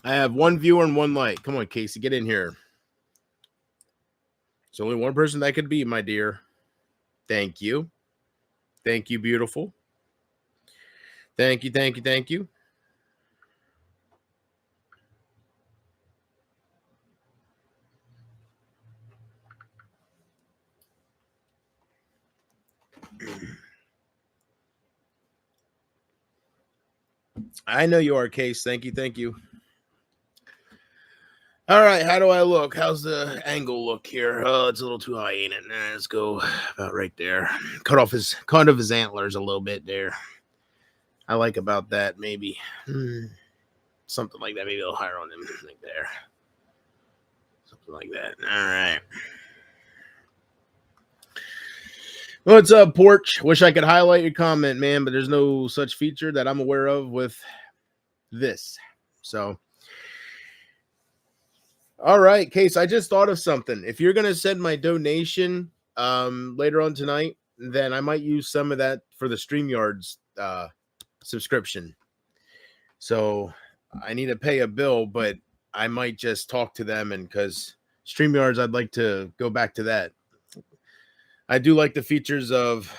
I have one viewer and one like. Come on, Casey, get in here. There's only one person that could be, my dear. Thank you. Thank you, beautiful. Thank you, thank you, thank you. I know you are, Case. Thank you, thank you. All right, how do I look? How's the angle look here? Oh, it's a little too high, ain't it? Let's go about right there. Cut off his antlers a little bit there. I like about that, maybe. Something like that, maybe a little higher on him, like there. Something like that. All right. What's up, Porch? Wish I could highlight your comment, man, but there's no such feature that I'm aware of with this. So, all right, Case, I just thought of something. If you're going to send my donation later on tonight, then I might use some of that for the StreamYards subscription. So I need to pay a bill, but I might just talk to them, and because StreamYards, I'd like to go back to that. I do like the features of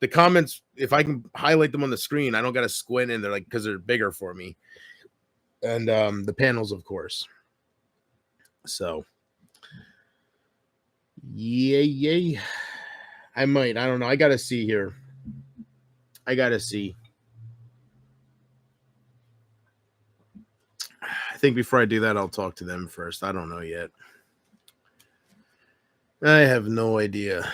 the comments. If I can highlight them on the screen, I don't got to squint in. They're like, because they're bigger for me. And the panels, of course. So, yay. I might. I don't know. I got to see here. I got to see. I think before I do that, I'll talk to them first. I don't know yet. I have no idea.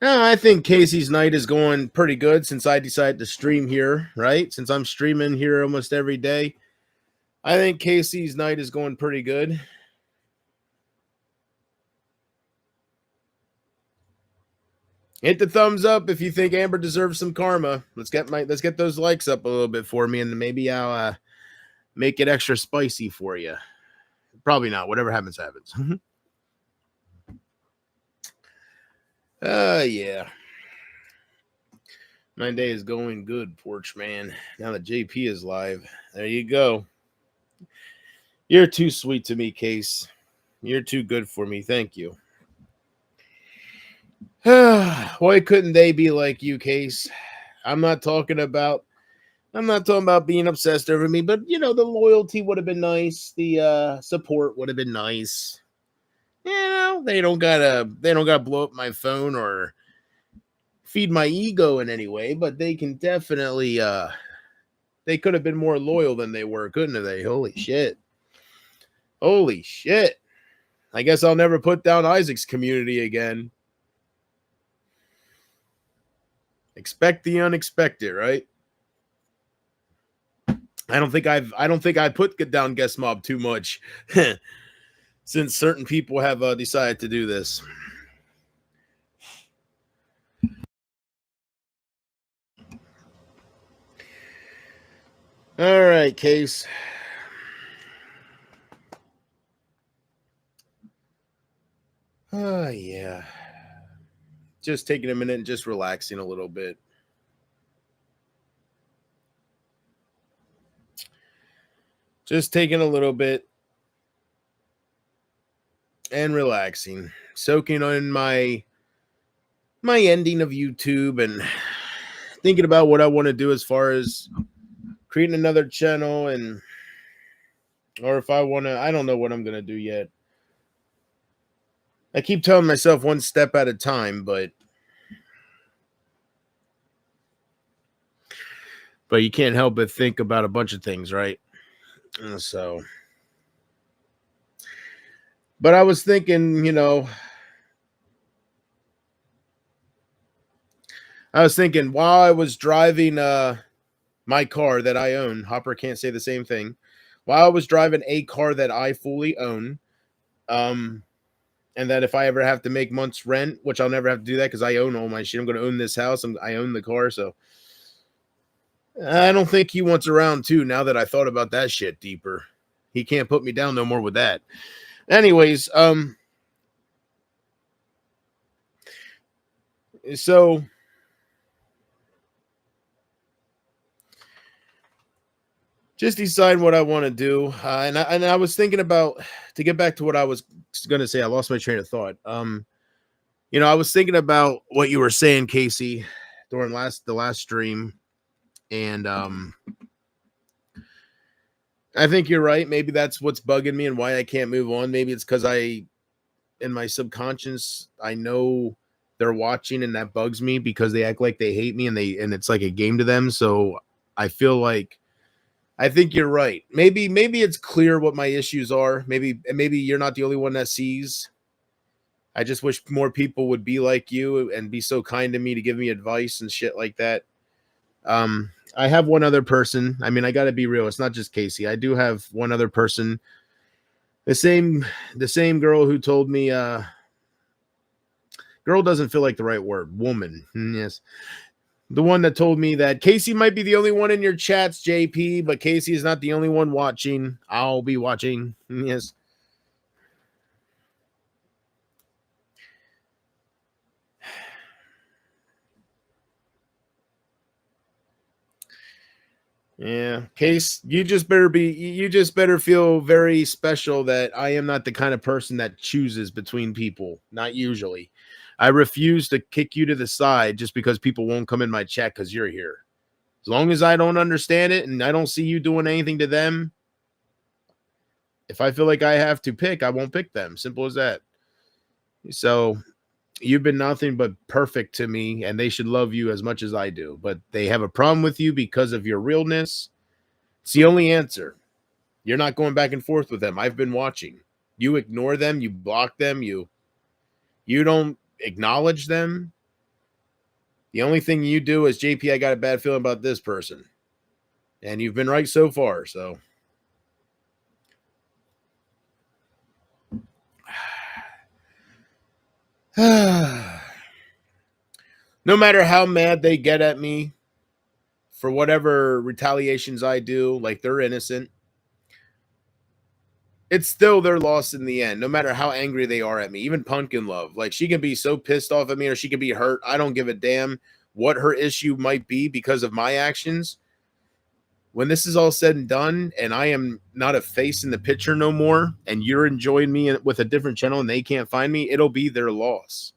I think Casey's night is going pretty good since I decided to stream here, right? Since I'm streaming here almost every day. I think Casey's night is going pretty good. Hit the thumbs up if you think Amber deserves some karma. Let's get those likes up a little bit for me, and maybe I'll make it extra spicy for you. Probably not. Whatever happens, happens. Yeah. My day is going good, Porch Man. Now that JP is live. There you go. You're too sweet to me, Case. You're too good for me. Thank you. Why couldn't they be like you, Case? I'm not talking about being obsessed over me, but the loyalty would have been nice. The support would have been nice. They don't gotta blow up my phone or feed my ego in any way, but they can definitely they could have been more loyal than they were, couldn't they? Holy shit. I guess I'll never put down Isaac's community again. Expect the unexpected, right? I don't think I put down Guest Mob too much since certain people have decided to do this. All right, Case. Oh, yeah. Just taking a minute and just relaxing a little bit. Just taking a little bit and relaxing. Soaking on my ending of YouTube and thinking about what I want to do as far as creating another channel, or if I want to, I don't know what I'm going to do yet. I keep telling myself one step at a time, but you can't help but think about a bunch of things, right? So, but I was thinking, while I was driving my car that I own, Hopper can't say the same thing. While I was driving a car that I fully own, and that if I ever have to make month's rent, which I'll never have to do that because I own all my shit. I'm going to own this house. I own the car, so I don't think he wants around too. Now that I thought about that shit deeper, he can't put me down no more with that. Anyways, So just decide what I want to do. And I was thinking about, to get back to what I was going to say. I lost my train of thought. I was thinking about what you were saying, Casey, during the last stream, and I think you're right. Maybe that's what's bugging me and why I can't move on. Maybe it's because in my subconscious, I know they're watching, and that bugs me because they act like they hate me, and it's like a game to them. So I feel like, I think you're right. Maybe it's clear what my issues are. Maybe you're not the only one that sees. I just wish more people would be like you and be so kind to me to give me advice and shit like that. I have one other person. I mean, I got to be real. It's not just Casey. I do have one other person. The same girl who told me, girl doesn't feel like the right word. Woman. Yes. The one that told me that Casey might be the only one in your chats, JP, but Casey is not the only one watching. I'll be watching. Yes. Yeah, Case, you just better feel very special that I am not the kind of person that chooses between people. Not usually. I refuse to kick you to the side just because people won't come in my chat because you're here. As long as I don't understand it and I don't see you doing anything to them, if I feel like I have to pick, I won't pick them. Simple as that. So you've been nothing but perfect to me, and they should love you as much as I do. But they have a problem with you because of your realness. It's the only answer. You're not going back and forth with them. I've been watching. You ignore them, you block them, you don't acknowledge them. The only thing you do is, JP, I got a bad feeling about this person. And you've been right so far, so no matter how mad they get at me for whatever retaliations I do, like they're innocent, it's still their loss in the end, no matter how angry they are at me. Even Pumpkin Love, like, she can be so pissed off at me, or she can be hurt. I don't give a damn what her issue might be because of my actions. When this is all said and done, and I am not a face in the picture no more, and you're enjoying me with a different channel and they can't find me, it'll be their loss.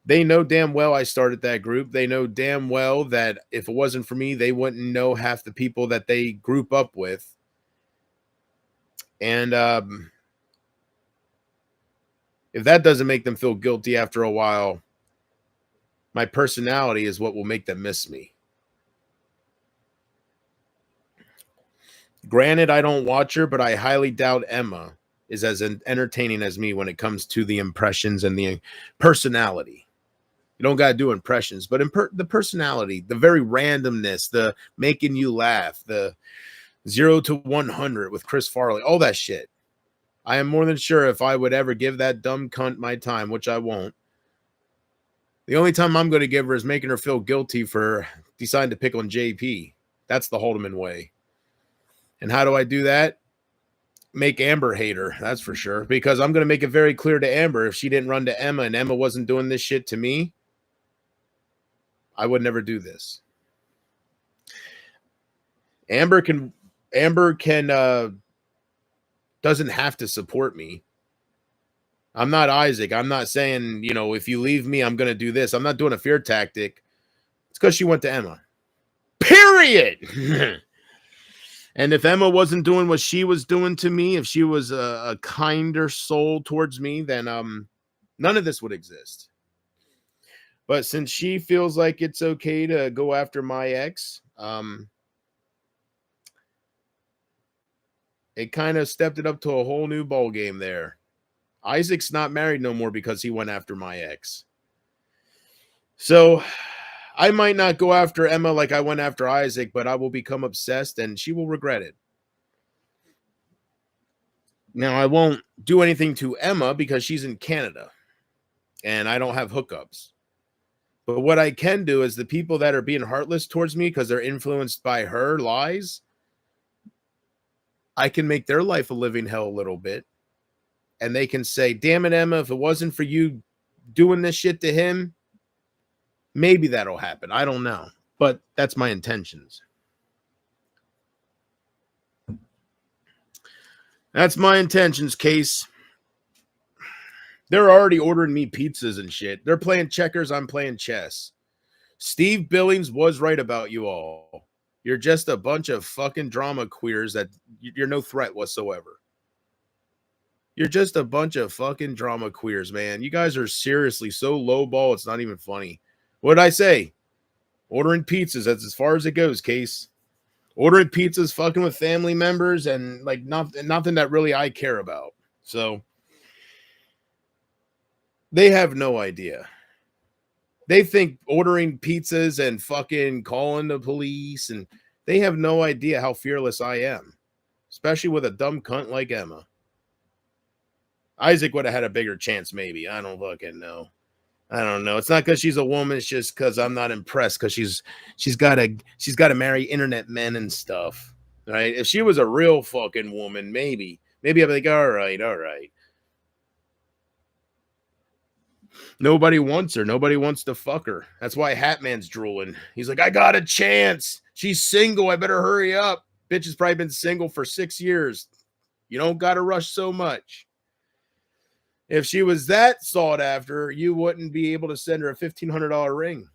They know damn well I started that group. They know damn well that if it wasn't for me, they wouldn't know half the people that they group up with. And if that doesn't make them feel guilty after a while, my personality is what will make them miss me. Granted, I don't watch her, but I highly doubt Emma is as entertaining as me when it comes to the impressions and the personality. You don't got to do impressions, but the personality, the very randomness, the making you laugh, the 0 to 100 with Chris Farley, all that shit. I am more than sure if I would ever give that dumb cunt my time, which I won't, the only time I'm going to give her is making her feel guilty for deciding to pick on JP. That's the Haldeman way. And how do I do that? Make Amber hate her, that's for sure. Because I'm going to make it very clear to Amber, if she didn't run to Emma and Emma wasn't doing this shit to me, I would never do this. Amber can doesn't have to support me. I'm not Isaac. I'm not saying, if you leave me, I'm going to do this. I'm not doing a fear tactic. It's because she went to Emma. Period. And if Emma wasn't doing what she was doing to me, if she was a kinder soul towards me, then none of this would exist. But since she feels like it's okay to go after my ex, it kind of stepped it up to a whole new ball game there. Isaac's not married no more because he went after my ex. So I might not go after Emma like I went after Isaac, but I will become obsessed and she will regret it. Now, I won't do anything to Emma because she's in Canada and I don't have hookups. But what I can do is the people that are being heartless towards me because they're influenced by her lies, I can make their life a living hell a little bit. And they can say, damn it, Emma, if it wasn't for you doing this shit to him, maybe that'll happen. I don't know. But that's my intentions. That's my intentions, Case. They're already ordering me pizzas and shit. They're playing checkers. I'm playing chess. Steve Billings was right about you all. You're just a bunch of fucking drama queers that you're no threat whatsoever. You're just a bunch of fucking drama queers, man. You guys are seriously so lowball, it's not even funny. What did I say? Ordering pizzas. That's as far as it goes, Case. Ordering pizzas, fucking with family members, and like nothing that really I care about. So they have no idea. They think ordering pizzas and fucking calling the police, and they have no idea how fearless I am, especially with a dumb cunt like Emma. Isaac would have had a bigger chance, maybe. I don't fucking know. I don't know. It's not because she's a woman. It's just because I'm not impressed because she's got to marry internet men and stuff, right? If she was a real fucking woman, maybe I'd be like, all right. Nobody wants her. Nobody wants to fuck her. That's why Hatman's drooling. He's like, I got a chance. She's single. I better hurry up. Bitch has probably been single for 6 years. You don't got to rush so much. If she was that sought after, you wouldn't be able to send her a $1,500 ring.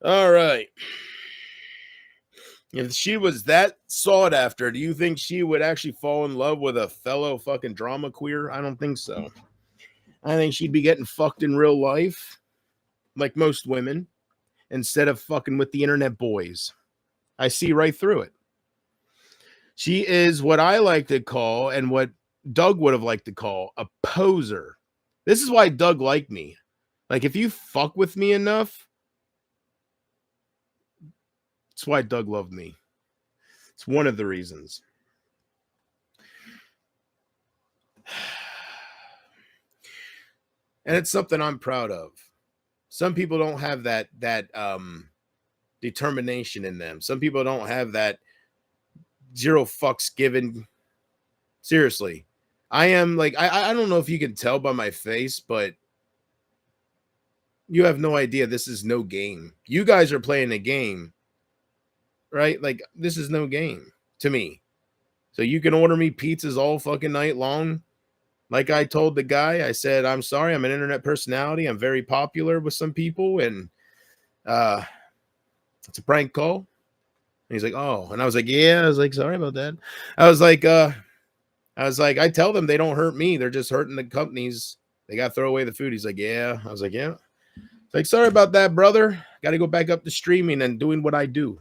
All right. If she was that sought after, do you think she would actually fall in love with a fellow fucking drama queer? I don't think so. I think she'd be getting fucked in real life, like most women, instead of fucking with the internet boys. I see right through it. She is what I like to call, and what Doug would have liked to call, a poser. This is why Doug liked me. Like, if you fuck with me enough, that's why Doug loved me. It's one of the reasons. And it's something I'm proud of. Some people don't have that determination in them. Some people don't have that zero fucks given. Seriously. I am like, I don't know if you can tell by my face, but you have no idea this is no game. You guys are playing a game, right? Like, this is no game to me. So you can order me pizzas all fucking night long. Like I told the guy, I said, I'm sorry, I'm an internet personality. I'm very popular with some people, and it's a prank call. And he's like, oh. And I was like, yeah. I was like, sorry about that. I was like, I tell them they don't hurt me. They're just hurting the companies. They got to throw away the food. He's like, yeah. I was like, yeah. It's like, sorry about that, brother. Got to go back up to streaming and doing what I do.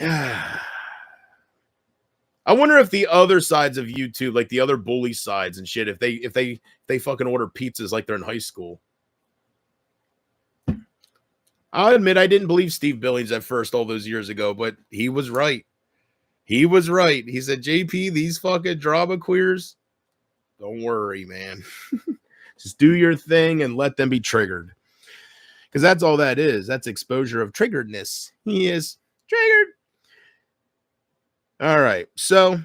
I wonder if the other sides of YouTube, like the other bully sides and shit, if they fucking order pizzas like they're in high school. I'll admit I didn't believe Steve Billings at first all those years ago, but he was right. He was right. He said, JP, these fucking drama queers, don't worry, man. Just do your thing and let them be triggered. Because that's all that is. That's exposure of triggeredness. He is triggered. All right. So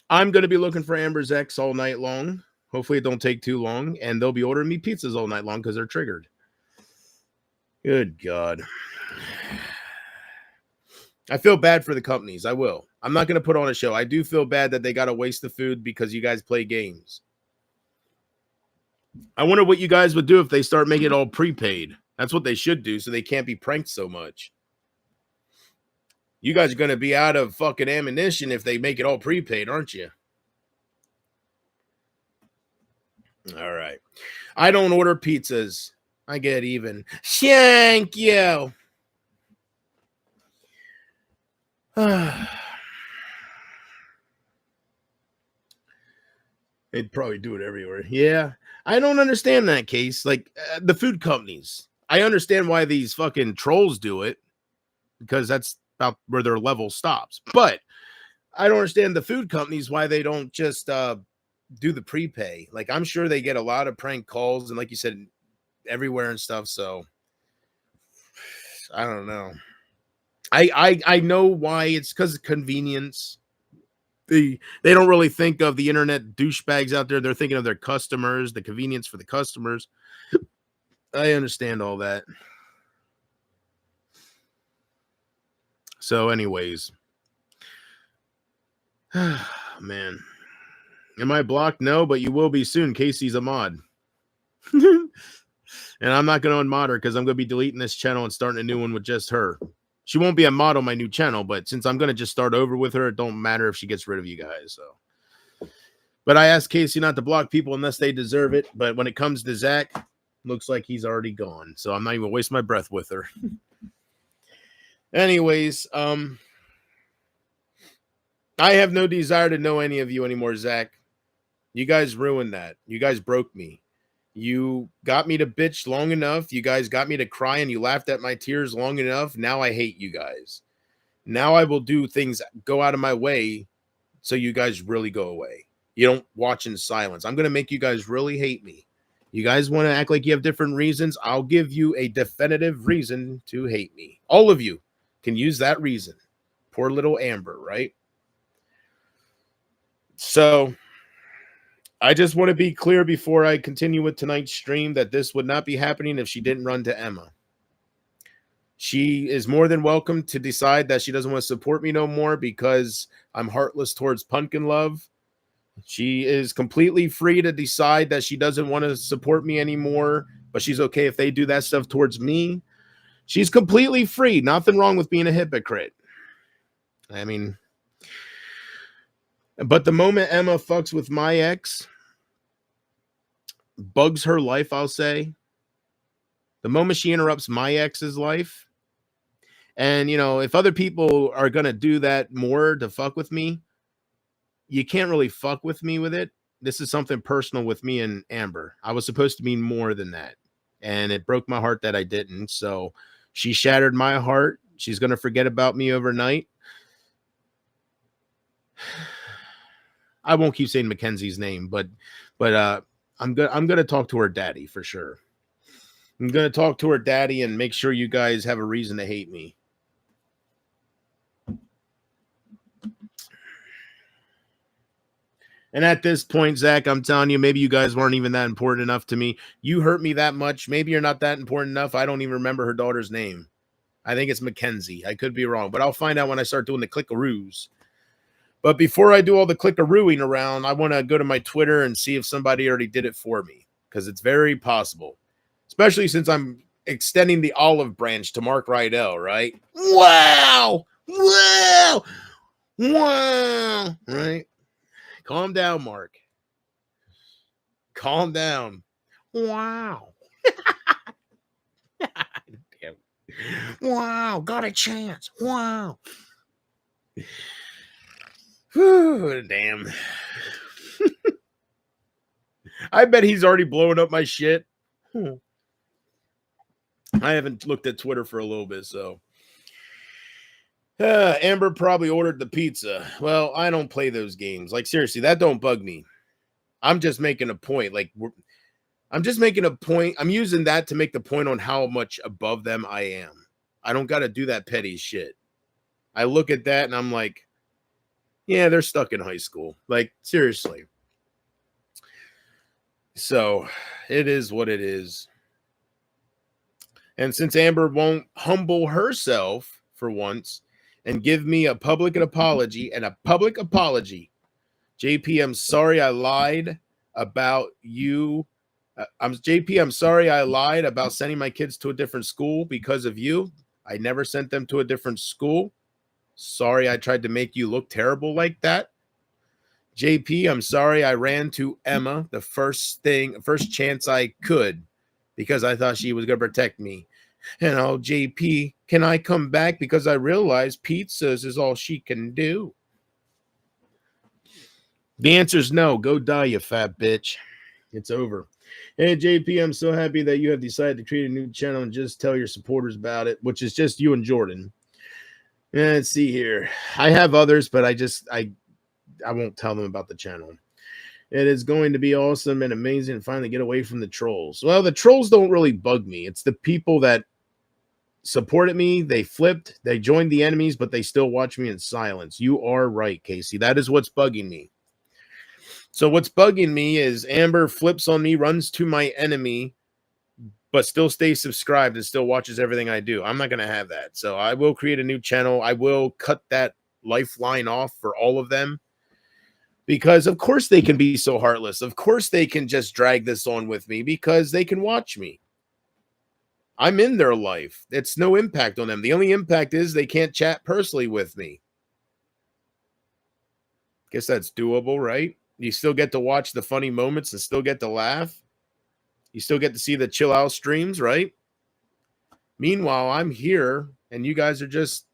I'm going to be looking for Amber's ex all night long. Hopefully it don't take too long. And they'll be ordering me pizzas all night long because they're triggered. Good God. I feel bad for the companies. I will. I'm not going to put on a show. I do feel bad that they got to waste the food because you guys play games. I wonder what you guys would do if they start making it all prepaid. That's what they should do so they can't be pranked so much. You guys are going to be out of fucking ammunition if they make it all prepaid, aren't you? All right. I don't order pizzas. I get even. Thank you. They'd probably do it everywhere. Yeah. I don't understand that case. Like the food companies. I understand why these fucking trolls do it because that's about where their level stops. But I don't understand the food companies why they don't just do the prepay. Like I'm sure they get a lot of prank calls and like you said, everywhere and stuff. So I don't know. I know why. It's because of convenience. They don't really think of the internet douchebags out there. They're thinking of their customers, the convenience for the customers. I understand all that. So, anyways, man, am I blocked? No, but you will be soon. Casey's a mod. And I'm not going to unmod her because I'm going to be deleting this channel and starting a new one with just her. She won't be a mod on my new channel, but since I'm going to just start over with her, it don't matter if she gets rid of you guys. So, but I asked Casey not to block people unless they deserve it. But when it comes to Zach, looks like he's already gone. So I'm not even wasting my breath with her. Anyways, I have no desire to know any of you anymore, Zach. You guys ruined that. You guys broke me. You got me to bitch long enough. You guys got me to cry and you laughed at my tears long enough. Now I hate you guys. Now I will do things, go out of my way so you guys really go away. You don't watch in silence. I'm going to make you guys really hate me. You guys want to act like you have different reasons? I'll give you a definitive reason to hate me. All of you can use that reason. Poor little Amber, right? So I just want to be clear before I continue with tonight's stream that this would not be happening if she didn't run to Emma. She is more than welcome to decide that she doesn't want to support me no more because I'm heartless towards Pumpkin Love. She is completely free to decide that she doesn't want to support me anymore, but she's okay if they do that stuff towards me. She's completely free. Nothing wrong with being a hypocrite. I mean, but the moment Emma fucks with my ex, bugs her life, I'll say. The moment she interrupts my ex's life, and, you know, if other people are going to do that more to fuck with me, you can't really fuck with me with it. This is something personal with me and Amber. I was supposed to mean more than that. And it broke my heart that I didn't. So she shattered my heart. She's going to forget about me overnight. I won't keep saying Mackenzie's name, but I'm going to talk to her daddy for sure. I'm going to talk to her daddy and make sure you guys have a reason to hate me. And at this point, Zach, I'm telling you, maybe you guys weren't even that important enough to me. You hurt me that much. Maybe you're not that important enough. I don't even remember her daughter's name. I think it's Mackenzie. I could be wrong, but I'll find out when I start doing the clickaroos. But before I do all the clickarooing around, I want to go to my Twitter and see if somebody already did it for me, because it's very possible, especially since I'm extending the olive branch to Mark Rydell, right? Wow! Wow! Wow! Right? Calm down, Mark. Calm down. Wow. Damn. Wow. Got a chance. Wow. Whew, damn. I bet he's already blowing up my shit. I haven't looked at Twitter for a little bit, so. Amber probably ordered the pizza. Well, I don't play those games. Like, seriously, that don't bug me. I'm just making a point. Like, I'm just making a point. I'm using that to make the point on how much above them I am. I don't got to do that petty shit. I look at that and I'm like, yeah, they're stuck in high school. Like, seriously. So, it is what it is. And since Amber won't humble herself for once and give me a public apology, JP, I'm sorry I lied about you. I'm sorry I lied about sending my kids to a different school because of you. I never sent them to a different school. Sorry I tried to make you look terrible like that. JP, I'm sorry I ran to Emma the first chance I could because I thought she was going to protect me. And oh, JP, can I come back because I realize pizzas is all she can do? The answer is no. Go die, you fat bitch. It's over. Hey, JP, I'm so happy that you have decided to create a new channel and just tell your supporters about it, which is just you and Jordan. Let's see here. I have others, but I won't tell them about the channel. It is going to be awesome and amazing to finally get away from the trolls. Well, the trolls don't really bug me. It's the people that supported me. They flipped. They joined the enemies, but they still watch me in silence. You are right, Casey. That is what's bugging me. So what's bugging me is Amber flips on me, runs to my enemy, but still stays subscribed and still watches everything I do. I'm not going to have that. So I will create a new channel. I will cut that lifeline off for all of them, because of course they can be so heartless. Of course they can just drag this on with me because they can watch me. I'm in their life. It's no impact on them. The only impact is they can't chat personally with me. Guess that's doable, right? You still get to watch the funny moments and still get to laugh. You still get to see the chill out streams, right? Meanwhile, I'm here and you guys are just,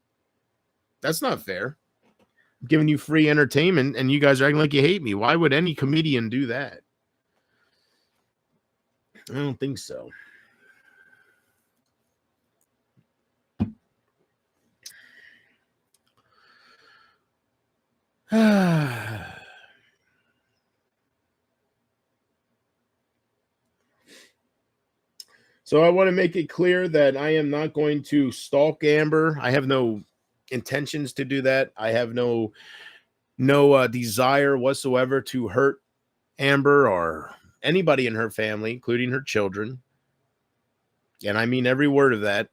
that's not fair. I'm giving you free entertainment and you guys are acting like you hate me. Why would any comedian do that? I don't think so. So I want to make it clear that I am not going to stalk Amber. I have no intentions to do that. I have no desire whatsoever to hurt Amber or anybody in her family, including her children. And I mean every word of that.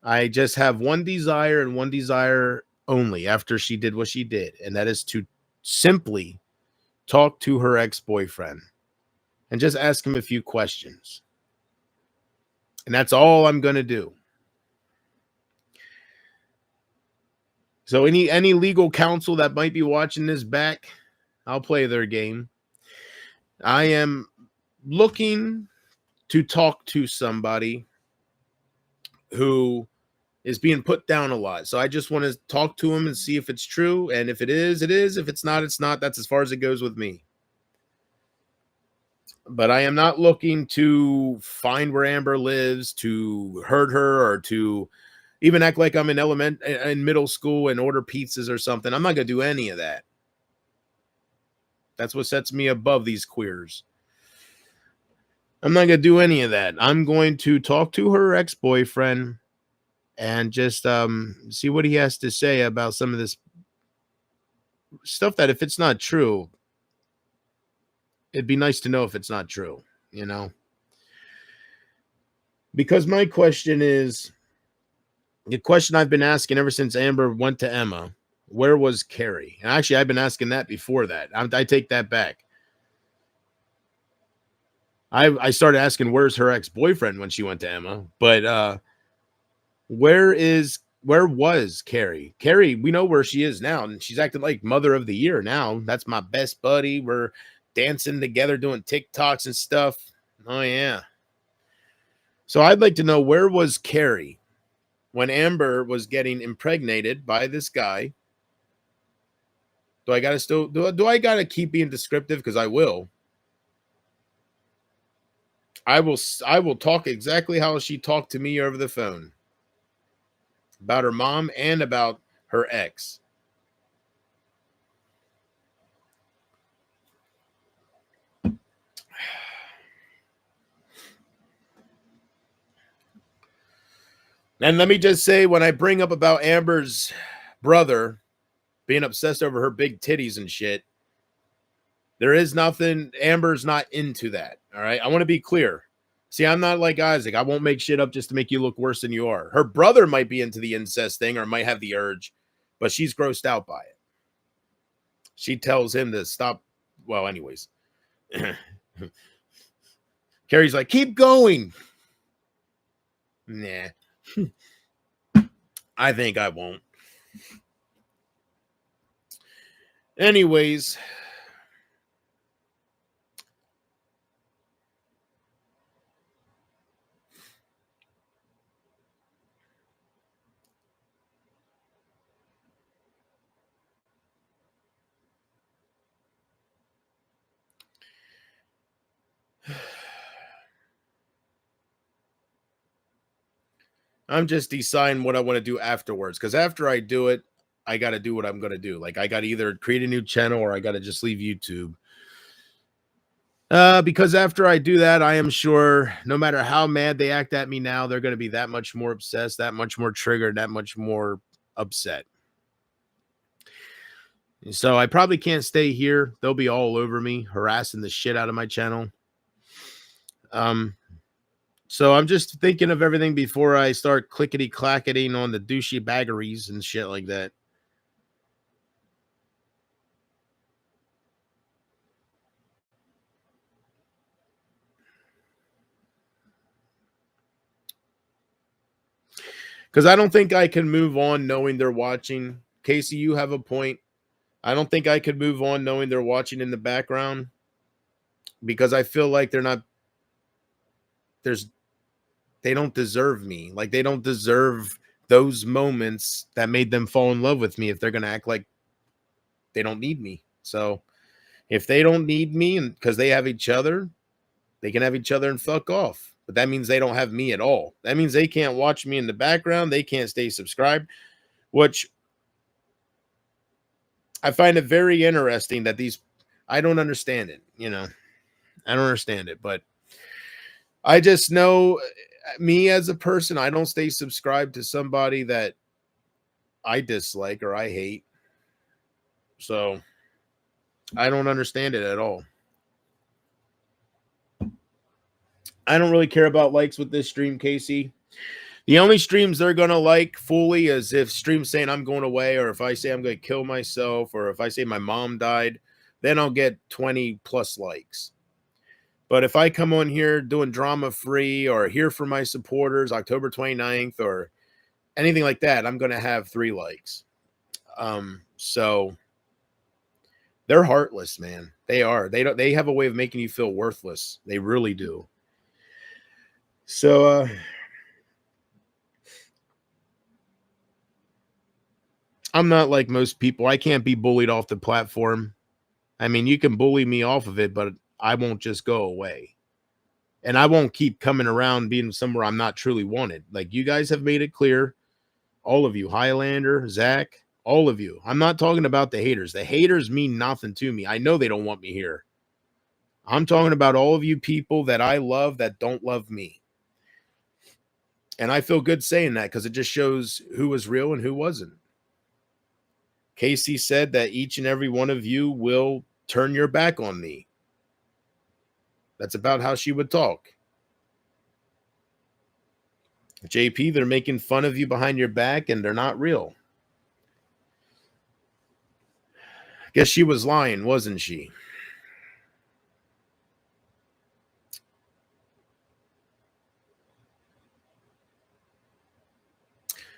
I just have one desire and one desire only after she did what she did, and that is to simply talk to her ex-boyfriend and just ask him a few questions. And that's all I'm going to do. So any legal counsel that might be watching this back, I'll play their game. I am looking to talk to somebody who is being put down a lot. So I just want to talk to him and see if it's true. And if it is, it is. If it's not, it's not. That's as far as it goes with me. But I am not looking to find where Amber lives, to hurt her, or to even act like I'm in middle school and order pizzas or something. I'm not going to do any of that. That's what sets me above these queers. I'm not going to do any of that. I'm going to talk to her ex-boyfriend and just see what he has to say about some of this stuff that, if it's not true, it'd be nice to know if it's not true, you know? Because my question is, the question I've been asking ever since Amber went to Emma, where was Carrie? And actually, I've been asking that before that. I take that back. I started asking where's her ex-boyfriend when she went to Emma, but where was Carrie? Carrie, we know where she is now, and she's acting like mother of the year now. That's my best buddy. We're dancing together, doing TikToks and stuff. Oh yeah. So I'd like to know, where was Carrie when Amber was getting impregnated by this guy? Do I gotta still do I gotta keep being descriptive? Because I will. I will talk exactly how she talked to me over the phone about her mom and about her ex. And let me just say, when I bring up about Amber's brother being obsessed over her big titties and shit, there is nothing. Amber's not into that. All right. I want to be clear. See, I'm not like Isaac. I won't make shit up just to make you look worse than you are. Her brother might be into the incest thing or might have the urge, but she's grossed out by it. She tells him to stop. Well, anyways. Carrie's like, keep going. Nah. I think I won't. Anyways. I'm just deciding what I want to do afterwards. Because after I do it, I got to do what I'm going to do. Like, I got to either create a new channel or I got to just leave YouTube. Because after I do that, I am sure no matter how mad they act at me now, they're going to be that much more obsessed, that much more triggered, that much more upset. So I probably can't stay here. They'll be all over me, harassing the shit out of my channel. Um, so I'm just thinking of everything before I start clickety clacketing on the douchey baggeries and shit like that. Because I don't think I can move on knowing they're watching. Casey, you have a point. I don't think I could move on knowing they're watching in the background because I feel like there's they don't deserve me. Like they don't deserve those moments that made them fall in love with me if they're gonna act like they don't need me. So if they don't need me and because they have each other, they can have each other and fuck off. But that means they don't have me at all. That means they can't watch me in the background. They can't stay subscribed, which I find it very interesting that I don't understand it. I don't understand it, but I just know me as a person, I don't stay subscribed to somebody that I dislike or I hate. So I don't understand it at all. I don't really care about likes with this stream, Casey. The only streams they're going to like fully is if streams saying I'm going away, or if I say I'm going to kill myself, or if I say my mom died, then I'll get 20 plus likes. But if I come on here doing drama free or here for my supporters, October 29th, or anything like that, I'm going to have 3 likes. So they're heartless, man. They are. They have a way of making you feel worthless. They really do. So, I'm not like most people. I can't be bullied off the platform. I mean, you can bully me off of it, but I won't just go away. And I won't keep coming around being somewhere I'm not truly wanted. Like you guys have made it clear, all of you, Highlander, Zach, all of you. I'm not talking about the haters. The haters mean nothing to me. I know they don't want me here. I'm talking about all of you people that I love that don't love me. And I feel good saying that because it just shows who was real and who wasn't. Casey said that each and every one of you will turn your back on me. That's about how she would talk. JP, they're making fun of you behind your back and they're not real. Guess she was lying, wasn't she?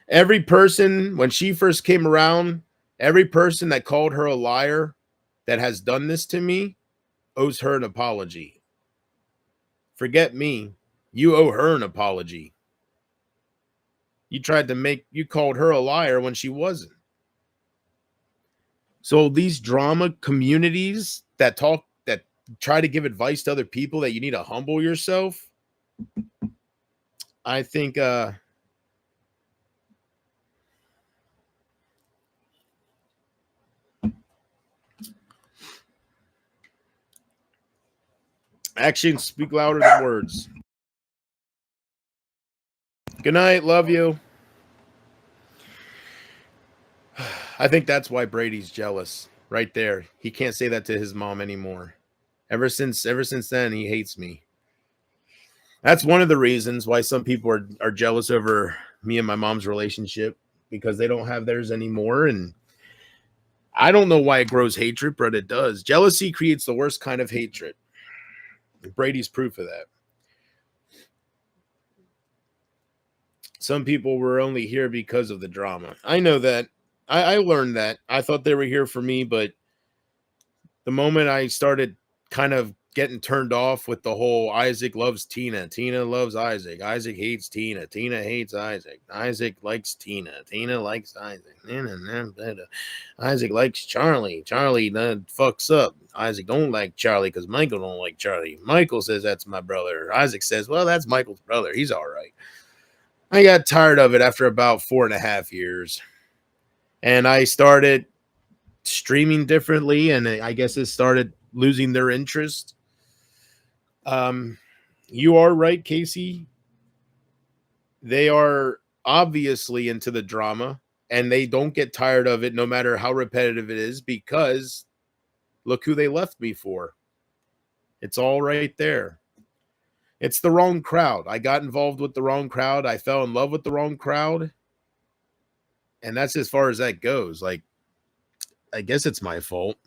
Every person, when she first came around, every person that called her a liar that has done this to me owes her an apology. Forget me. You owe her an apology. You called her a liar when she wasn't. So these drama communities that try to give advice to other people that you need to humble yourself, I think actions speak louder than words. Good night. Love you. I think that's why Brady's jealous right there. He can't say that to his mom anymore. Ever since then, he hates me. That's one of the reasons why some people are jealous over me and my mom's relationship, because they don't have theirs anymore. And I don't know why it grows hatred, but it does. Jealousy creates the worst kind of hatred. Brady's proof of that. Some people were only here because of the drama. I know that. I learned that. I thought they were here for me, but the moment I started kind of getting turned off with the whole Isaac loves Tina, Tina loves Isaac, Isaac hates Tina, Tina hates Isaac, Isaac likes Tina, Tina likes Isaac, Isaac likes Charlie, Charlie fucks up, Isaac don't like Charlie because Michael don't like Charlie, Michael says that's my brother, Isaac says, well, that's Michael's brother, he's all right. I got tired of it after about 4.5 years, and I started streaming differently, and I guess it started losing their interest. Um, you are right, Casey. They are obviously into the drama and they don't get tired of it no matter how repetitive it is because look who they left me for. It's all right there. It's the wrong crowd. I got involved with the wrong crowd. I fell in love with the wrong crowd. And that's as far as that goes. Like, I guess it's my fault.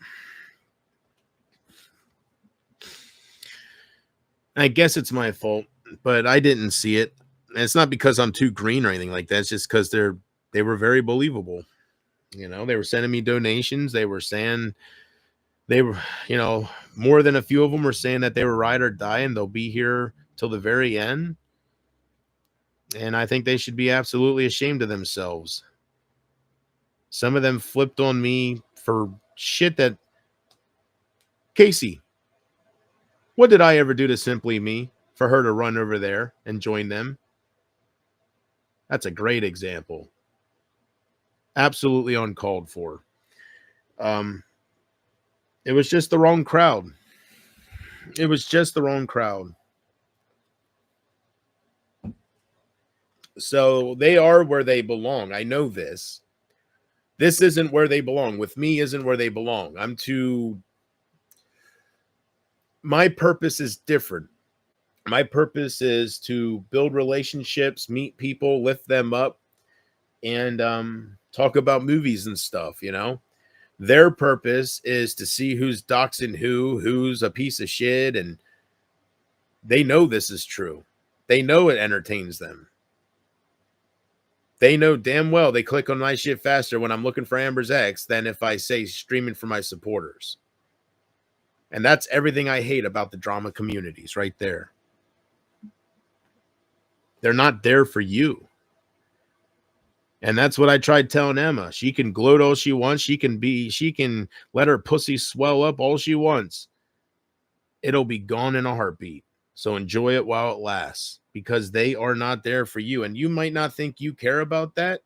I guess it's my fault, but I didn't see it. And it's not because I'm too green or anything like that. It's just because they were very believable. You know, they were sending me donations. They were saying they were, you know, more than a few of them were saying that they were ride or die and they'll be here till the very end. And I think they should be absolutely ashamed of themselves. Some of them flipped on me for shit that Casey, what did I ever do to Simply Me for her to run over there and join them? That's a great example. Absolutely uncalled for. It was just the wrong crowd. It was just the wrong crowd. So they are where they belong. I know this. This isn't where they belong. With me isn't where they belong. My purpose is different. My purpose is to build relationships, meet people, lift them up, and talk about movies and stuff, you know? Their purpose is to see who's doxing who's a piece of shit, and they know this is true. They know it entertains them. They know damn well they click on my shit faster when I'm looking for Amber's ex than if I say streaming for my supporters. And that's everything I hate about the drama communities right there. They're not there for you. And that's what I tried telling Emma. She can gloat all she wants. She can let her pussy swell up all she wants. It'll be gone in a heartbeat. So enjoy it while it lasts because they are not there for you. And you might not think you care about that.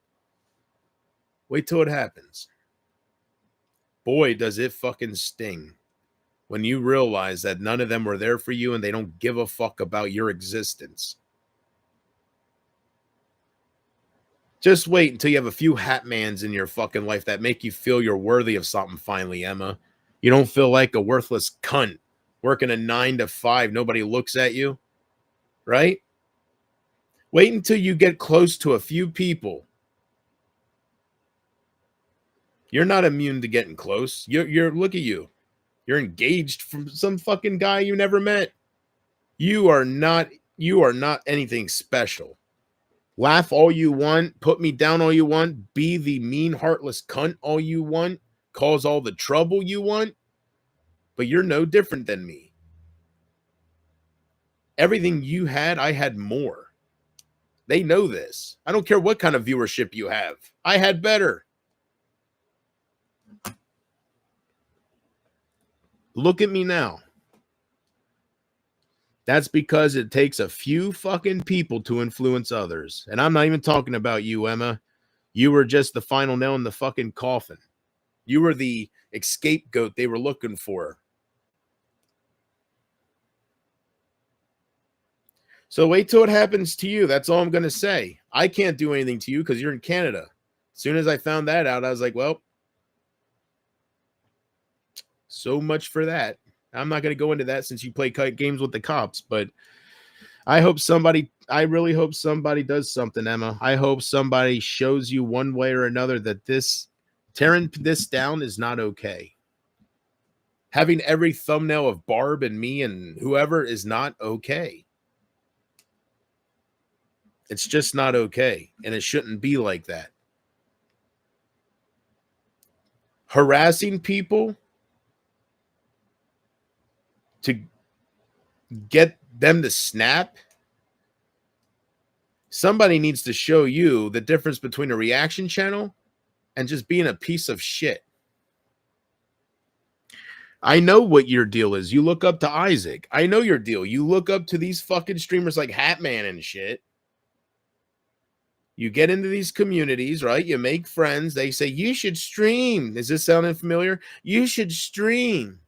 Wait till it happens. Boy, does it fucking sting when you realize that none of them were there for you and they don't give a fuck about your existence. Just wait until you have a few Hatmans in your fucking life that make you feel you're worthy of something finally, Emma. You don't feel like a worthless cunt working a 9 to 5. Nobody looks at you, right? Wait until you get close to a few people. You're not immune to getting close. You're look at you. You're engaged from some fucking guy you never met. You are not anything special. Laugh all you want, put me down all you want, be the mean, heartless cunt all you want, cause all the trouble you want, but you're no different than me. Everything you had, I had more. They know this. I don't care what kind of viewership you have. I had better. Look at me now. That's because it takes a few fucking people to influence others. And I'm not even talking about you, Emma. You were just the final nail in the fucking coffin. You were the scapegoat they were looking for. So wait till it happens to you. That's all I'm going to say. I can't do anything to you because you're in Canada. As soon as I found that out, I was like, well, so much for that. I'm not going to go into that since you play games with the cops, but I really hope somebody does something, Emma. I hope somebody shows you one way or another that tearing this down is not okay. Having every thumbnail of Barb and me and whoever is not okay. It's just not okay, and it shouldn't be like that. Harassing people to get them to snap. Somebody needs to show you the difference between a reaction channel and just being a piece of shit. I know what your deal is. You look up to Isaac. I know your deal. You look up to these fucking streamers like Hatman and shit. You get into these communities, right? You make friends. They say, you should stream. Is this sounding familiar? You should stream.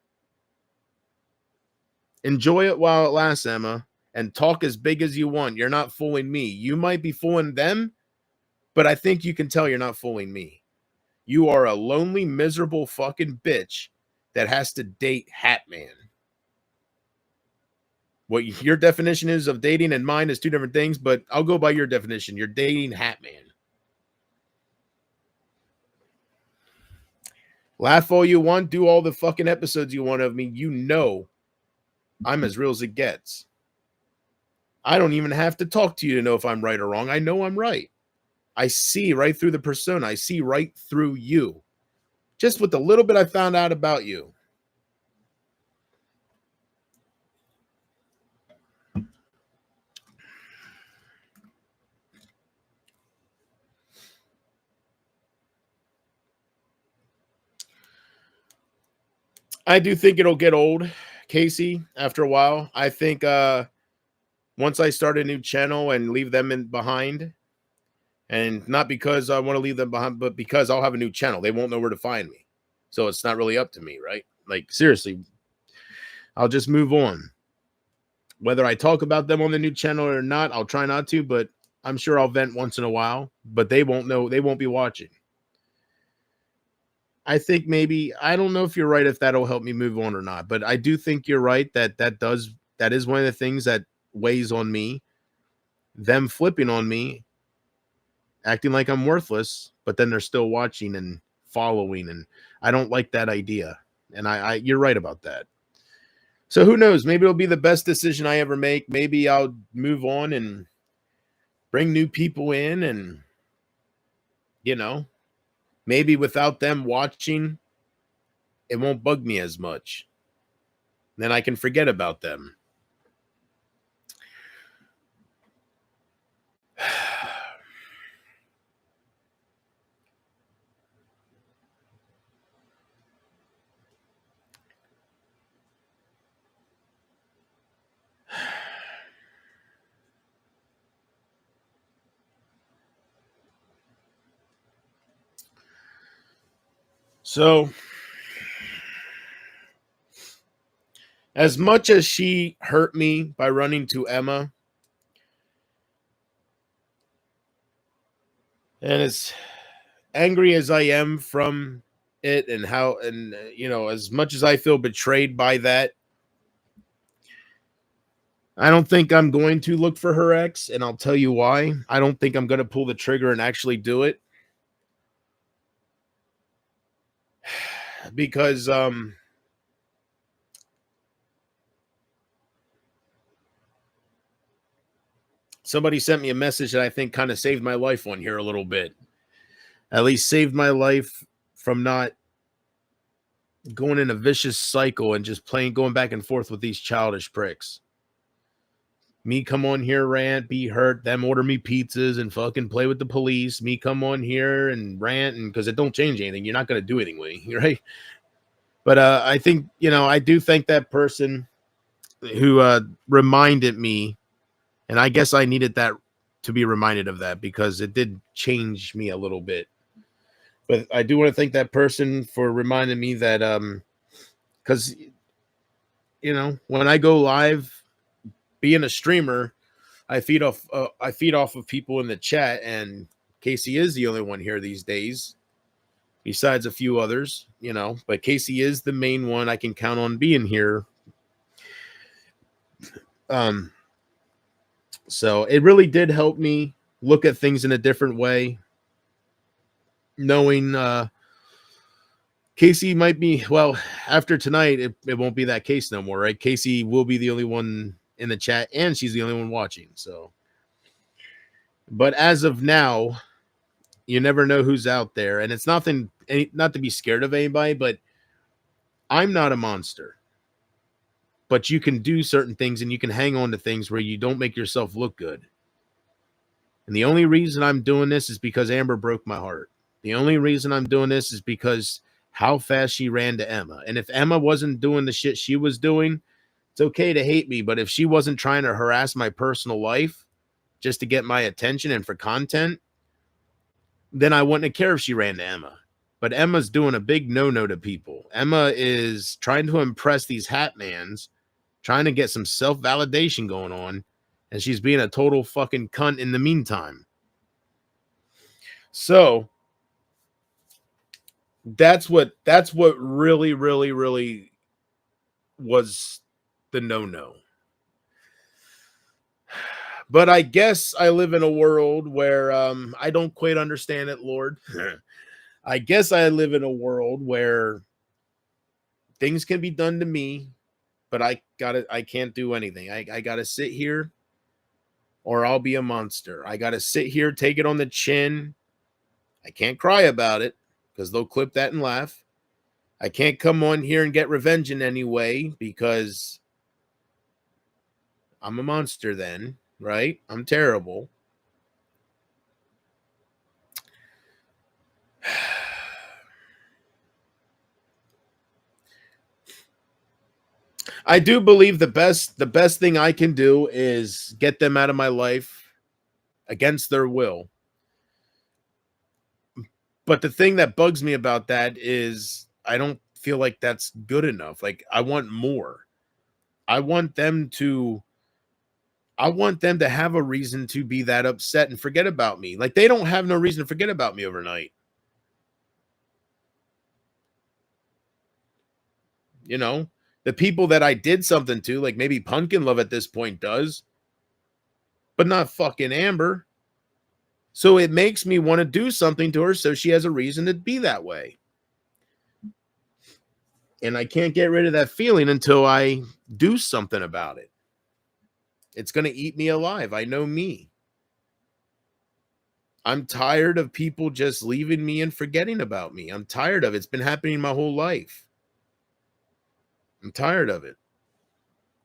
Enjoy it while it lasts, Emma, and talk as big as you want. You're not fooling me. You might be fooling them, but I think you can tell you're not fooling me. You are a lonely, miserable fucking bitch that has to date Hatman. What your definition is of dating and mine is two different things, but I'll go by your definition. You're dating Hatman. Laugh all you want, do all the fucking episodes you want of me. You know I'm as real as it gets. I don't even have to talk to you to know if I'm right or wrong. I know I'm right. I see right through the persona. I see right through you. Just with the little bit I found out about you. I do think it'll get old, Casey, after a while. I think once I start a new channel and leave them in behind, and not because I want to leave them behind, but because I'll have a new channel. They won't know where to find me. So it's not really up to me, right? Like, seriously, I'll just move on. Whether I talk about them on the new channel or not, I'll try not to, but I'm sure I'll vent once in a while, but they won't know. They won't be watching. I think maybe, I don't know if you're right, if that'll help me move on or not, but I do think you're right that is one of the things that weighs on me. Them flipping on me, acting like I'm worthless, but then they're still watching and following, and I don't like that idea. And I you're right about that. So who knows? Maybe it'll be the best decision I ever make. Maybe I'll move on and bring new people in, and maybe without them watching, it won't bug me as much. Then I can forget about them. So, as much as she hurt me by running to Emma, and as angry as I am from it, and as much as I feel betrayed by that, I don't think I'm going to look for her ex, and I'll tell you why. I don't think I'm going to pull the trigger and actually do it. Because somebody sent me a message that I think kind of saved my life on here a little bit. At least saved my life from not going in a vicious cycle and just going back and forth with these childish pricks. Me come on here, rant, be hurt, them order me pizzas and fucking play with the police. Me come on here and rant, and because it don't change anything. You're not going to do anything with me, right? But I think, I do thank that person who reminded me, and I guess I needed that to be reminded of that, because it did change me a little bit. But I do want to thank that person for reminding me that, because, when I go live, being a streamer, I feed off of people in the chat, and Casey is the only one here these days, besides a few others, but Casey is the main one I can count on being here. So it really did help me look at things in a different way, knowing Casey might be, well, after tonight, it won't be that case no more, right? Casey will be the only one in the chat, and she's the only one watching. So, but as of now, you never know who's out there, and it's nothing, not to be scared of anybody, but I'm not a monster. But you can do certain things, and you can hang on to things where you don't make yourself look good. And the only reason I'm doing this is because Amber broke my heart. The only reason I'm doing this is because how fast she ran to Emma. And if Emma wasn't doing the shit she was doing, it's okay to hate me. But if she wasn't trying to harass my personal life just to get my attention and for content, then I wouldn't have cared if she ran to Emma. But Emma's doing a big no-no to people. Emma is trying to impress these Hatmans, trying to get some self-validation going on, and she's being a total fucking cunt in the meantime. So that's what really, really, really was the no-no. But I guess I live in a world where I don't quite understand it, Lord. I guess I live in a world where things can be done to me, but I can't do anything. I gotta sit here or I'll be a monster. I gotta sit here, take it on the chin. I can't cry about it because they'll clip that and laugh. I can't come on here and get revenge in any way because I'm a monster then, right? I'm terrible. I do believe the best thing I can do is get them out of my life against their will. But the thing that bugs me about that is I don't feel like that's good enough. Like I want more. I want them to have a reason to be that upset and forget about me. Like they don't have no reason to forget about me overnight. You know, the people that I did something to, like maybe Pumpkin Love at this point does, but not fucking Amber. So it makes me want to do something to her so she has a reason to be that way. And I can't get rid of that feeling until I do something about it. It's going to eat me alive. I know me. I'm tired of people just leaving me and forgetting about me. I'm tired of it. It's been happening my whole life. I'm tired of it.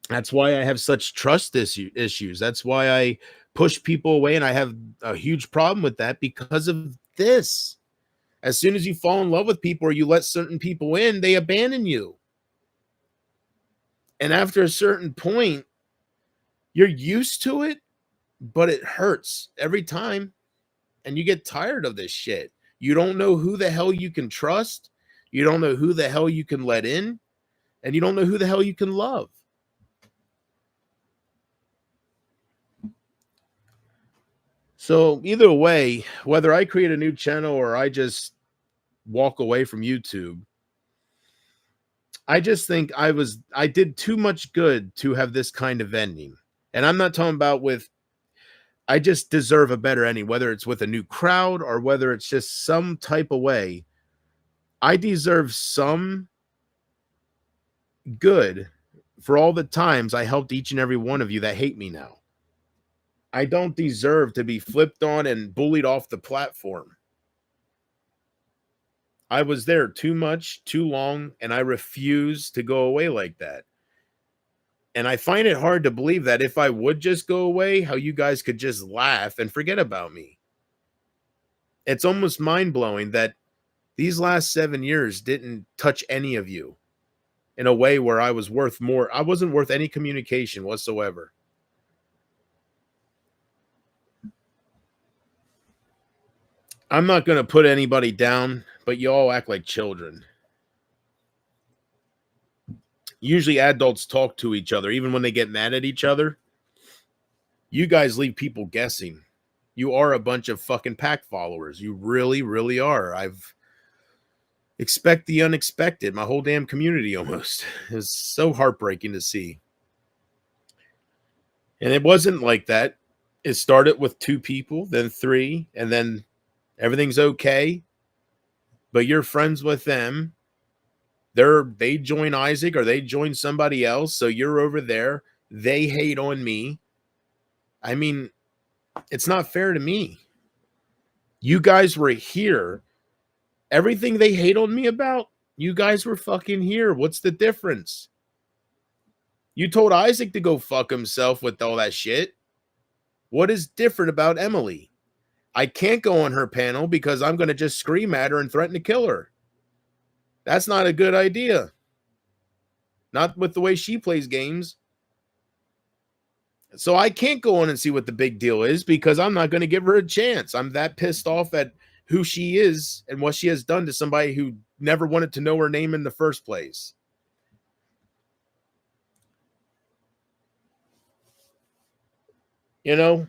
That's why I have such trust issues. That's why I push people away, and I have a huge problem with that because of this. As soon as you fall in love with people or you let certain people in, they abandon you. And after a certain point, you're used to it, but it hurts every time. And you get tired of this shit. You don't know who the hell you can trust. You don't know who the hell you can let in. And you don't know who the hell you can love. So either way, whether I create a new channel or I just walk away from YouTube, I just think I did too much good to have this kind of ending. And I'm not talking about I just deserve a better ending, whether it's with a new crowd or whether it's just some type of way. I deserve some good for all the times I helped each and every one of you that hate me now. I don't deserve to be flipped on and bullied off the platform. I was there too much, too long, and I refuse to go away like that. And I find it hard to believe that if I would just go away, how you guys could just laugh and forget about me. It's almost mind-blowing that these last 7 years didn't touch any of you in a way where I was worth more. I wasn't worth any communication whatsoever. I'm not going to put anybody down, but you all act like children. Usually adults talk to each other, even when they get mad at each other. You guys leave people guessing. You are a bunch of fucking pack followers. You really, really are. I've expect the unexpected. My whole damn community almost. It's so heartbreaking to see. And it wasn't like that. It started with 2 people, then 3, and then everything's okay. But you're friends with them. They join Isaac or they join somebody else. So you're over there. They hate on me. I mean, it's not fair to me. You guys were here. Everything they hate on me about, you guys were fucking here. What's the difference? You told Isaac to go fuck himself with all that shit. What is different about Emily? I can't go on her panel because I'm going to just scream at her and threaten to kill her. That's not a good idea. Not with the way she plays games. So I can't go on and see what the big deal is because I'm not going to give her a chance. I'm that pissed off at who she is and what she has done to somebody who never wanted to know her name in the first place. You know,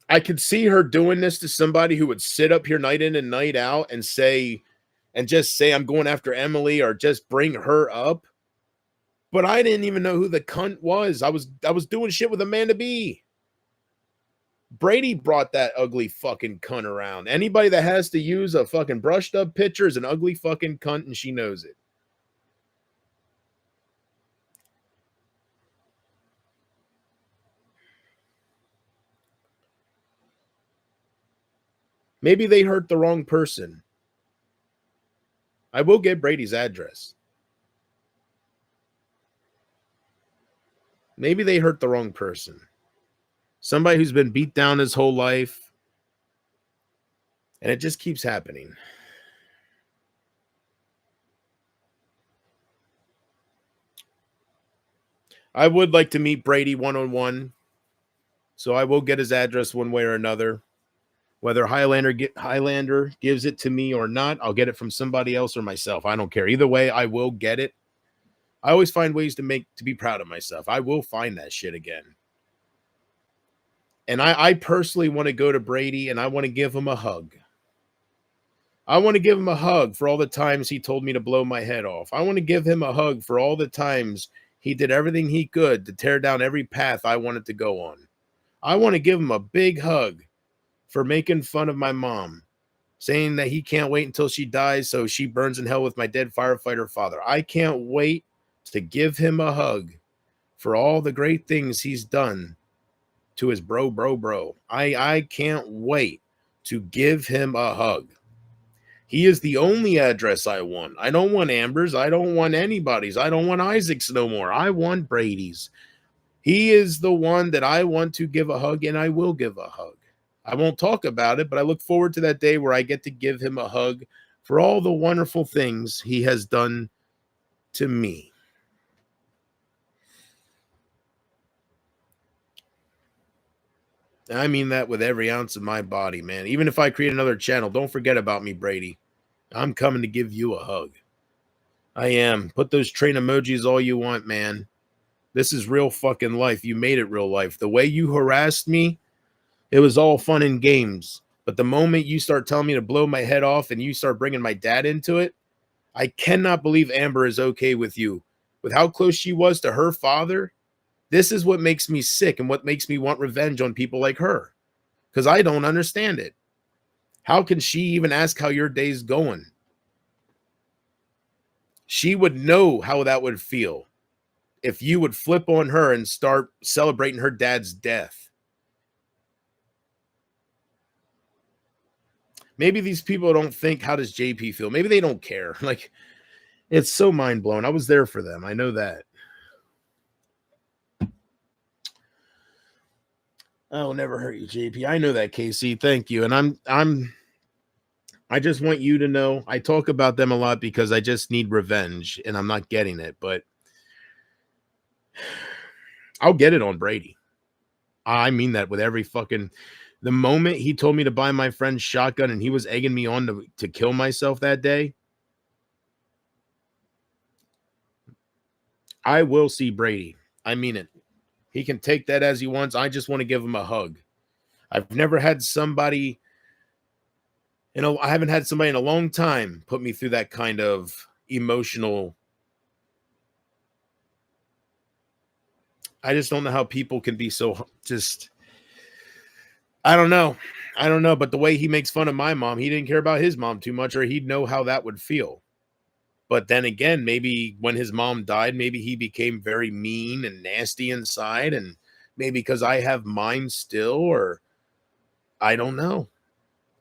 I could see her doing this to somebody who would sit up here night in and night out and just say, I'm going after Emily or just bring her up. But I didn't even know who the cunt was. I was doing shit with Amanda B. Brady brought that ugly fucking cunt around. Anybody that has to use a fucking brushed up picture is an ugly fucking cunt, and she knows it. Maybe they hurt the wrong person. I will get Brady's address. Maybe they hurt the wrong person. Somebody who's been beat down his whole life, and it just keeps happening. I would like to meet Brady one-on-one, so I will get his address one way or another. Whether Highlander gives it to me or not, I'll get it from somebody else or myself. I don't care. Either way, I will get it. I always find ways to be proud of myself. I will find that shit again. And I personally want to go to Brady and I want to give him a hug. I want to give him a hug for all the times he told me to blow my head off. I want to give him a hug for all the times he did everything he could to tear down every path I wanted to go on. I want to give him a big hug for making fun of my mom, saying that he can't wait until she dies so she burns in hell with my dead firefighter father. I can't wait to give him a hug for all the great things he's done to his bro. I can't wait to give him a hug. He is the only address I want. I don't want Amber's. I don't want anybody's. I don't want Isaac's no more. I want Brady's. He is the one that I want to give a hug, and I will give a hug. I won't talk about it, but I look forward to that day where I get to give him a hug for all the wonderful things he has done to me. And I mean that with every ounce of my body, man. Even if I create another channel, don't forget about me, Brady. I'm coming to give you a hug. I am. Put those train emojis all you want, man. This is real fucking life. You made it real life. The way you harassed me, it was all fun and games. But the moment you start telling me to blow my head off and you start bringing my dad into it, I cannot believe Amber is okay with you. With how close she was to her father, this is what makes me sick and what makes me want revenge on people like her. Because I don't understand it. How can she even ask how your day's going? She would know how that would feel if you would flip on her and start celebrating her dad's death. Maybe these people don't think, how does JP feel? Maybe they don't care. Like, it's so mind blowing. I was there for them. I know that. I'll never hurt you, JP. I know that, KC. Thank you. And I just want you to know I talk about them a lot because I just need revenge and I'm not getting it, but I'll get it on Brady. I mean that with every fucking. The moment he told me to buy my friend's shotgun and he was egging me on to kill myself that day, I will see Brady. I mean it. He can take that as he wants. I just want to give him a hug. I've never had somebody, I haven't had somebody in a long time put me through that kind of emotional. I just don't know how people can be so just. I don't know. I don't know. But the way he makes fun of my mom, he didn't care about his mom too much, or he'd know how that would feel. But then again, maybe when his mom died, maybe he became very mean and nasty inside. And maybe because I have mine still, or I don't know.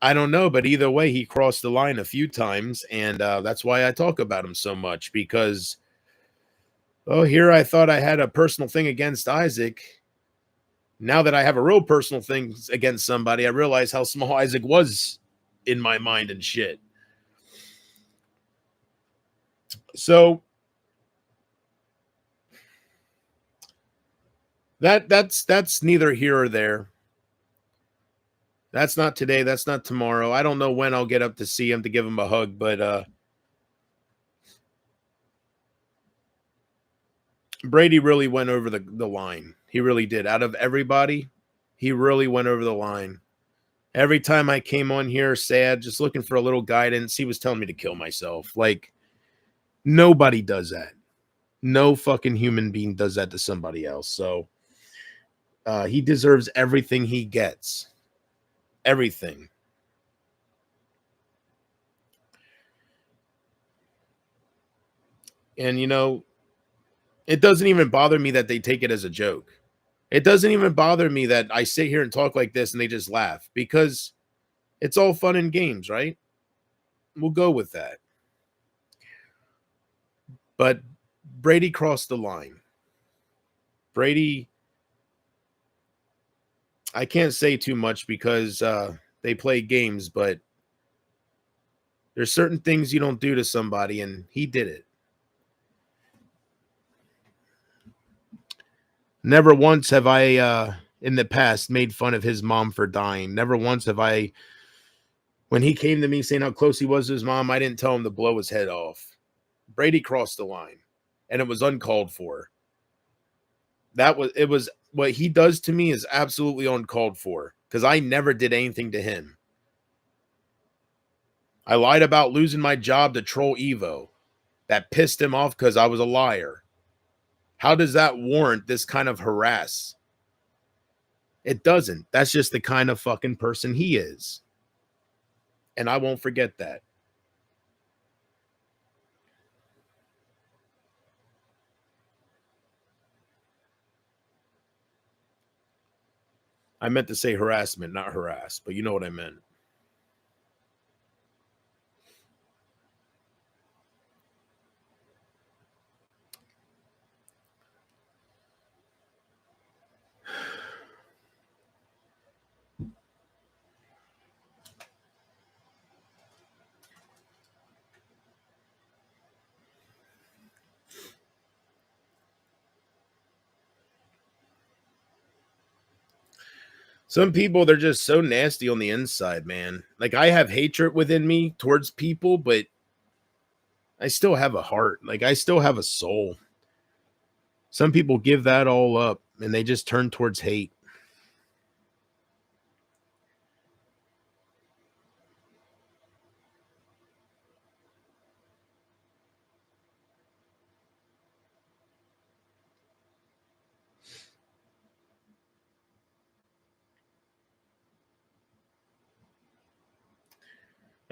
I don't know. But either way, he crossed the line a few times. And that's why I talk about him so much, because, oh, here I thought I had a personal thing against Isaac. Now that I have a real personal thing against somebody, I realize how small Isaac was in my mind and shit. So that's neither here or there. That's not today. That's not tomorrow. I don't know when I'll get up to see him to give him a hug, but Brady really went over the line. He really did. Out of everybody, He really went over the line. Every time I came on here sad, just looking for a little guidance, he was telling me to kill myself. Like, nobody does that. No fucking human being does that to somebody else. So he deserves everything he gets. Everything. And, you know, it doesn't even bother me that they take it as a joke. It doesn't even bother me that I sit here and talk like this and they just laugh, because it's all fun and games, right? We'll go with that. But Brady crossed the line. Brady, I can't say too much because they play games, but there's certain things you don't do to somebody, and he did it. Never once have I, in the past, made fun of his mom for dying. Never once have I, when he came to me saying how close he was to his mom, I didn't tell him to blow his head off. Brady crossed the line, and it was uncalled for. It was what he does to me is absolutely uncalled for, because I never did anything to him. I lied about losing my job to troll Evo. That pissed him off because I was a liar. How does that warrant this kind of harass? It doesn't. That's just the kind of fucking person he is. And I won't forget that. I meant to say harassment, not harass, but you know what I meant. Some people, they're just so nasty on the inside, man. Like, I have hatred within me towards people, but I still have a heart. Like, I still have a soul. Some people give that all up and they just turn towards hate.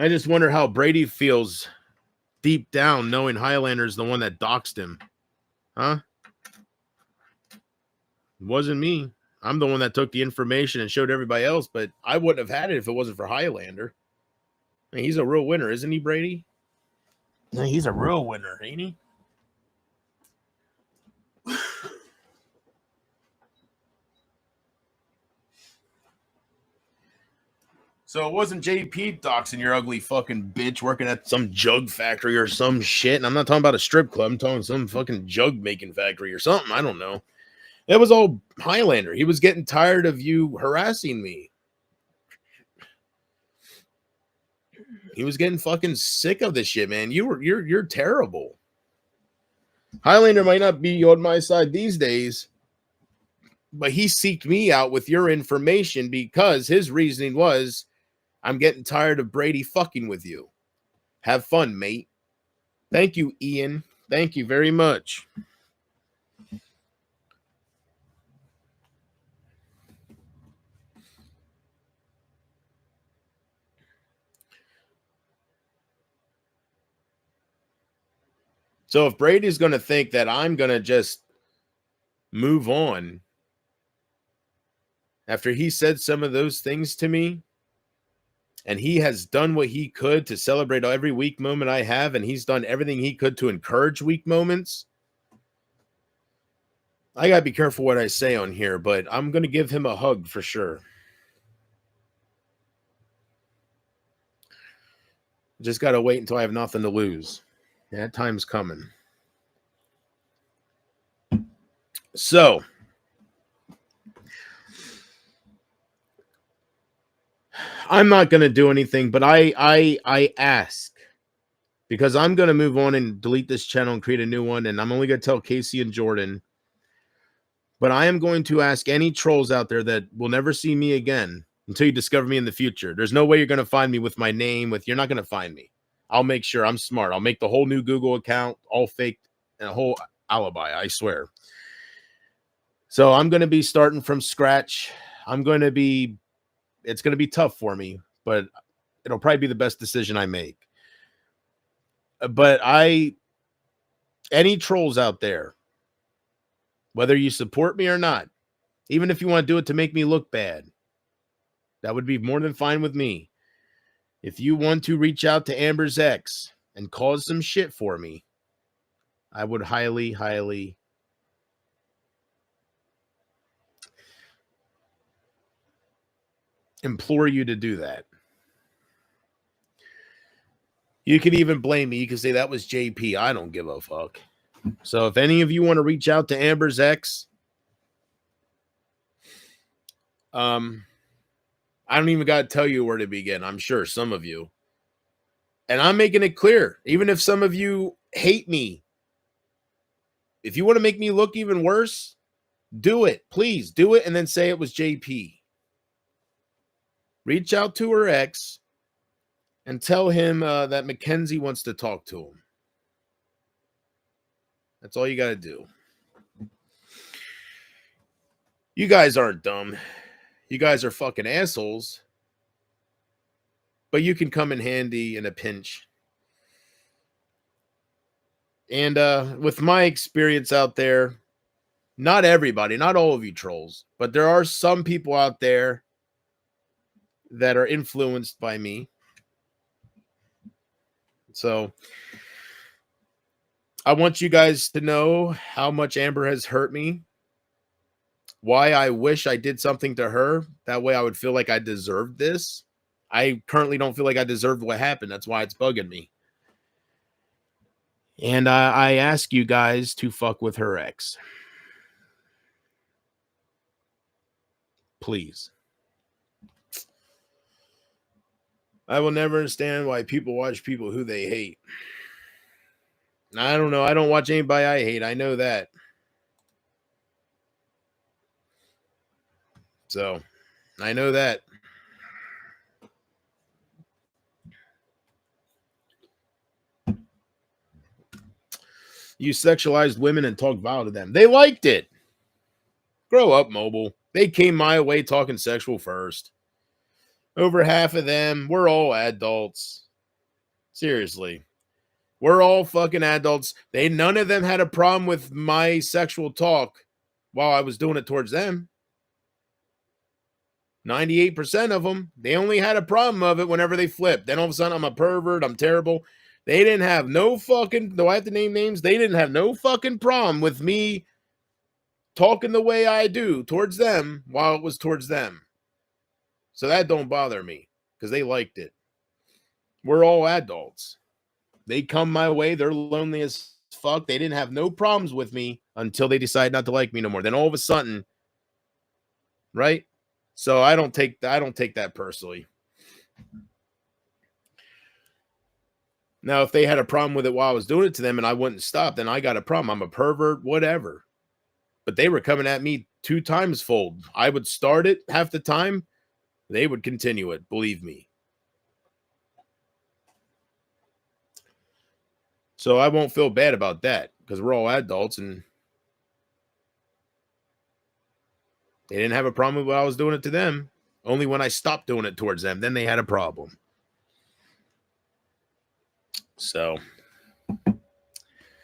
I just wonder how Brady feels deep down knowing Highlander's the one that doxed him. Huh? It wasn't me. I'm the one that took the information and showed everybody else, but I wouldn't have had it if it wasn't for Highlander. I mean, he's a real winner, isn't he, Brady? Yeah, he's a real winner, ain't he? So it wasn't JP doxing your ugly fucking bitch working at some jug factory or some shit. And I'm not talking about a strip club. I'm talking some fucking jug making factory or something. I don't know. It was all Highlander. He was getting tired of you harassing me. He was getting fucking sick of this shit, man. You're terrible. Highlander might not be on my side these days, but he seeked me out with your information because his reasoning was, I'm getting tired of Brady fucking with you. Have fun, mate. Thank you, Ian. Thank you very much. So if Brady's going to think that I'm going to just move on after he said some of those things to me, and he has done what he could to celebrate every weak moment I have, and he's done everything he could to encourage weak moments, I got to be careful what I say on here, but I'm going to give him a hug for sure. Just got to wait until I have nothing to lose. That time's coming. So, I'm not going to do anything, but I ask, because I'm going to move on and delete this channel and create a new one, and I'm only going to tell Casey and Jordan But I am going to ask any trolls out there that will never see me again until you discover me in the future. There's no way you're going to find me with my name. You're not going to find me. I'll make sure I'm smart. I'll make the whole new Google account, all fake, and a whole alibi, I swear. So I'm going to be starting from scratch. It's going to be tough for me, but it'll probably be the best decision I make. But any trolls out there, whether you support me or not, even if you want to do it to make me look bad, that would be more than fine with me. If you want to reach out to Amber's ex and cause some shit for me, I would highly, highly implore you to do that. You can even blame me. You can say that was JP. I don't give a fuck. So if any of you want to reach out to Amber's ex, I don't even got to tell you where to begin. I'm sure some of you. And I'm making it clear, even if some of you hate me, if you want to make me look even worse, do it. Please do it and then say it was JP. Reach out to her ex and tell him that Mackenzie wants to talk to him. That's all you got to do. You guys aren't dumb. You guys are fucking assholes. But you can come in handy in a pinch. And with my experience out there, not everybody, not all of you trolls, but there are some people out there that are influenced by me. So I want you guys to know how much Amber has hurt me, why I wish I did something to her. That way I would feel like I deserved this. I currently don't feel like I deserved what happened. That's why it's bugging me. And I ask you guys to fuck with her ex. Please. I will never understand why people watch people who they hate. I don't know. I don't watch anybody I hate. I know that. So, I know that. You sexualized women and talked vile to them. They liked it. Grow up, Mobile. They came my way talking sexual first. Over half of them, we're all adults. Seriously. We're all fucking adults. None of them had a problem with my sexual talk while I was doing it towards them. 98% of them, they only had a problem of it whenever they flipped. Then all of a sudden, I'm a pervert. I'm terrible. They didn't have no fucking, do I have to name names? They didn't have no fucking problem with me talking the way I do towards them while it was towards them. So that don't bother me because they liked it. We're all adults. They come my way. They're lonely as fuck. They didn't have no problems with me until they decide not to like me no more. Then all of a sudden, right? So I don't take that personally. Now, if they had a problem with it while I was doing it to them and I wouldn't stop, then I got a problem. I'm a pervert, whatever. But they were coming at me 2 times fold. I would start it half the time. They would continue it, believe me. So I won't feel bad about that because we're all adults and they didn't have a problem with what I was doing it to them. Only when I stopped doing it towards them, then they had a problem. So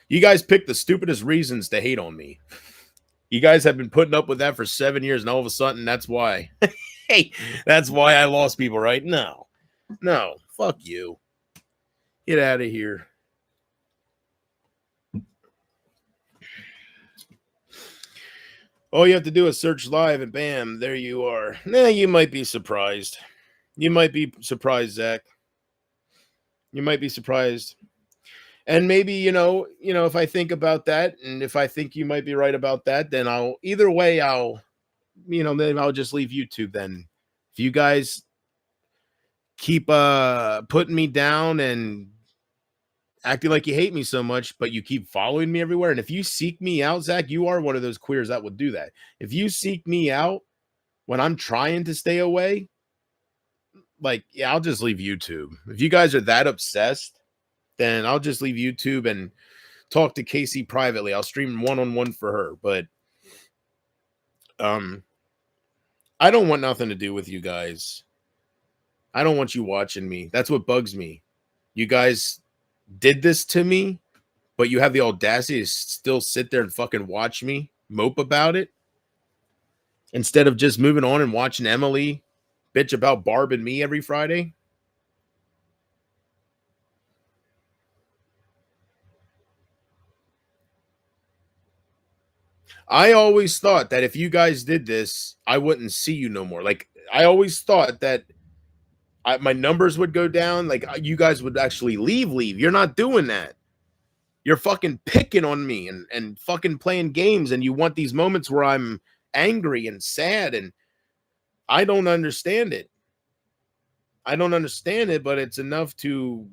you guys picked the stupidest reasons to hate on me. You guys have been putting up with that for 7 years, and all of a sudden, that's why. Hey, that's why I lost people, right? No, fuck you. Get out of here. All you have to do is search live, and bam, there you are. Nah, you might be surprised. You might be surprised, Zach. You might be surprised. And maybe, if I think about that, and if I think you might be right about that, then maybe I'll just leave YouTube then. If you guys keep putting me down and acting like you hate me so much, but you keep following me everywhere. And if you seek me out, Zach, you are one of those queers that would do that. If you seek me out when I'm trying to stay away, like, yeah, I'll just leave YouTube. If you guys are that obsessed, then I'll just leave YouTube and talk to Casey privately. I'll stream one-on-one for her. But I don't want nothing to do with you guys. I don't want you watching me. That's what bugs me. You guys did this to me, but you have the audacity to still sit there and fucking watch me mope about it instead of just moving on and watching Emily bitch about Barb and me every Friday. I always thought that if you guys did this, I wouldn't see you no more. Like, I always thought that my numbers would go down. Like, you guys would actually leave. You're not doing that. You're fucking picking on me and fucking playing games. And you want these moments where I'm angry and sad. And I don't understand it. I don't understand it, but it's enough to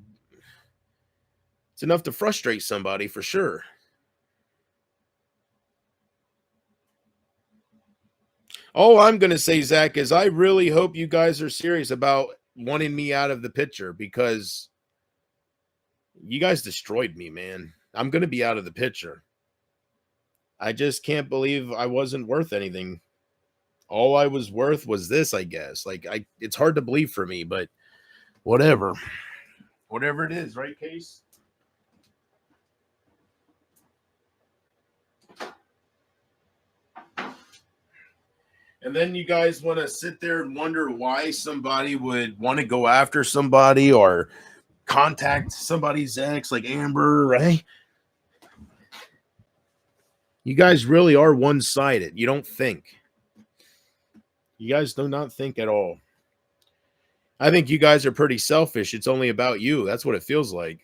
frustrate somebody for sure. All I'm going to say, Zach, is I really hope you guys are serious about wanting me out of the picture because you guys destroyed me, man. I'm going to be out of the picture. I just can't believe I wasn't worth anything. All I was worth was this, I guess. Like, it's hard to believe for me, but whatever. Whatever it is, right, Case? And then you guys want to sit there and wonder why somebody would want to go after somebody or contact somebody's ex like Amber, right? You guys really are one-sided. You don't think. You guys do not think at all. I think you guys are pretty selfish. It's only about you. That's what it feels like.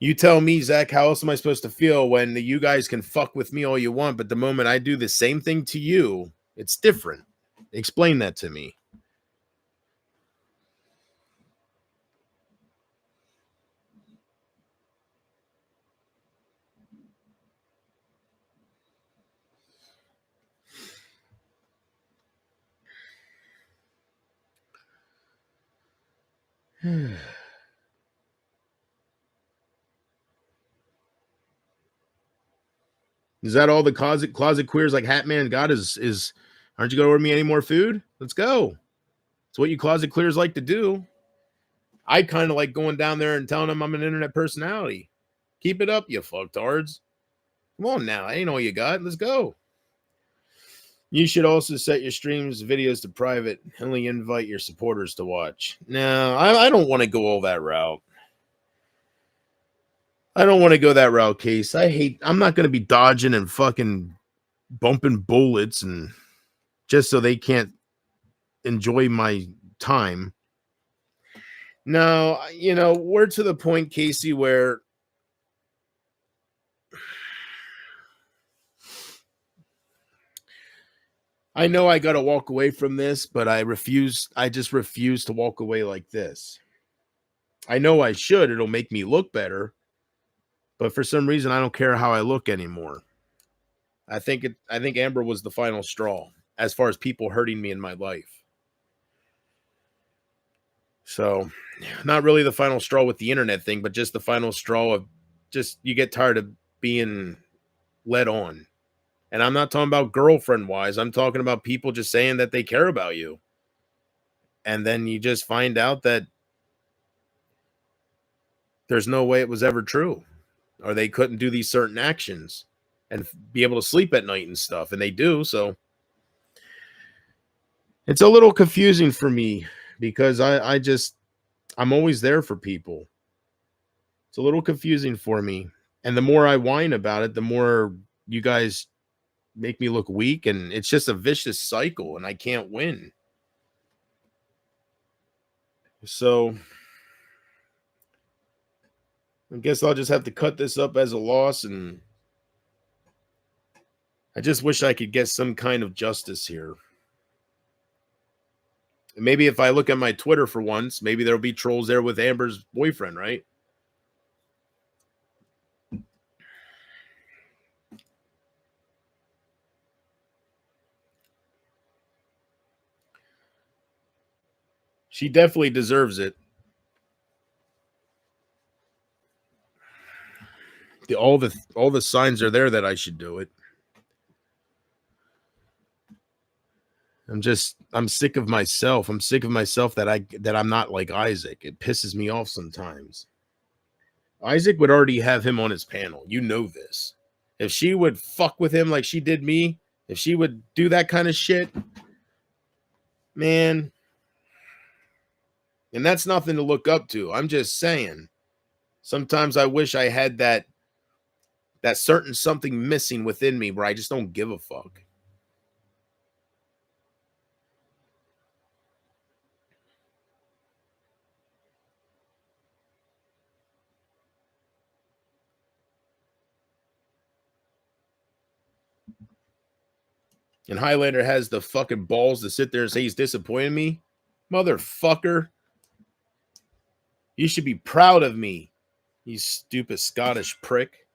You tell me, Zach, how else am I supposed to feel when you guys can fuck with me all you want, but the moment I do the same thing to you, it's different. Explain that to me. Is that all the closet queers like Hatman got? Is aren't you gonna order me any more food? Let's go. It's what you closet queers like to do. I kind of like going down there and telling them I'm an internet personality. Keep it up, you fucktards. Come on now, that ain't all you got. Let's go. You should also set your streams videos to private. Only invite your supporters to watch. No, I don't want to go all that route. I don't want to go that route, Case. I'm not going to be dodging and fucking bumping bullets and just so they can't enjoy my time. No, we're to the point, Casey, where I know I got to walk away from this, but I just refuse to walk away like this. I know I should. It'll make me look better. But for some reason, I don't care how I look anymore. I think Amber was the final straw as far as people hurting me in my life. So, not really the final straw with the internet thing, but just the final straw of just you get tired of being led on. And I'm not talking about girlfriend wise. I'm talking about people just saying that they care about you. And then you just find out that there's no way it was ever true. Or they couldn't do these certain actions and be able to sleep at night and stuff. And they do. So it's a little confusing for me because I'm always there for people. It's a little confusing for me. And the more I whine about it, the more you guys make me look weak. And it's just a vicious cycle and I can't win. So I guess I'll just have to cut this up as a loss, and I just wish I could get some kind of justice here. Maybe if I look at my Twitter for once, maybe there'll be trolls there with Amber's boyfriend, right? She definitely deserves it. All the signs are there that I should do it. I'm sick of myself. I'm sick of myself that I'm not like Isaac. It pisses me off sometimes. Isaac would already have him on his panel. You know this. If she would fuck with him like she did me, if she would do that kind of shit, man, and that's nothing to look up to. I'm just saying. Sometimes I wish I had that certain something missing within me where I just don't give a fuck. And Highlander has the fucking balls to sit there and say he's disappointed me. Motherfucker. You should be proud of me, you stupid Scottish prick.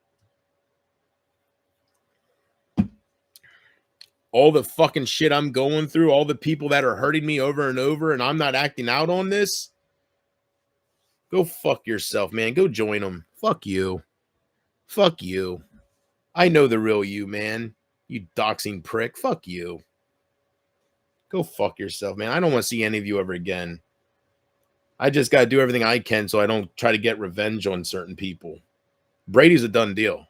All the fucking shit I'm going through, all the people that are hurting me over and over, and I'm not acting out on this. Go fuck yourself, man. Go join them. Fuck you. Fuck you. I know the real you, man. You doxing prick. Fuck you. Go fuck yourself, man. I don't want to see any of you ever again. I just got to do everything I can so I don't try to get revenge on certain people. Brady's a done deal.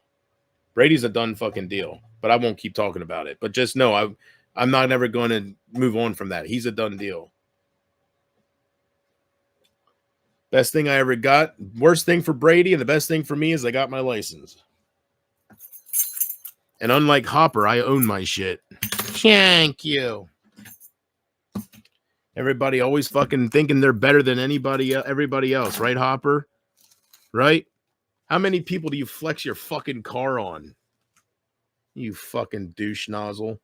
Brady's a done fucking deal. But I won't keep talking about it. But just know I'm not ever going to move on from that. He's a done deal. Best thing I ever got. Worst thing for Brady and the best thing for me is I got my license. And unlike Hopper, I own my shit. Thank you. Everybody always fucking thinking they're better than everybody else, right, Hopper? Right? How many people do you flex your fucking car on? You fucking douche nozzle.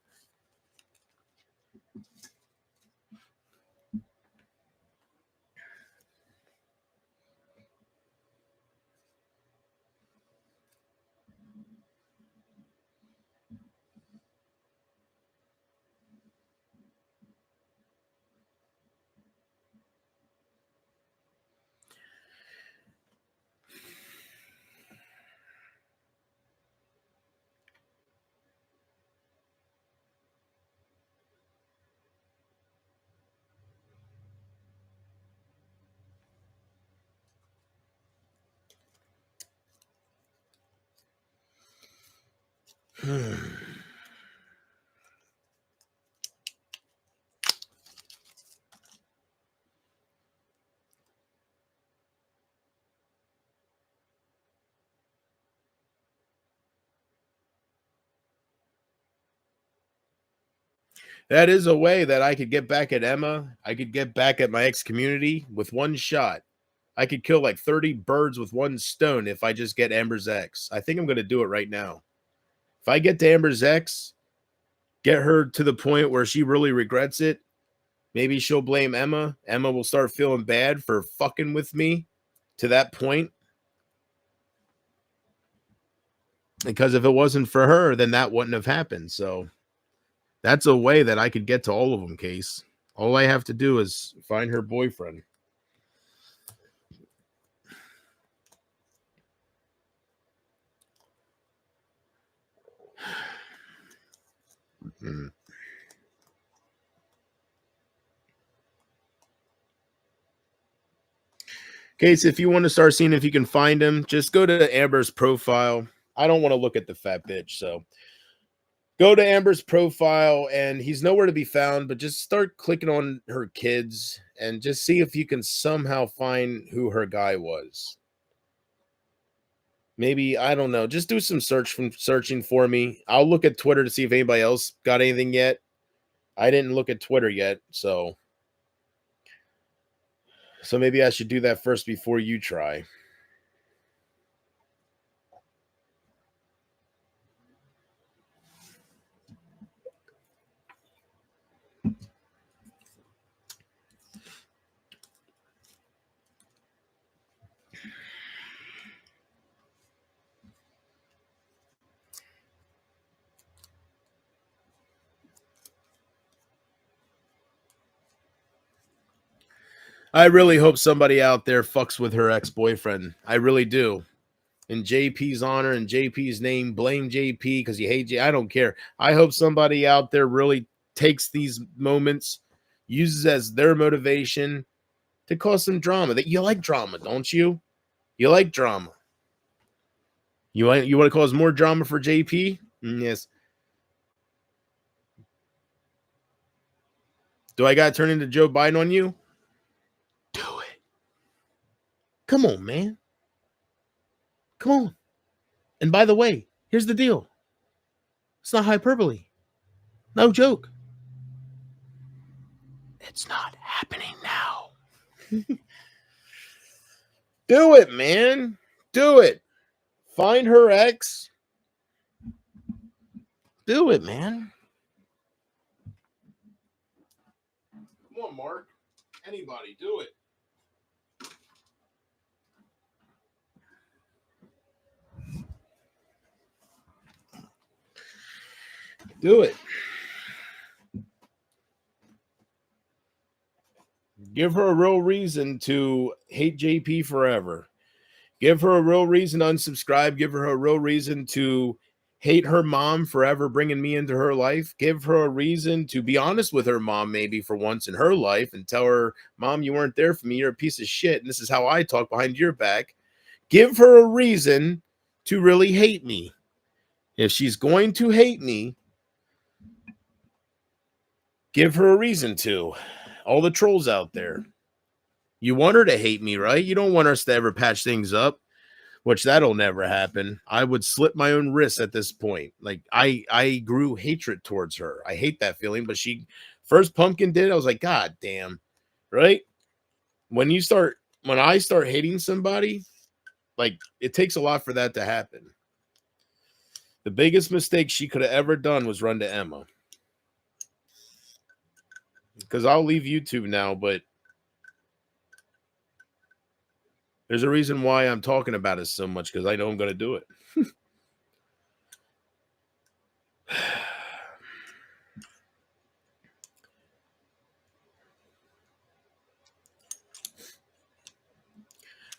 That is a way that I could get back at Emma. I could get back at my ex community with one shot. I could kill like 30 birds with one stone if I just get Amber's ex. I think I'm going to do it right now. If I get to Amber's ex, get her to the point where she really regrets it, maybe she'll blame Emma. Emma will start feeling bad for fucking with me to that point. Because if it wasn't for her, then that wouldn't have happened. So that's a way that I could get to all of them, Case. All I have to do is find her boyfriend. Case, if you want to start seeing if you can find him, just go to Amber's profile. I don't want to look at the fat bitch, so go to Amber's profile, and he's nowhere to be found, but just start clicking on her kids and just see if you can somehow find who her guy was. Maybe, I don't know, just do some searching for me. I'll look at Twitter to see if anybody else got anything yet. I didn't look at Twitter yet, so maybe I should do that first before you try. I really hope somebody out there fucks with her ex-boyfriend. I really do. In JP's honor and JP's name, blame JP because you hate J. I don't care. I hope somebody out there really takes these moments, uses as their motivation to cause some drama. That you like drama, don't you? You like drama. You want to cause more drama for JP? Yes. Do I got to turn into Joe Biden on you? Do it. Come on, man. Come on. And by the way, here's the deal. It's not hyperbole. No joke. It's not happening now. Do it, man. Do it. Find her ex. Do it, man. Come on, Mark. Anybody, do it. Do it. Give her a real reason to hate JP forever. Give her a real reason to unsubscribe. Give her a real reason to hate her mom forever bringing me into her life. Give her a reason to be honest with her mom maybe for once in her life and tell her, Mom, you weren't there for me. You're a piece of shit. And this is how I talk behind your back. Give her a reason to really hate me. If she's going to hate me, give her a reason to. All the trolls out there. You want her to hate me, right? You don't want us to ever patch things up, which that'll never happen. I would slit my own wrists at this point. Like I grew hatred towards her. I hate that feeling, but she first Pumpkin did, I was like, God damn, right? When I start hating somebody, like it takes a lot for that to happen. The biggest mistake she could have ever done was run to Emma. Because I'll leave YouTube now, but there's a reason why I'm talking about it so much, because I know I'm going to do it.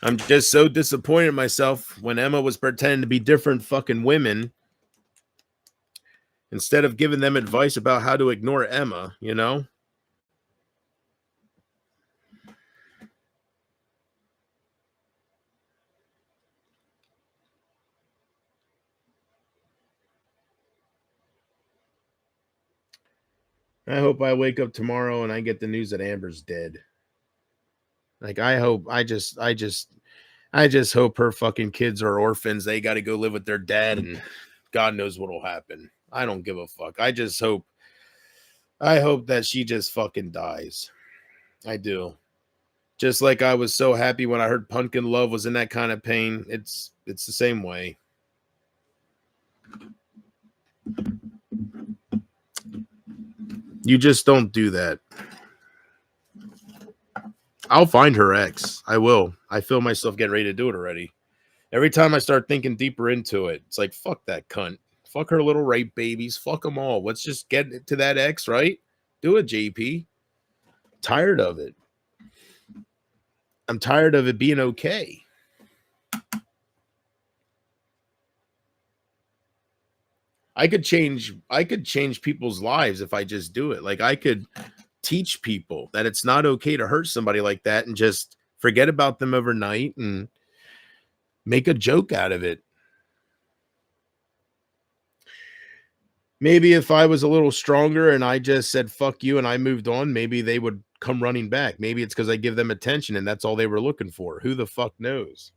I'm just so disappointed in myself when Emma was pretending to be different fucking women instead of giving them advice about how to ignore Emma, you know? I hope I wake up tomorrow and I get the news that Amber's dead. Like I just hope her fucking kids are orphans. They got to go live with their dad and God knows what'll happen. I don't give a fuck. I hope that she just fucking dies. I do. Just like I was so happy when I heard Pumpkin Love was in that kind of pain. It's the same way. You just don't do that. I'll find her ex. I will. I feel myself getting ready to do it already. Every time I start thinking deeper into it, it's like, fuck that cunt. Fuck her little rape babies. Fuck them all. Let's just get to that ex, right? Do it, JP. Tired of it. I'm tired of it being okay. I could change people's lives if I just do it. Like I could teach people that it's not okay to hurt somebody like that and just forget about them overnight and make a joke out of it. Maybe if I was a little stronger and I just said fuck you and I moved on, maybe they would come running back. Maybe it's because I give them attention and that's all they were looking for. Who the fuck knows?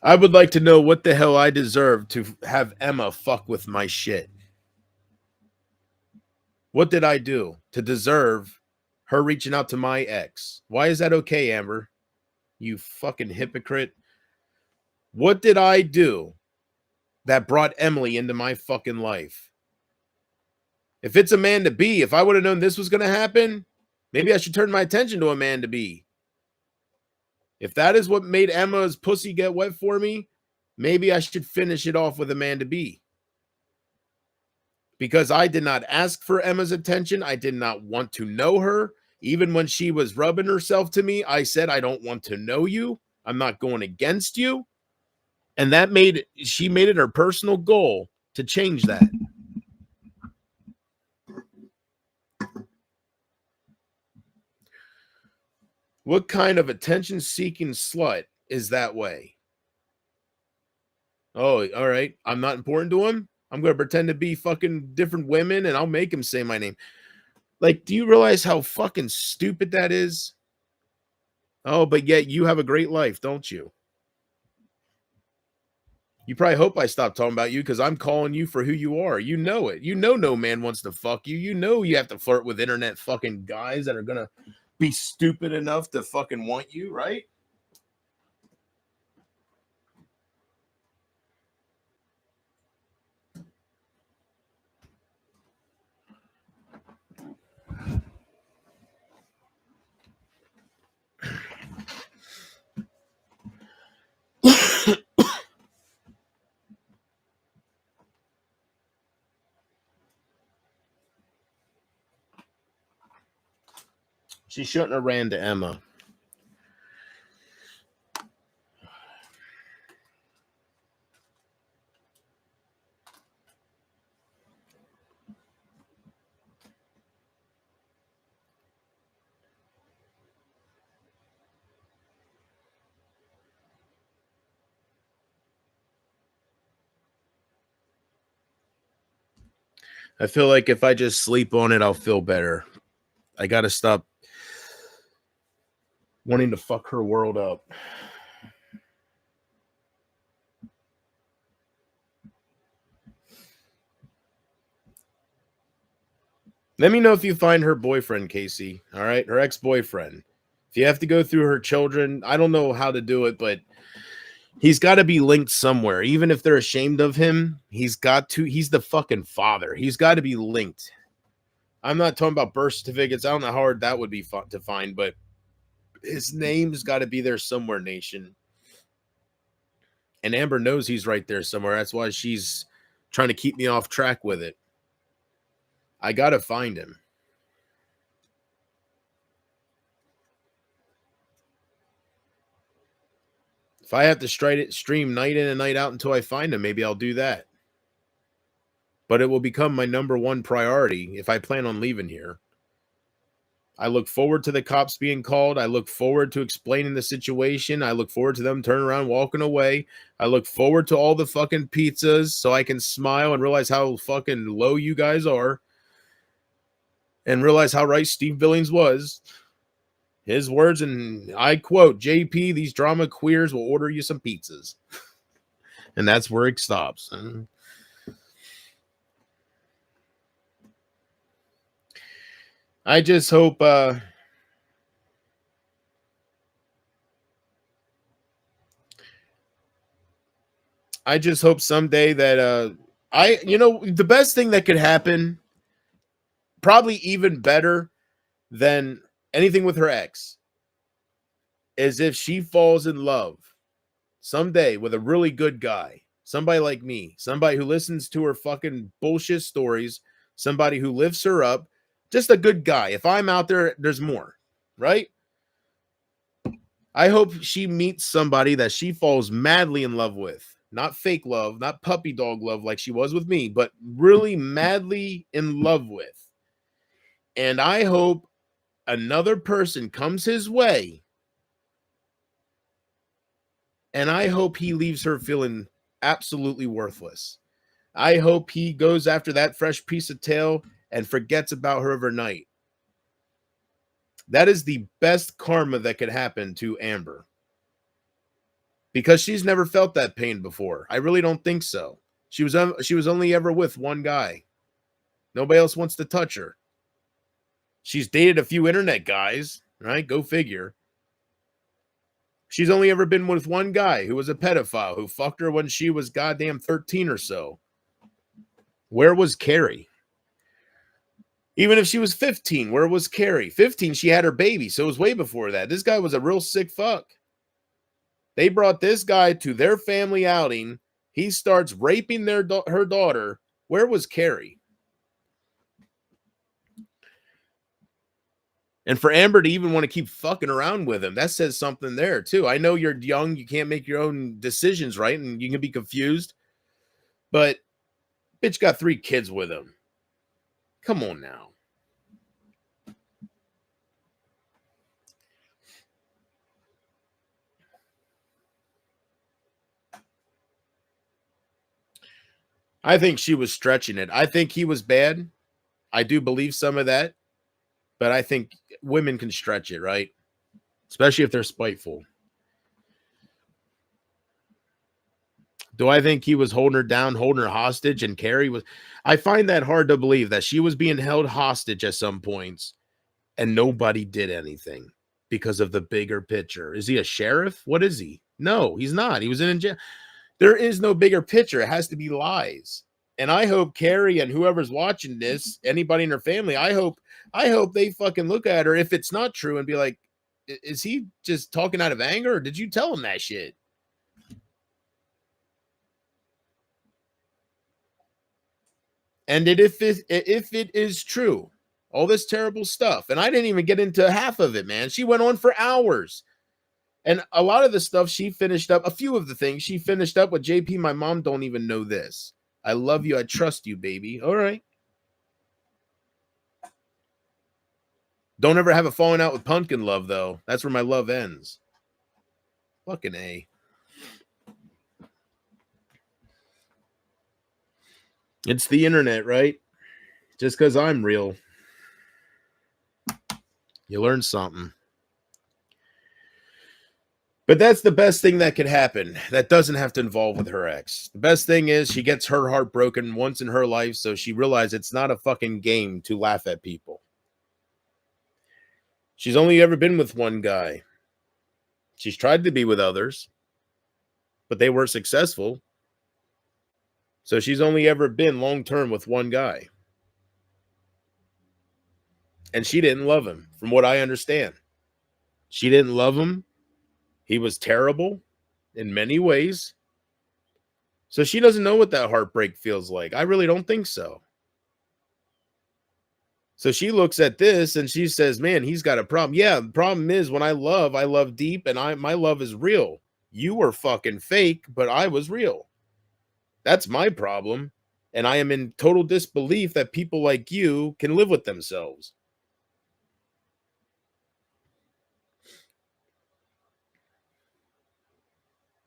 I would like to know what the hell I deserve to have Emma fuck with my shit. What did I do to deserve her reaching out to my ex? Why is that okay, Amber? You fucking hypocrite. What did I do that brought Emily into my fucking life? If it's a man to be, if I would have known this was going to happen, Maybe I should turn my attention to Amanda B. If that is what made Emma's pussy get wet for me, maybe I should finish it off with Amanda B. Because I did not ask for Emma's attention. I did not want to know her. Even when she was rubbing herself to me, I said, I don't want to know you. I'm not going against you. And she made it her personal goal to change that. What kind of attention-seeking slut is that way? Oh, all right. I'm not important to him. I'm going to pretend to be fucking different women and I'll make him say my name. Like, do you realize how fucking stupid that is? Oh, but yet you have a great life, don't you? You probably hope I stop talking about you because I'm calling you for who you are. You know it. You know no man wants to fuck you. You know you have to flirt with internet fucking guys that are going to be stupid enough to fucking want you, right? She shouldn't have ran to Emma. I feel like if I just sleep on it, I'll feel better. I got to stop wanting to fuck her world up. Let me know if you find her boyfriend, Casey. All right, her ex-boyfriend. If you have to go through her children, I don't know how to do it, but he's got to be linked somewhere. Even if they're ashamed of him, he's the fucking father. He's got to be linked. I'm not talking about birth certificates. I don't know how hard that would be to find, but his name's got to be there somewhere, nation. And Amber knows he's right there somewhere. That's why she's trying to keep me off track with it. I got to find him. If I have to stream night in and night out until I find him, maybe I'll do that. But it will become my number one priority if I plan on leaving here. I look forward to the cops being called. I look forward to explaining the situation. I look forward to them turning around, walking away. I look forward to all the fucking pizzas so I can smile and realize how fucking low you guys are. And realize how right Steve Billings was. His words, and I quote, JP, these drama queers will order you some pizzas. And that's where it stops. I just hope someday that the best thing that could happen, probably even better than anything with her ex, is if she falls in love someday with a really good guy, somebody like me, somebody who listens to her fucking bullshit stories, somebody who lifts her up, just a good guy. If I'm out there, there's more, right? I hope she meets somebody that she falls madly in love with. Not fake love, not puppy dog love like she was with me, but really madly in love with. And I hope another person comes his way, and I hope he leaves her feeling absolutely worthless. I hope he goes after that fresh piece of tail and forgets about her overnight. That is the best karma that could happen to Amber. Because she's never felt that pain before. I really don't think so. She was only ever with one guy. Nobody else wants to touch her. She's dated a few internet guys, right? Go figure. She's only ever been with one guy who was a pedophile who fucked her when she was goddamn 13 or so. Where was Carrie? Even if she was 15, where was Carrie? 15, she had her baby, so it was way before that. This guy was a real sick fuck. They brought this guy to their family outing. He starts raping her daughter. Where was Carrie? And for Amber to even want to keep fucking around with him, that says something there too. I know you're young, you can't make your own decisions, right? And you can be confused. But bitch got 3 kids with him. Come on now. I think she was stretching it. I think he was bad. I do believe some of that. But I think women can stretch it, right? Especially if they're spiteful. Do I think he was holding her down, holding her hostage, and Carrie was? I find that hard to believe that she was being held hostage at some points and nobody did anything because of the bigger picture. Is he a sheriff? What is he? No, he's not. He was in jail. There is no bigger picture. It has to be lies. And I hope Carrie and whoever's watching this, anybody in her family, I hope they fucking look at her if it's not true and be like, is he just talking out of anger or did you tell him that shit? And if it is true, all this terrible stuff, and I didn't even get into half of it, man. She went on for hours. And a lot of the stuff she finished up, a few of the things she finished up with JP, my mom don't even know this. I love you. I trust you, baby. All right. Don't ever have a falling out with Pumpkin Love, though. That's where my love ends. Fucking A. It's the internet, right? Just because I'm real, you learn something. But that's the best thing that could happen. That doesn't have to involve with her ex. The best thing is she gets her heart broken once in her life, so she realizes it's not a fucking game to laugh at people. She's only ever been with one guy. She's tried to be with others, but they were successful. So she's only ever been long term with one guy. And she didn't love him, from what I understand. She didn't love him. He was terrible in many ways. So she doesn't know what that heartbreak feels like. I really don't think so. So she looks at this and she says, man, he's got a problem. Yeah, the problem is when I love deep and my love is real. You were fucking fake, but I was real. That's my problem. And I am in total disbelief that people like you can live with themselves.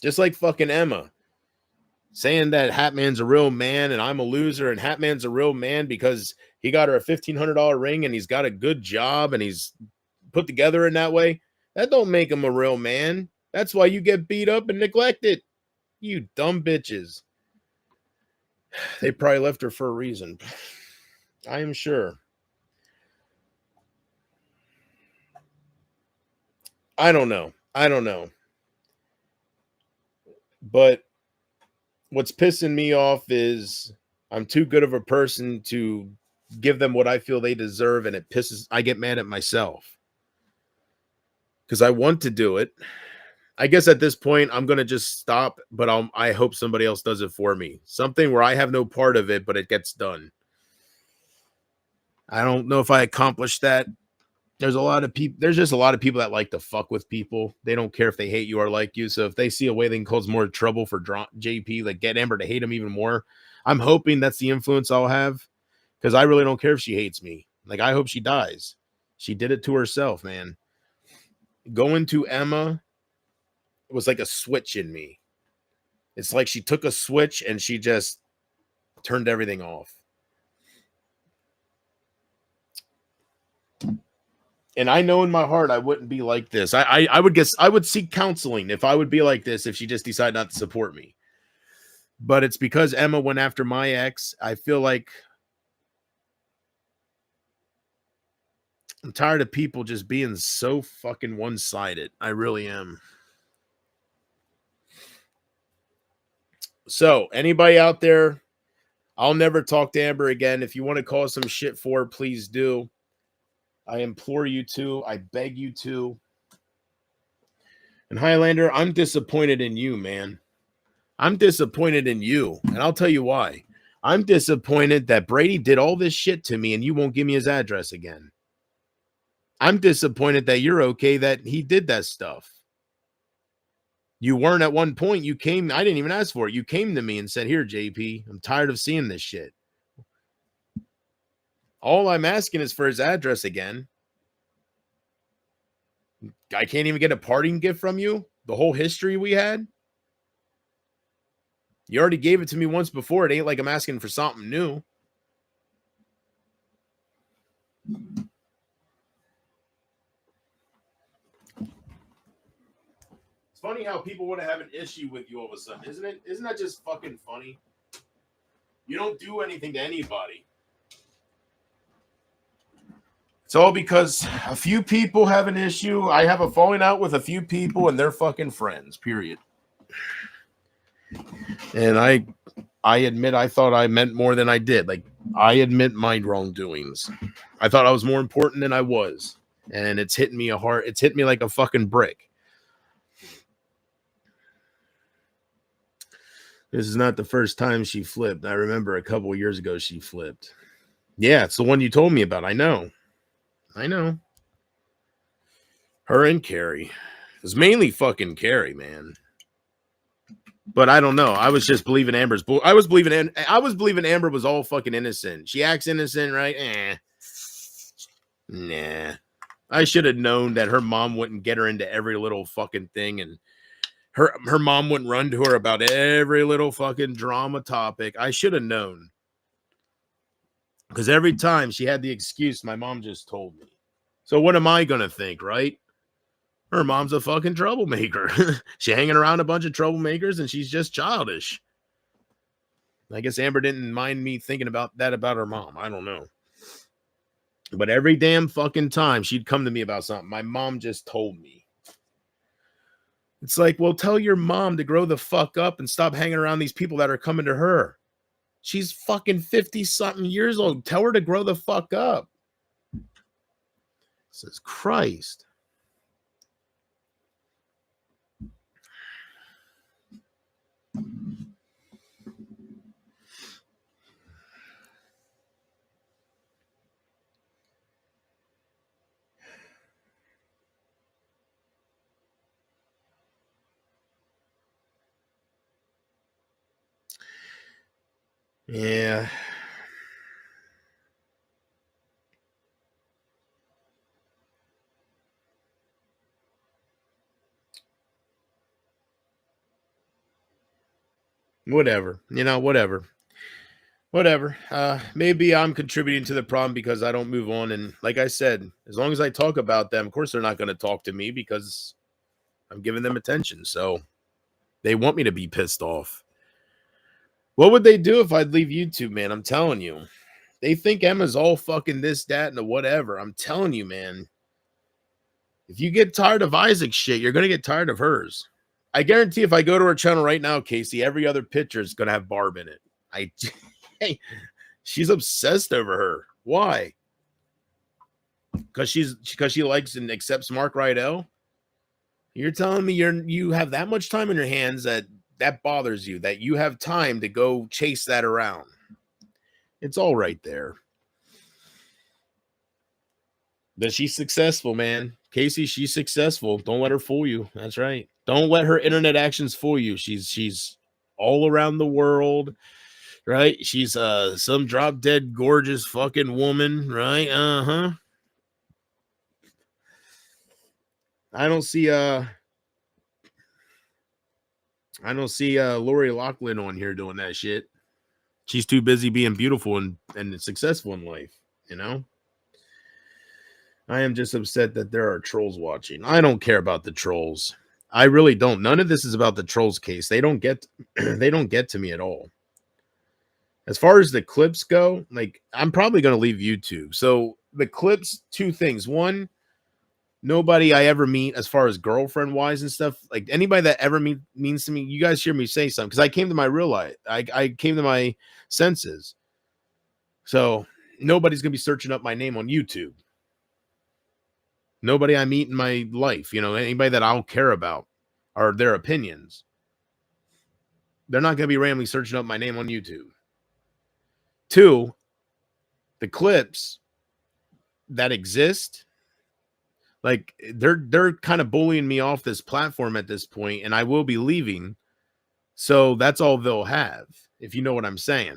Just like fucking Emma saying that Hatman's a real man and I'm a loser, and Hatman's a real man because he got her a $1,500 ring and he's got a good job and he's put together in that way. That don't make him a real man. That's why you get beat up and neglected. You dumb bitches. They probably left her for a reason. I am sure. I don't know. But what's pissing me off is I'm too good of a person to give them what I feel they deserve, and I get mad at myself because I want to do it. I guess at this point I'm gonna just stop, but I hope somebody else does it for me. Something where I have no part of it, but it gets done. I don't know if I accomplished that. There's just a lot of people that like to fuck with people. They don't care if they hate you or like you. So if they see a way they can cause more trouble for JP, like get Amber to hate him even more. I'm hoping that's the influence I'll have, because I really don't care if she hates me. Like, I hope she dies. She did it to herself, man. Going to Emma was like a switch in me. It's like she took a switch and she just turned everything off. And I know in my heart I wouldn't be like this. I would guess I would seek counseling if I would be like this, if she just decided not to support me. But it's because Emma went after my ex. I feel like I'm tired of people just being so fucking one-sided. I really am. So, anybody out there, I'll never talk to Amber again. If you want to cause some shit for her, please do. I implore you to. I beg you to. And Highlander, I'm disappointed in you, man. I'm disappointed in you. And I'll tell you why. I'm disappointed that Brady did all this shit to me and you won't give me his address again. I'm disappointed that you're okay that he did that stuff. You weren't at one point. You came, I didn't even ask for it. You came to me and said, here, JP, I'm tired of seeing this shit. All I'm asking is for his address again. I can't even get a parting gift from you. The whole history we had. You already gave it to me once before. It ain't like I'm asking for something new. It's funny how people want to have an issue with you all of a sudden, isn't it? Isn't that just fucking funny? You don't do anything to anybody. It's all because a few people have an issue. I have a falling out with a few people and they're fucking friends, period. And I admit I thought I meant more than I did. Like, I admit my wrongdoings. I thought I was more important than I was. And it's hitting me it's hit me like a fucking brick. This is not the first time she flipped. I remember a couple of years ago she flipped. Yeah, it's the one you told me about. I know. Her and Carrie. It was mainly fucking Carrie, man. But I don't know. I was just believing Amber's I was believing Amber was all fucking innocent. She acts innocent, right? Nah. I should have known that her mom wouldn't get her into every little fucking thing, and her mom wouldn't run to her about every little fucking drama topic. I should have known. Because every time she had the excuse, my mom just told me. So what am I going to think, right? Her mom's a fucking troublemaker. She's hanging around a bunch of troublemakers and she's just childish. I guess Amber didn't mind me thinking about that about her mom. I don't know. But every damn fucking time she'd come to me about something, my mom just told me. It's like, well, tell your mom to grow the fuck up and stop hanging around these people that are coming to her. She's fucking 50-something years old. Tell her to grow the fuck up. Says Christ. Yeah. Whatever. Whatever. Maybe I'm contributing to the problem because I don't move on. And like I said, as long as I talk about them, of course they're not going to talk to me because I'm giving them attention. So they want me to be pissed off. What would they do if I'd leave YouTube, man? I'm telling you. They think Emma's all fucking this, that, and the whatever. I'm telling you, man. If you get tired of Isaac's shit, you're going to get tired of hers. I guarantee if I go to her channel right now, Casey, every other picture is going to have Barb in it. Hey, she's obsessed over her. Why? Because she likes and accepts Mark Rydell? You're telling me you have that much time in your hands that bothers you, that you have time to go chase that around. It's all right there. But she's successful, man. Casey, she's successful. Don't let her fool you. That's right. Don't let her internet actions fool you. She's all around the world, right? She's some drop dead gorgeous fucking woman, right? Uh-huh. I don't see Lori Loughlin on here doing that shit. She's too busy being beautiful and successful in life, you know? I am just upset that there are trolls watching. I don't care about the trolls. I really don't. None of this is about the trolls case. They don't get to me at all. As far as the clips go, like, I'm probably going to leave YouTube. So the clips, two things. One, nobody I ever meet as far as girlfriend wise and stuff, like anybody that ever means to me, you guys hear me say something because I came to my real life. I came to my senses. So nobody's gonna be searching up my name on YouTube. Nobody I meet in my life, anybody that I'll care about or their opinions. They're not gonna be randomly searching up my name on YouTube. Two, the clips that exist, like they're kind of bullying me off this platform at this point, and I will be leaving. So that's all they'll have, if you know what I'm saying.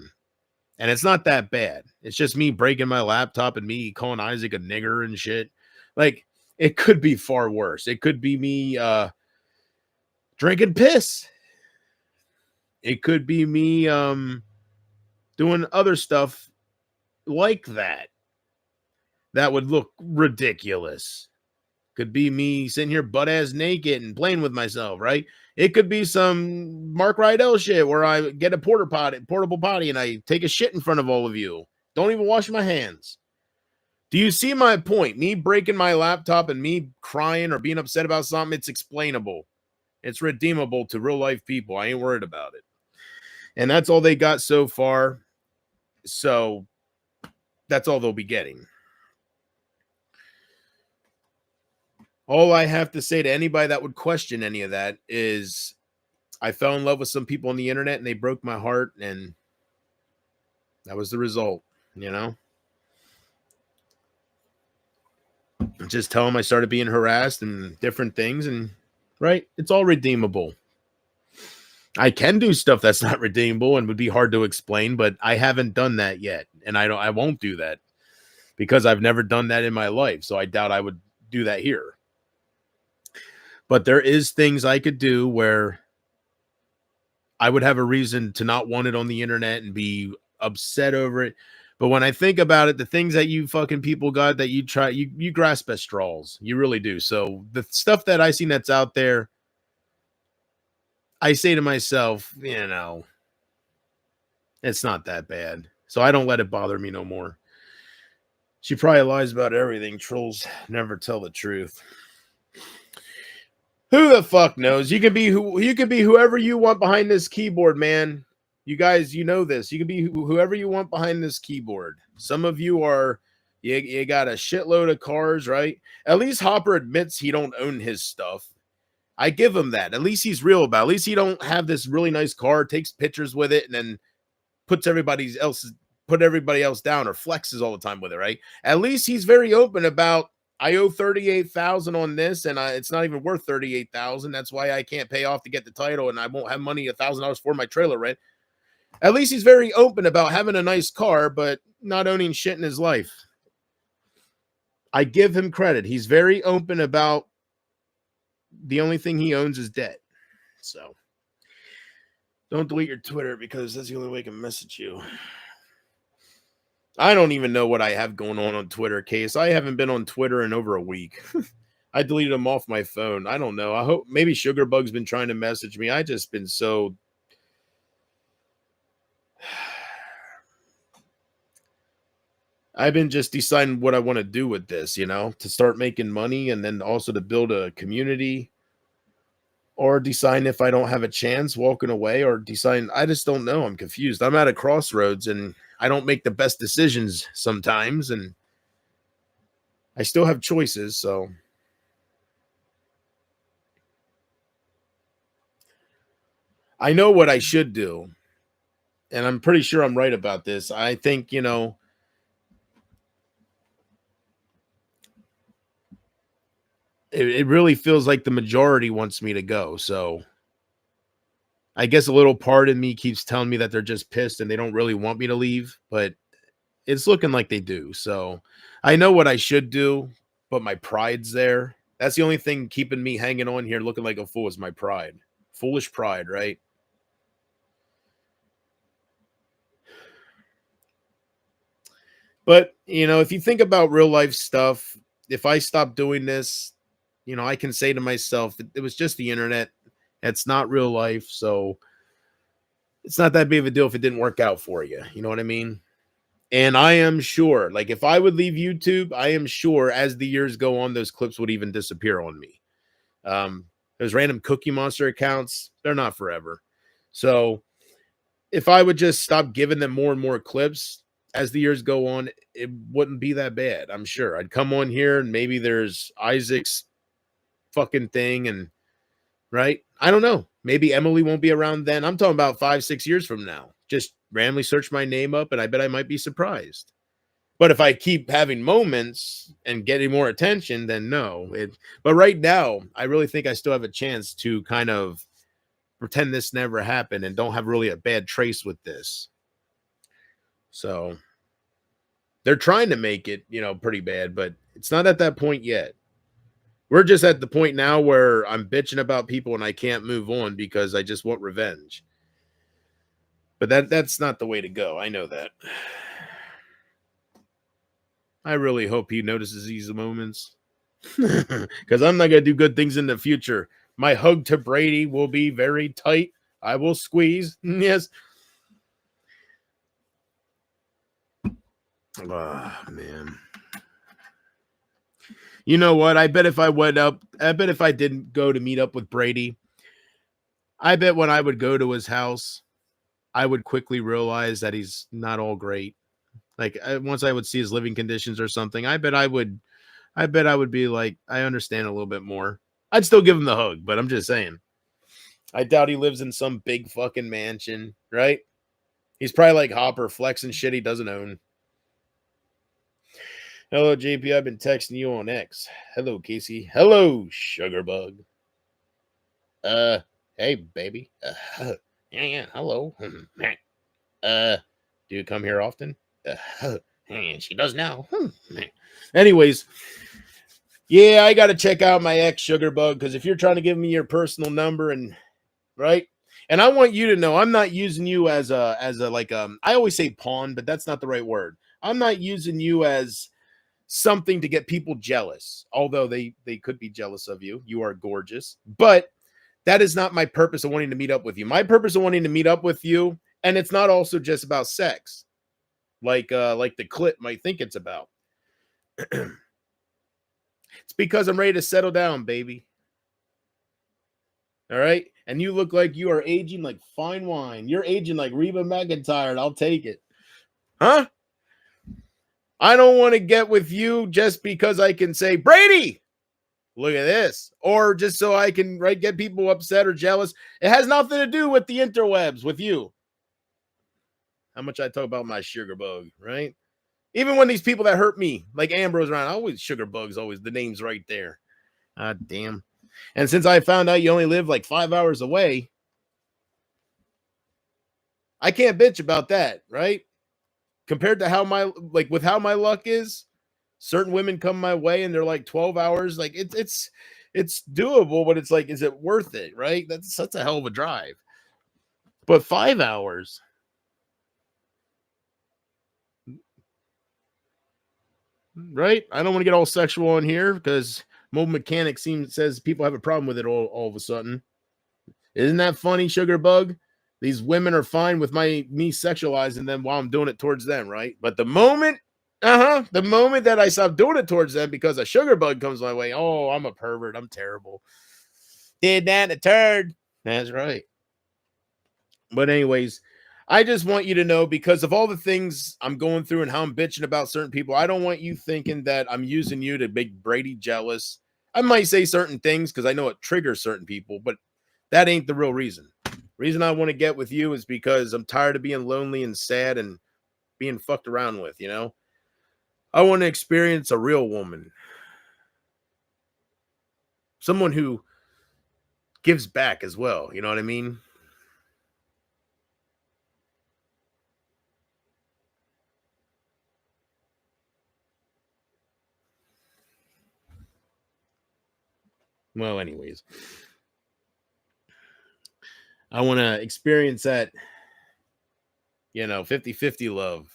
And it's not that bad. It's just me breaking my laptop and me calling Isaac a nigger and shit. Like, it could be far worse. It could be me drinking piss. It could be me doing other stuff like that. That would look ridiculous. Could be me sitting here butt ass naked and playing with myself, right? It could be some Mark Rydell shit where I get a portable potty, and I take a shit in front of all of you. Don't even wash my hands. Do you see my point? Me breaking my laptop and me crying or being upset about something, it's explainable. It's redeemable to real life people. I ain't worried about it. And that's all they got so far. So that's all they'll be getting. All I have to say to anybody that would question any of that is I fell in love with some people on the internet and they broke my heart, and that was the result, Just tell them I started being harassed and different things, and right, it's all redeemable. I can do stuff that's not redeemable and would be hard to explain, but I haven't done that yet, and I won't do that because I've never done that in my life, so I doubt I would do that here. But there is things I could do where I would have a reason to not want it on the internet and be upset over it. But when I think about it, the things that you fucking people got that you try, you grasp at straws. You really do. So the stuff that I seen that's out there, I say to myself, it's not that bad. So I don't let it bother me no more. She probably lies about everything. Trolls never tell the truth. Who the fuck knows? You can be whoever you want behind this keyboard, man. You guys, you know this. You can be whoever you want behind this keyboard. Some of you are, you got a shitload of cars, right? At least Hopper admits he don't own his stuff. I give him that. At least he's real about it. At least he don't have this really nice car, takes pictures with it, and then put everybody else down or flexes all the time with it, right? At least he's very open about, I owe $38,000 on this, and it's not even worth $38,000. That's why I can't pay off to get the title, and I won't have money $1,000 for my trailer rent. At least he's very open about having a nice car, but not owning shit in his life. I give him credit. He's very open about the only thing he owns is debt. So don't delete your Twitter because that's the only way I can message you. I don't even know what I have going on Twitter, Case. I haven't been on Twitter in over a week. I deleted them off my phone. I don't know. I hope maybe Sugarbug's been trying to message me. I just been so... I've been just deciding what I want to do with this, to start making money and then also to build a community, or decide if I don't have a chance walking away, or decide, I just don't know. I'm confused. I'm at a crossroads and I don't make the best decisions sometimes, and I still have choices. So I know what I should do, and I'm pretty sure I'm right about this. I think, it really feels like the majority wants me to go. So I guess a little part of me keeps telling me that they're just pissed and they don't really want me to leave, but it's looking like they do. So I know what I should do, but my pride's there. That's the only thing keeping me hanging on here looking like a fool is my pride. Foolish pride, right? But, if you think about real life stuff, if I stop doing this, I can say to myself, it was just the internet. It's not real life. So it's not that big of a deal if it didn't work out for you. You know what I mean? And I am sure, like, if I would leave YouTube, I am sure as the years go on, those clips would even disappear on me. Those random Cookie Monster accounts, they're not forever. So if I would just stop giving them more and more clips as the years go on, it wouldn't be that bad. I'm sure I'd come on here and maybe there's Isaac's fucking thing and right. I don't know. Maybe Emily won't be around then. I'm talking about 5, 6 years from now. Just randomly search my name up and I bet I might be surprised. But if I keep having moments and getting more attention, then no. But right now, I really think I still have a chance to kind of pretend this never happened and don't have really a bad trace with this. So they're trying to make it, pretty bad, but it's not at that point yet. We're just at the point now where I'm bitching about people and I can't move on because I just want revenge. But that's not the way to go. I know that. I really hope he notices these moments because I'm not going to do good things in the future. My hug to Brady will be very tight. I will squeeze. Yes. Oh, man. You know what? I bet if I didn't go to meet up with Brady, I bet when I would go to his house, I would quickly realize that he's not all great. Like once I would see his living conditions or something, I bet I would be like, I understand a little bit more. I'd still give him the hug, but I'm just saying. I doubt he lives in some big fucking mansion, right? He's probably like Hopper flexing shit he doesn't own. Hello, JP. I've been texting you on X. Hello, Casey. Hello, Sugarbug. Hey, baby. Yeah. Hello. Do you come here often? She does now. Anyways, yeah, I got to check out my ex Sugarbug because if you're trying to give me your personal number and right, and I want you to know I'm not using you as a like I always say pawn, but that's not the right word. I'm not using you as something to get people jealous, although they could be jealous of you. You are gorgeous, but that is not my purpose of wanting to meet up with you. My purpose of wanting to meet up with you, and it's not also just about sex, like the clip might think it's about. It's because I'm ready to settle down, baby. All right. And you look like you are aging like fine wine. You're aging like Reba McEntire, and I'll take it. Huh? I don't want to get with you just because I can say, Brady, look at this. Or just so I can get people upset or jealous. It has nothing to do with the interwebs, with you. How much I talk about my sugar bug, right? Even when these people that hurt me, like Ambrose around, always sugar bugs, always the name's right there. Ah, damn. And since I found out you only live like 5 hours away, I can't bitch about that, right? Compared to how my luck is, certain women come my way and they're like 12 hours. Like it's doable, but it's like, is it worth it, right? That's such a hell of a drive. But 5 hours. Right? I don't want to get all sexual on here because Mobile Mechanic says people have a problem with it all of a sudden. Isn't that funny, Sugar Bug? These women are fine with me sexualizing them while I'm doing it towards them, right? But the moment that I stop doing it towards them because a sugar bug comes my way, oh, I'm a pervert. I'm terrible. Did that a turd. That's right. But anyways, I just want you to know, because of all the things I'm going through and how I'm bitching about certain people, I don't want you thinking that I'm using you to make Brady jealous. I might say certain things because I know it triggers certain people, but that ain't the real reason. Reason I want to get with you is because I'm tired of being lonely and sad and being fucked around with, I want to experience a real woman. Someone who gives back as well. You know what I mean? Well, anyways, I want to experience that, 50-50 love.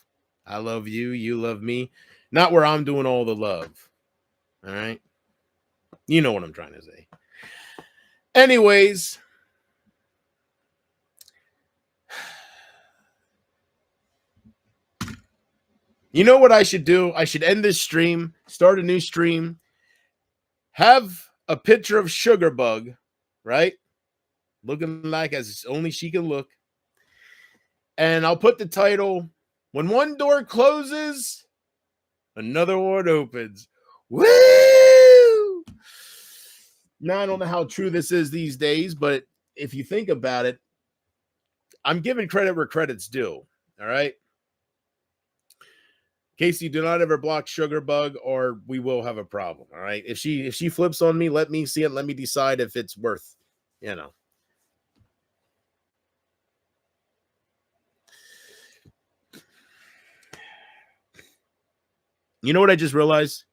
I love you. You love me. Not where I'm doing all the love. All right. You know what I'm trying to say. Anyways, You know what I should do? I should end this stream, start a new stream, have a picture of Sugarbug, right? Looking like as only she can look. And I'll put the title, When One Door Closes, Another One Opens. Woo! Now, I don't know how true this is these days, but if you think about it, I'm giving credit where credit's due. All right. Casey, do not ever block Sugarbug, or we will have a problem. All right. If she flips on me, let me see it. Let me decide if it's worth, you know. You know what I just realized?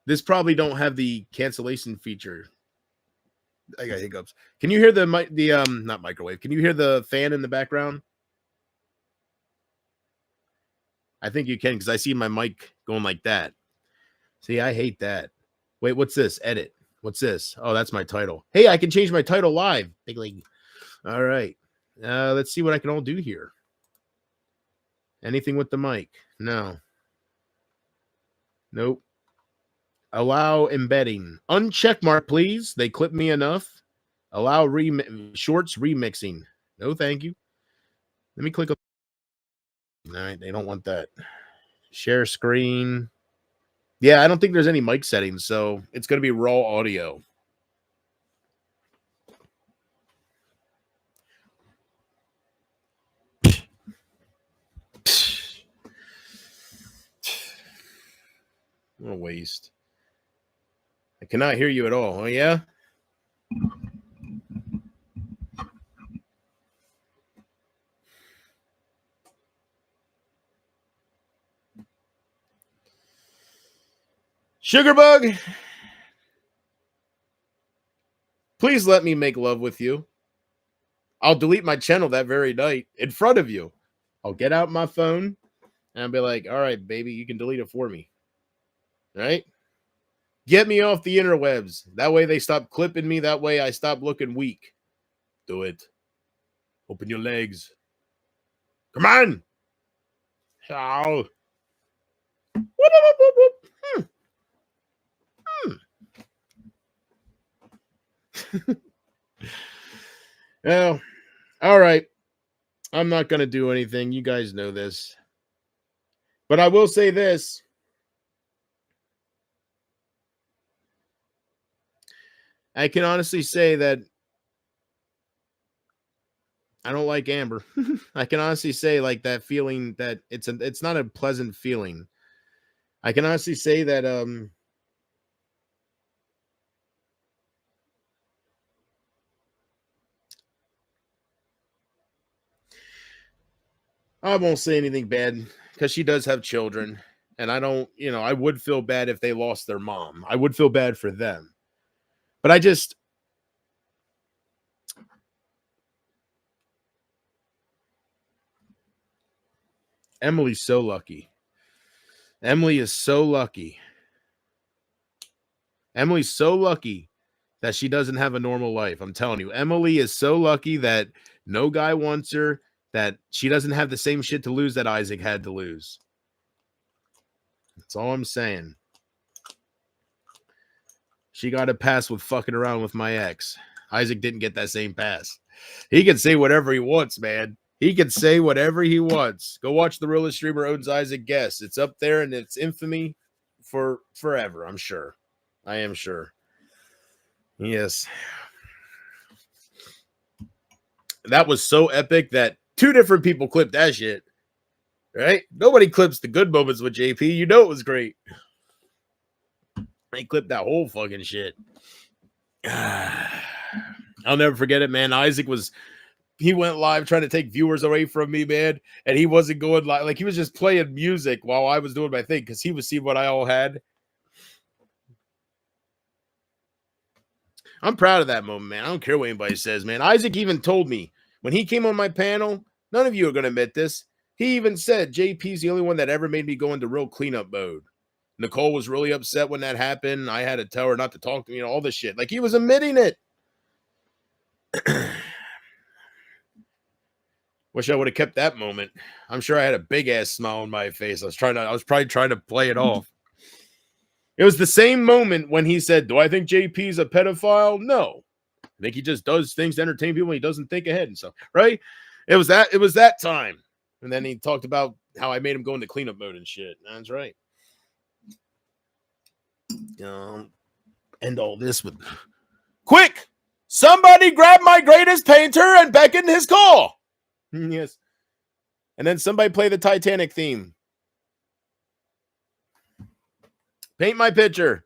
This probably don't have the cancellation feature. I got hiccups. Can you hear the not microwave? Can you hear the fan in the background? I think you can, because I see my mic going like that. See, I hate that. Wait, what's this? Edit. What's this? Oh, that's my title. Hey, I can change my title live. Big league. All right. Let's see what I can all do here. Anything with the mic? No. Nope. Allow embedding. Uncheck mark, please. They clip me enough. Allow shorts remixing. No, thank you. Let me click. All right, they don't want that. Share screen. Yeah, I don't think there's any mic settings, so it's going to be raw audio. What a waste. I cannot hear you at all. Oh, yeah? Sugarbug, please let me make love with you. I'll delete my channel that very night in front of you. I'll get out my phone and I'll be like, all right, baby, you can delete it for me. Right? Get me off the interwebs. That way they stop clipping me. That way I stop looking weak. Do it. Open your legs. Come on. Oh. Whoop, whoop, whoop, whoop. Well, all right. I'm not going to do anything. You guys know this. But I will say this. I can honestly say that I don't like Amber. I can honestly say, like, that feeling that it's not a pleasant feeling. I can honestly say that I won't say anything bad because she does have children, and I don't, I would feel bad if they lost their mom. I would feel bad for them. But Emily's so lucky. Emily is so lucky. Emily's so lucky that she doesn't have a normal life. I'm telling you, Emily is so lucky that no guy wants her, that she doesn't have the same shit to lose that Isaac had to lose. That's all I'm saying. She got a pass with fucking around with my ex. Isaac didn't get that same pass. He can say whatever he wants, man. He can say whatever he wants. Go watch The Realest Streamer Owns Isaac Guest. It's up there and it's infamy for forever, I'm sure. I am sure. Yes. That was so epic that 2 different people clipped that shit. Right? Nobody clips the good moments with JP. You know it was great. They clipped that whole fucking shit. I'll never forget it, man. He went live trying to take viewers away from me, man, and he wasn't going live. Like, he was just playing music while I was doing my thing because he was seeing what I all had. I'm proud of that moment, man. I don't care what anybody says, man. Isaac even told me when he came on my panel, none of you are going to admit this. He even said JP's the only one that ever made me go into real cleanup mode. Nicole was really upset when that happened. I had to tell her not to talk to me, all this shit. Like, he was admitting it. Wish I would have kept that moment. I'm sure I had a big ass smile on my face. I was probably trying to play it off. It was the same moment when he said, "Do I think JP's a pedophile?" No. I think he just does things to entertain people and he doesn't think ahead and stuff. Right? It was that time. And then he talked about how I made him go into cleanup mode and shit. That's right. End all this with quick! Somebody grab my greatest painter and beckon his call. Yes. And then somebody play the Titanic theme. Paint my picture.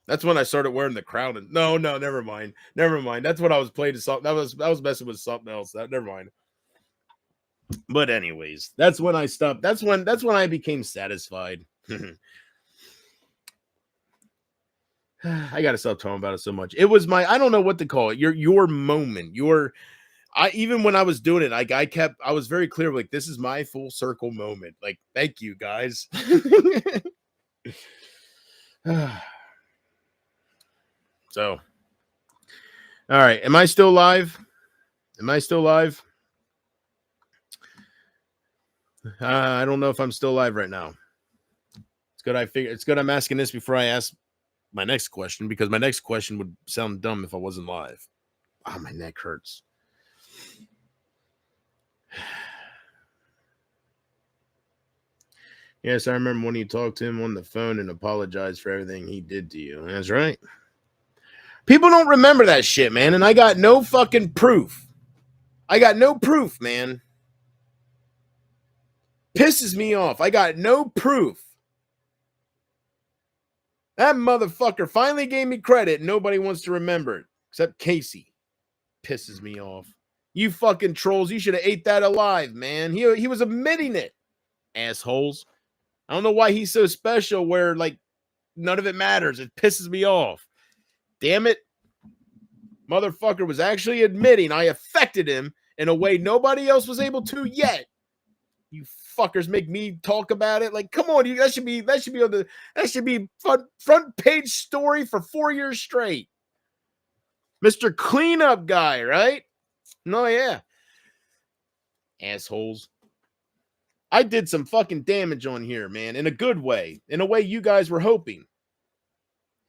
That's when I started wearing the crown. And no, never mind. That's what I was playing to something. That was messing with something else. Never mind. But anyways, that's when I stopped. That's when I became satisfied. I gotta stop talking about it so much. It was I don't know what to call it. Your moment. Even when I was doing it, I was very clear, like, this is my full circle moment. Like, thank you guys. So, all right. Am I still live? I don't know if I'm still live right now. It's good I'm asking this before I ask my next question, because my next question would sound dumb if I wasn't live. Oh, my neck hurts. Yes, I remember when you talked to him on the phone and apologized for everything he did to you. That's right. People don't remember that shit, man, and I got no fucking proof. Man. Pisses me off. I got no proof. That motherfucker finally gave me credit. Nobody wants to remember it except Casey. Pisses me off. You fucking trolls. You should have ate that alive, man. He was admitting it. Assholes. I don't know why he's so special where, like, none of it matters. It pisses me off. Damn it. Motherfucker was actually admitting I affected him in a way nobody else was able to yet. You fuckers make me talk about it. Like, come on, that should be front page story for 4 years straight. Mr. Cleanup Guy, right? No, yeah. Assholes. I did some fucking damage on here, man, in a good way, in a way you guys were hoping.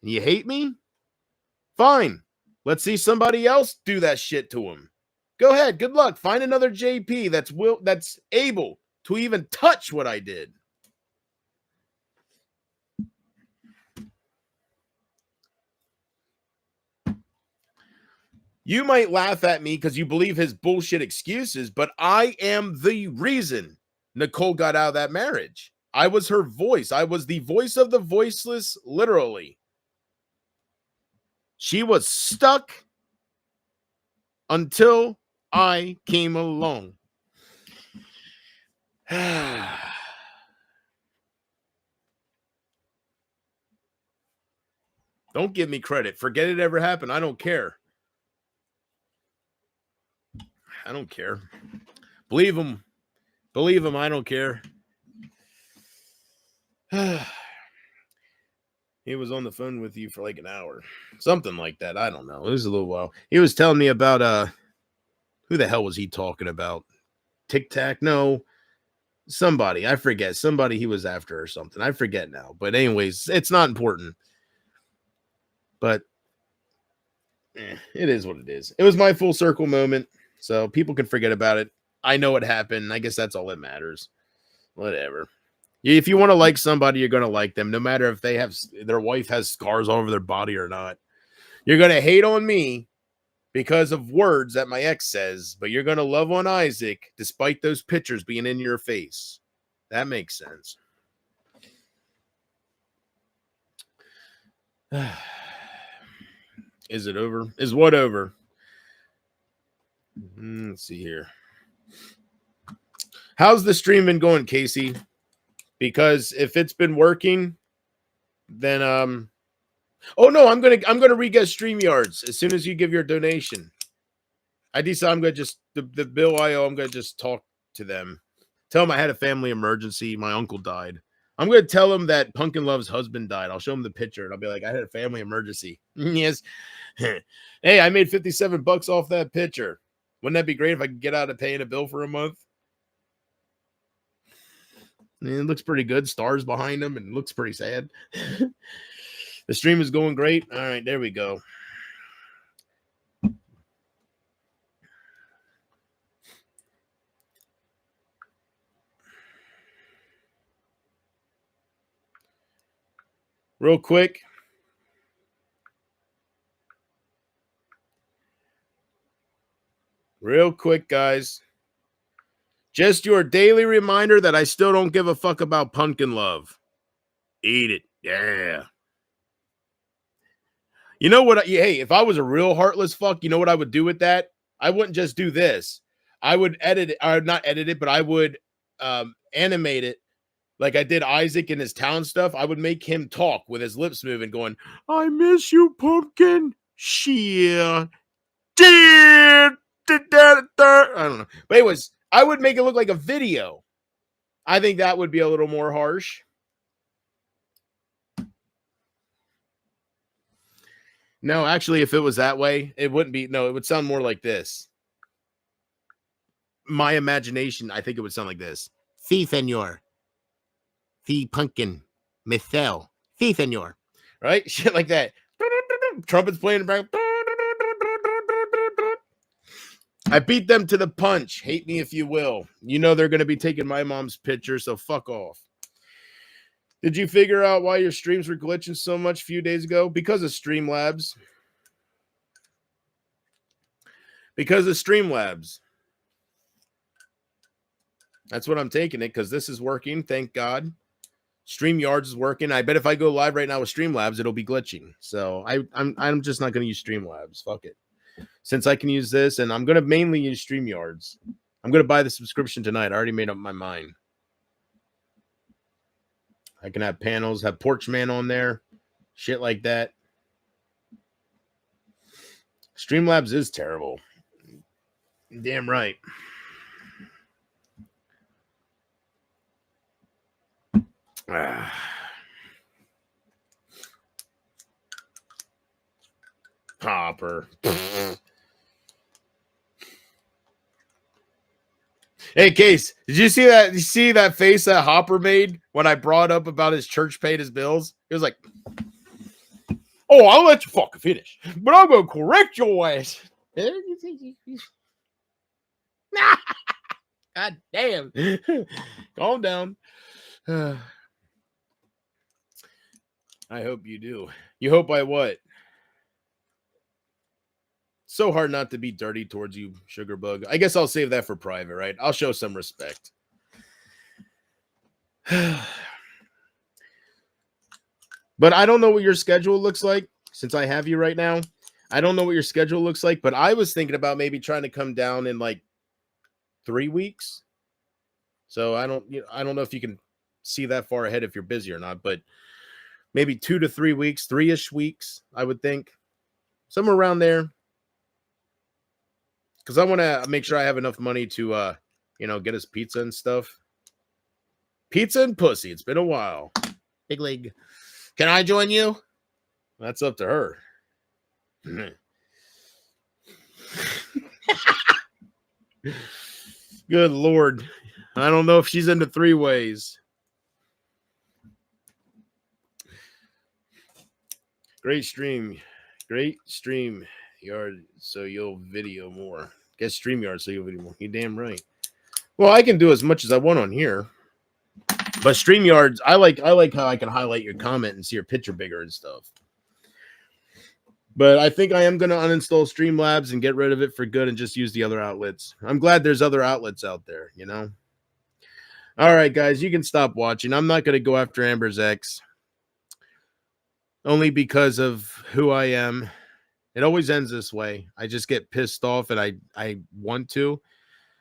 You hate me? Fine. Let's see somebody else do that shit to him. Go ahead. Good luck. Find another JP that's able to even touch what I did. You might laugh at me because you believe his bullshit excuses, but I am the reason Nicole got out of that marriage. I was her voice. I was the voice of the voiceless, literally. She was stuck until I came along. Don't give me credit. Forget it ever happened. I don't care. I don't care. Believe him. I don't care. He was on the phone with you for like an hour. Something like that. I don't know. It was a little while. He was telling me about who the hell was he talking about? Tic Tac? No. Somebody. I forget. Somebody he was after or something. I forget now. But anyways, it's not important. But it is what it is. It was my full circle moment. So people can forget about it. I know it happened. I guess that's all that matters. Whatever. If you want to like somebody, you're going to like them, no matter if their wife has scars all over their body or not. You're going to hate on me because of words that my ex says, but you're going to love on Isaac despite those pictures being in your face. That makes sense. Is it over? Is what over? Let's see here. How's the stream been going, Casey? Because if it's been working, then oh no, I'm gonna re-get StreamYards as soon as you give your donation. I decide I'm gonna just the bill I owe, I'm gonna just talk to them. Tell them I had a family emergency. My uncle died. I'm going to tell him that Pumpkin Love's husband died. I'll show him the picture and I'll be like, I had a family emergency. Yes. Hey, I made $57 off that picture. Wouldn't that be great if I could get out of paying a bill for a month? It looks pretty good. Stars behind him and looks pretty sad. The stream is going great. All right, there we go. Real quick. Real quick, guys. Just your daily reminder that I still don't give a fuck about Pumpkin Love. Eat it. Yeah. You know what? Hey, if I was a real heartless fuck, you know what I would do with that? I wouldn't just do this. I would edit it, or not edit it, but I would animate it like I did Isaac and his town stuff. I would make him talk with his lips moving, going, I miss you, Pumpkin. Shit. I don't know. But anyways, I would make it look like a video. I think that would be a little more harsh. No, actually, if it was that way, it wouldn't be. No, it would sound more like this. My imagination, I think it would sound like this. Si, senor. Si, pumpkin. Michelle. Si, senor. Right? Shit like that. Trumpets playing around. I beat them to the punch. Hate me if you will. You know they're going to be taking my mom's picture, so fuck off. Did you figure out why your streams were glitching so much a few days ago? Because of Streamlabs. Because of Streamlabs. That's what I'm taking it, because this is working, thank God. StreamYards is working. I bet if I go live right now with Streamlabs, it'll be glitching. So I'm just not going to use Streamlabs. Fuck it. Since I can use this, and I'm going to mainly use StreamYards. I'm going to buy the subscription tonight. I already made up my mind. I can have panels, have Porchman on there, shit like that. Streamlabs is terrible. Damn right. Hopper. Hey, Case, did you see that? You see that face that Hopper made when I brought up about his church paid his bills? He was like, "Oh, I'll let you fucking finish, but I'm gonna correct your ass." God damn! Calm down. I hope you do. You hope I what? So hard not to be dirty towards you, Sugar Bug. I guess I'll save that for private, right? I'll show some respect. But I don't know what your schedule looks like since I have you right now. I don't know what your schedule looks like, but I was thinking about maybe trying to come down in like 3 weeks. So I don't know if you can see that far ahead if you're busy or not, but maybe 2 to 3 weeks, 3-ish weeks, I would think. Somewhere around there. Because I want to make sure I have enough money to, get us pizza and stuff. Pizza and pussy. It's been a while. Big League. Can I join you? That's up to her. Good Lord. I don't know if she's into 3-ways. Great stream. Great stream. Yard, so you'll video more. Guess StreamYard, so you'll video more. You're damn right. Well, I can do as much as I want on here. But StreamYards, I like how I can highlight your comment and see your picture bigger and stuff. But I think I am going to uninstall Streamlabs and get rid of it for good and just use the other outlets. I'm glad there's other outlets out there, you know? All right, guys, you can stop watching. I'm not going to go after Amber's ex. Only because of who I am. It always ends this way. I just get pissed off and I want to.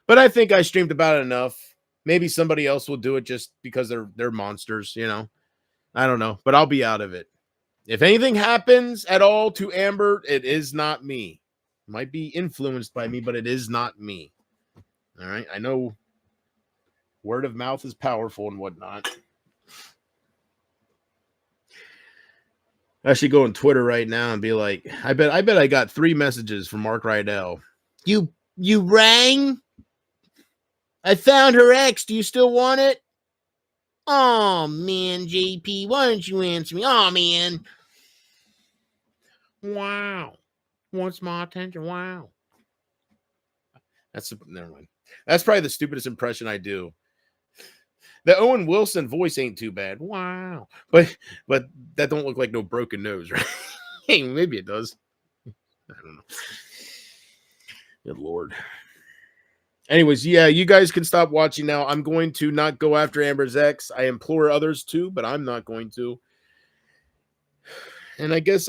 But I think I streamed about it enough. Maybe somebody else will do it just because they're monsters, you know. I don't know, but I'll be out of it. If anything happens at all to Amber, it is not me. It might be influenced by me, but it is not me. All right. I know word of mouth is powerful and whatnot. I should go on Twitter right now and be like, I bet I got 3 messages from Mark Rydell. You rang? I found her ex. Do you still want it? Oh man, JP, why don't you answer me? Oh man. Wow. Wants my attention. Wow. Never mind. That's probably the stupidest impression I do. The Owen Wilson voice ain't too bad. Wow. But that don't look like no broken nose, right? Hey, maybe it does. I don't know. Good Lord. Anyways, yeah, you guys can stop watching now. I'm going to not go after Amber's ex. I implore others to, but I'm not going to. And I guess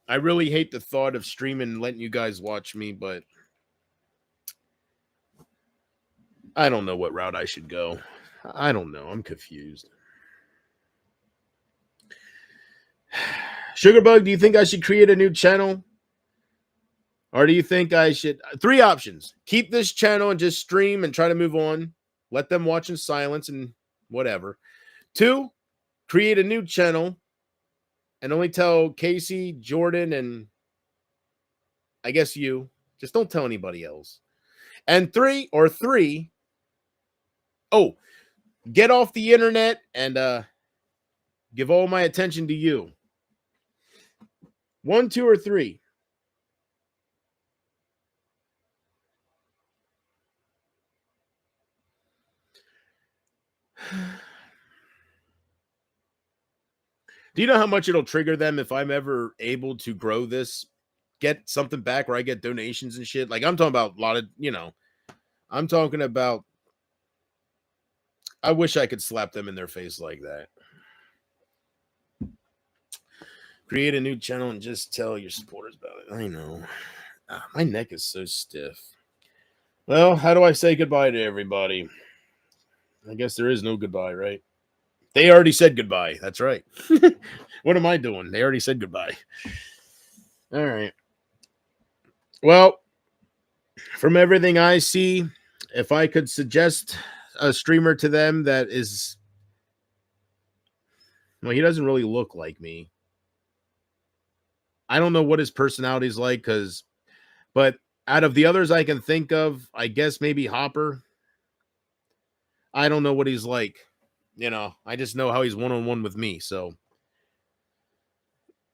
I really hate the thought of streaming and letting you guys watch me, but I don't know what route I should go. I don't know. I'm confused. Sugarbug, do you think I should create a new channel? Or do you think I should? 3 options. Keep this channel and just stream and try to move on. Let them watch in silence and whatever. 2, create a new channel and only tell Casey, Jordan, and I guess you. Just don't tell anybody else. And 3, oh, get off the internet and give all my attention to you. 1, 2, or 3. Do you know how much it'll trigger them if I'm ever able to grow this, get something back where I get donations and shit? Like I'm talking about a lot of, I'm talking about, I wish I could slap them in their face like that. Create a new channel and just tell your supporters about it. I know. My neck is so stiff. Well, how do I say goodbye to everybody? I guess there is no goodbye, right? They already said goodbye. That's right. What am I doing? They already said goodbye. All right. Well, from everything I see, if I could suggest a streamer to them that is, well, he doesn't really look like me. I don't know what his personality is like, but out of the others I can think of, I guess maybe Hopper. I don't know what he's like. I just know how he's one-on-one with me. So,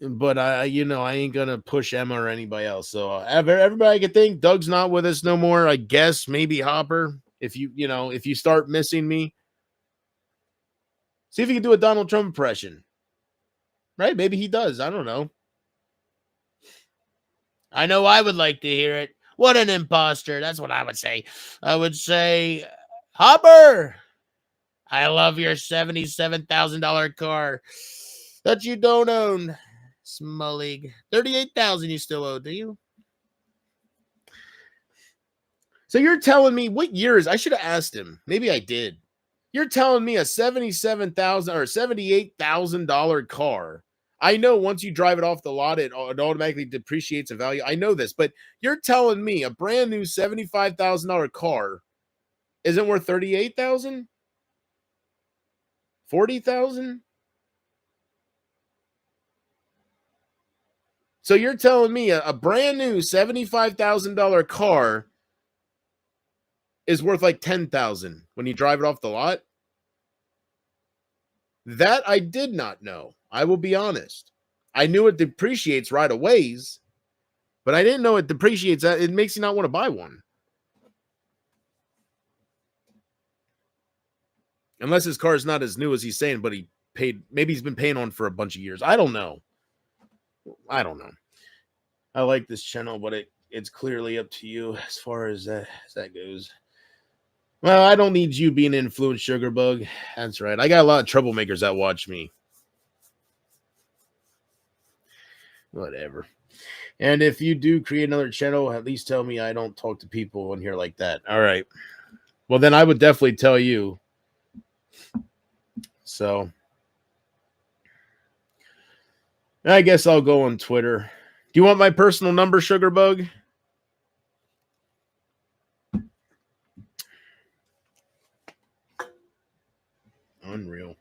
but I ain't gonna push Emma or anybody else. So everybody I can think. Doug's not with us no more. I guess maybe Hopper. If if you start missing me, see if you can do a Donald Trump impression. Right? Maybe he does. I don't know. I know I would like to hear it. What an imposter. That's what I would say. I would say, Hopper, I love your $77,000 car that you don't own. Smullig. $38,000 you still owe, do you? So you're telling me what years? I should have asked him. Maybe I did. You're telling me a $77,000 or $78,000 car. I know once you drive it off the lot, it automatically depreciates in value. I know this, but you're telling me a brand new $75,000 car isn't worth $38,000? $40,000? So you're telling me a brand new $75,000 car is worth like $10,000 when you drive it off the lot? That I did not know. I will be honest. I knew it depreciates right away, but I didn't know it depreciates. It makes you not want to buy one. Unless his car is not as new as he's saying, but maybe he's been paying on for a bunch of years. I don't know. I like this channel, but it's clearly up to you as far as that goes. Well, I don't need you being influenced, Sugarbug. That's right. I got a lot of troublemakers that watch me. Whatever. And if you do create another channel, at least tell me I don't talk to people in here like that. All right. Well, then I would definitely tell you. So I guess I'll go on Twitter. Do you want my personal number, Sugarbug? Unreal.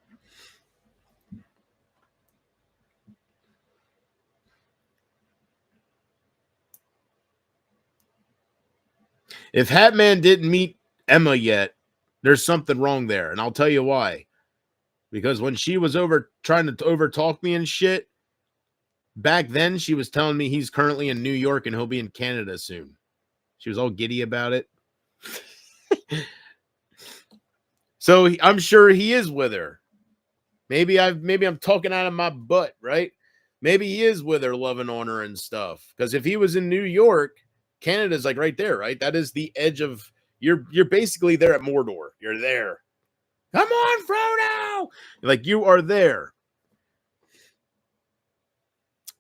If Hatman didn't meet Emma yet, there's something wrong there, and I'll tell you why. Because when she was trying to overtalk me and shit, back then she was telling me he's currently in New York and he'll be in Canada soon. She was all giddy about it. So I'm sure he is with her. Maybe I'm talking out of my butt, right? Maybe he is with her, loving on her and stuff. Because if he was in New York, Canada's like right there, right? That is the edge of you're basically there at Mordor. You're there. Come on, Frodo! Like you are there.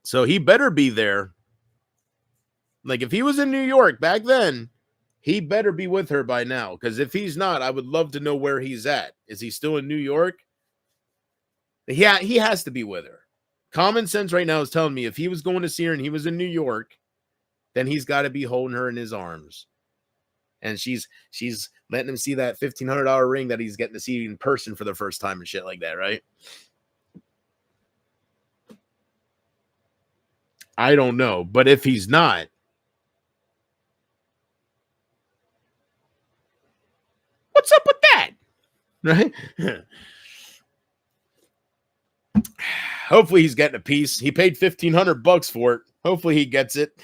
So he better be there. Like if he was in New York back then, he better be with her by now. Because if he's not, I would love to know where he's at. Is he still in New York? Yeah, he has to be with her. Common sense right now is telling me if he was going to see her and he was in New York, then he's got to be holding her in his arms. And she's letting him see that $1,500 ring that he's getting to see in person for the first time and shit like that, right? I don't know. But if he's not, what's up with that? Right? Hopefully he's getting a piece. He paid $1,500 for it. Hopefully he gets it.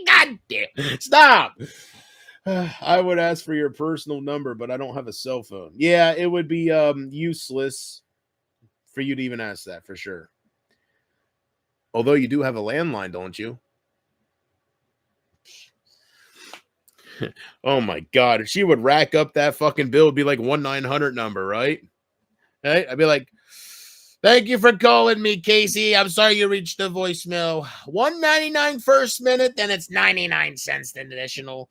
God damn. Stop. I would ask for your personal number, but I don't have a cell phone. Yeah, it would be useless for you to even ask that for sure. Although you do have a landline, don't you? Oh my God. If she would rack up that fucking bill, it'd be like 1-900 number, right? Right? I'd be like, thank you for calling me, Casey. I'm sorry you reached the voicemail. $1.99 first minute, then it's 99 cents additional.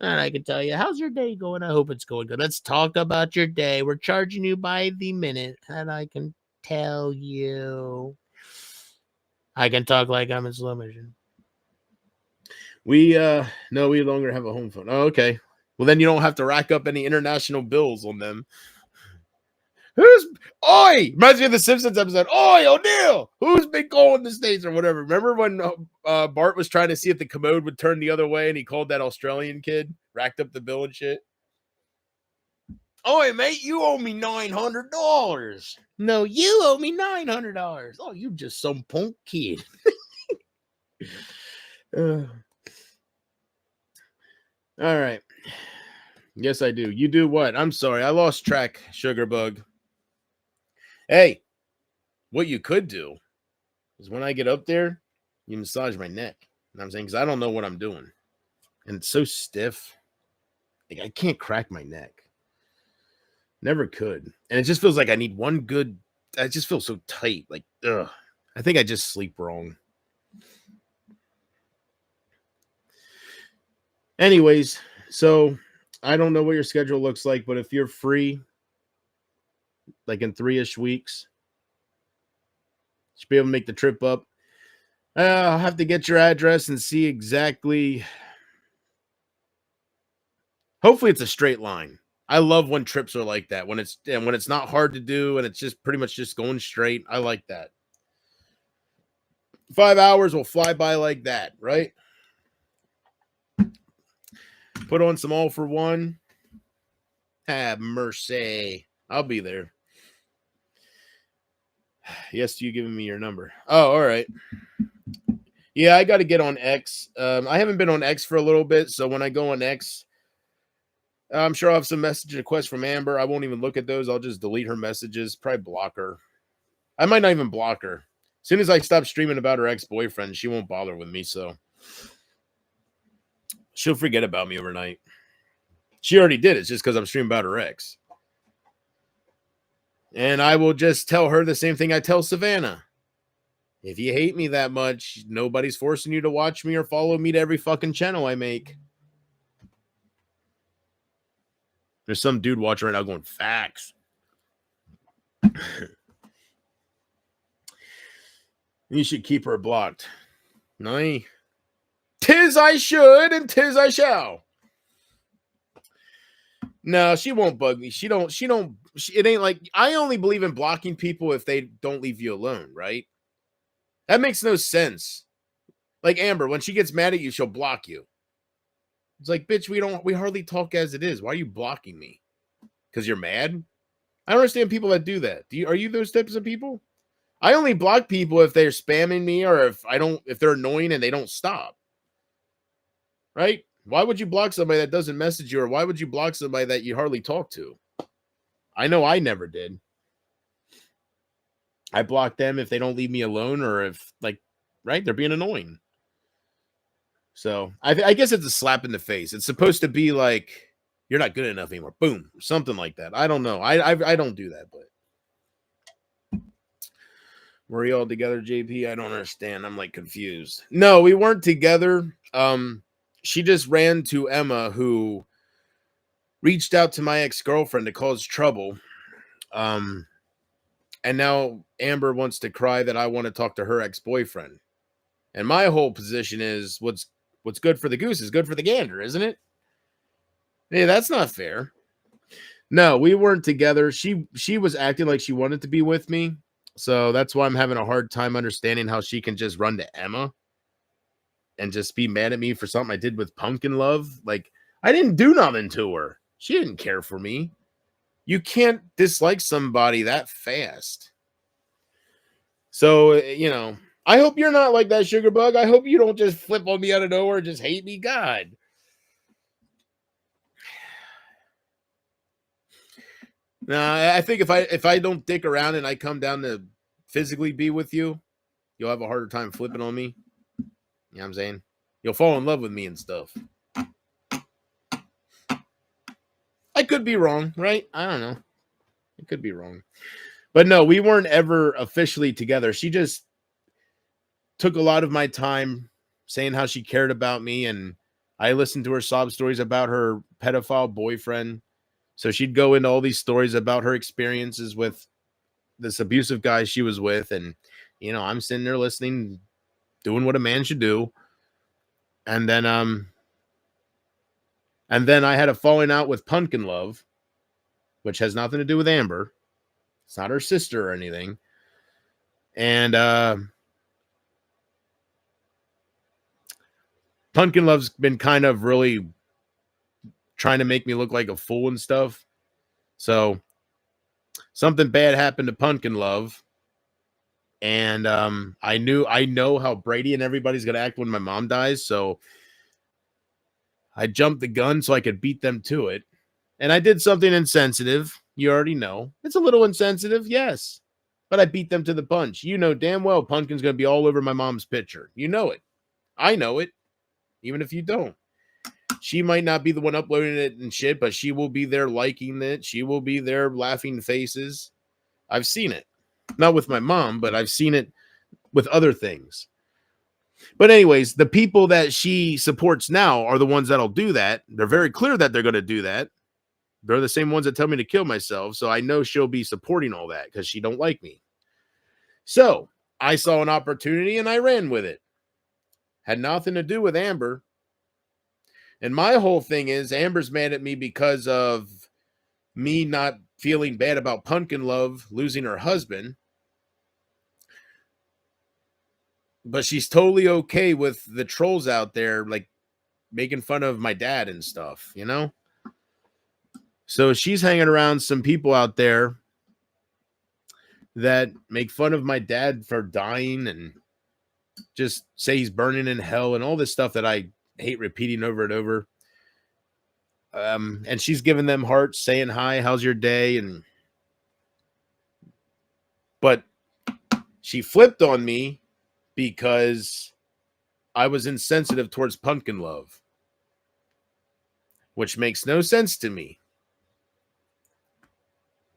And I can tell you, how's your day going? I hope it's going good. Let's talk about your day. We're charging you by the minute, and I can tell you. I can talk like I'm in slow motion. We no longer have a home phone. Oh, okay. Well, then you don't have to rack up any international bills on them. Who's Oi? Reminds me of the Simpsons episode. Oi, O'Neill. Who's been calling the States or whatever? Remember when Bart was trying to see if the commode would turn the other way and he called that Australian kid, racked up the bill and shit? Oi, mate, you owe me $900. No, you owe me $900. Oh, you just some punk kid. All right. Yes, I do. You do what? I'm sorry. I lost track, Sugarbug. Hey, what you could do is when I get up there, you massage my neck. You know what I'm saying? Because I don't know what I'm doing. And it's so stiff. Like I can't crack my neck. Never could. And it just feels like I need one good. I just feel so tight. Like, ugh. I think I just sleep wrong. Anyways, so I don't know what your schedule looks like, but if you're free, like in 3-ish weeks, should be able to make the trip up. I'll have to get your address and see exactly. Hopefully it's a straight line. I love when trips are like that. When it's not hard to do and it's just pretty much just going straight. I like that. 5 hours will fly by like that, right? Put on some all for one. Have mercy. I'll be there. Yes, you giving me your number. Oh, all right. Yeah, I got to get on X. I haven't been on X for a little bit, so when I go on X, I'm sure I'll have some message requests from Amber. I won't even look at those. I'll just delete her messages, probably block her. I might not even block her. As soon as I stop streaming about her ex-boyfriend, she won't bother with me, so she'll forget about me overnight. She already did. It's just because I'm streaming about her ex. And I will just tell her the same thing I tell Savannah. If you hate me that much, nobody's forcing you to watch me or follow me to every fucking channel I make. There's some dude watching right now going, facts. You should keep her blocked. No. Tis I should and tis I shall. No, she won't bug me. It ain't like, I only believe in blocking people if they don't leave you alone, right? That makes no sense. Like Amber, when she gets mad at you, she'll block you. It's like, bitch, we hardly talk as it is. Why are you blocking me? Because you're mad? I don't understand people that do that. Are you those types of people? I only block people if they're spamming me or if they're annoying and they don't stop. Right? Why would you block somebody that doesn't message you, or why would you block somebody that you hardly talk to? I know I never did. I block them if they don't leave me alone, or if, like, right, they're being annoying. So I guess it's a slap in the face. It's supposed to be like, you're not good enough anymore. Boom, something like that. I don't know. I don't do that, but were we all together, JP? I don't understand. I'm like confused. No, we weren't together. She just ran to Emma, who reached out to my ex-girlfriend to cause trouble. And now Amber wants to cry that I want to talk to her ex-boyfriend. And my whole position is what's good for the goose is good for the gander, isn't it? Hey, that's not fair. No, we weren't together. She was acting like she wanted to be with me. So that's why I'm having a hard time understanding how she can just run to Emma and just be mad at me for something I did with Pumpkin Love. Like, I didn't do nothing to her. She didn't care for me. You can't dislike somebody that fast. So, I hope you're not like that, Sugar Bug. I hope you don't just flip on me out of nowhere and just hate me. God. Nah, I think if I don't dick around and I come down to physically be with you, you'll have a harder time flipping on me. You know what I'm saying? You'll fall in love with me and stuff. I could be wrong, right? I don't know. It could be wrong. But no, we weren't ever officially together. She just took a lot of my time saying how she cared about me, and I listened to her sob stories about her pedophile boyfriend. So she'd go into all these stories about her experiences with this abusive guy she was with, and I'm sitting there listening, doing what a man should do. And then I had a falling out with Pumpkin Love, which has nothing to do with Amber. It's not her sister or anything. And Pumpkin Love's been kind of really trying to make me look like a fool and stuff. So something bad happened to Pumpkin Love. And I know how Brady and everybody's going to act when my mom dies. So I jumped the gun so I could beat them to it. And I did something insensitive. You already know. It's a little insensitive, yes. But I beat them to the punch. You know damn well Pumpkin's going to be all over my mom's picture. You know it. I know it. Even if you don't. She might not be the one uploading it and shit, but she will be there liking it. She will be there laughing faces. I've seen it. Not with my mom, but I've seen it with other things. But anyways, the people that she supports now are the ones that'll do that. They're very clear that they're going to do that. They're the same ones that tell me to kill myself. So I know she'll be supporting all that because she don't like me. So I saw an opportunity and I ran with it. Had nothing to do with Amber. And my whole thing is Amber's mad at me because of me not feeling bad about Pumpkin Love losing her husband. But she's totally okay with the trolls out there, like, making fun of my dad and stuff, So she's hanging around some people out there that make fun of my dad for dying and just say he's burning in hell and all this stuff that I hate repeating over and over. And she's giving them hearts, saying, hi, how's your day? But she flipped on me because I was insensitive towards Pumpkin Love, which makes no sense to me.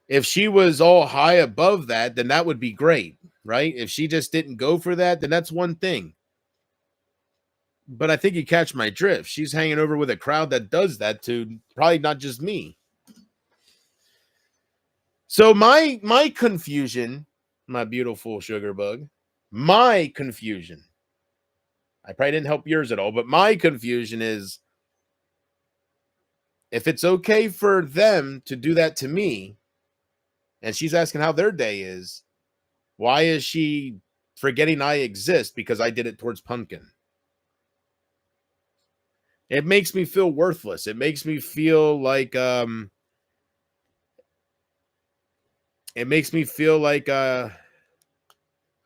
If she was all high above that, then that would be great, right? If she just didn't go for that, then that's one thing. But I think you catch my drift. She's hanging over with a crowd that does that to probably not just me. So my confusion, my beautiful sugar bug, my confusion, I probably didn't help yours at all, but my confusion is if it's okay for them to do that to me, and she's asking how their day is, why is she forgetting I exist because I did it towards Pumpkin? It makes me feel worthless. It makes me feel like it makes me feel like I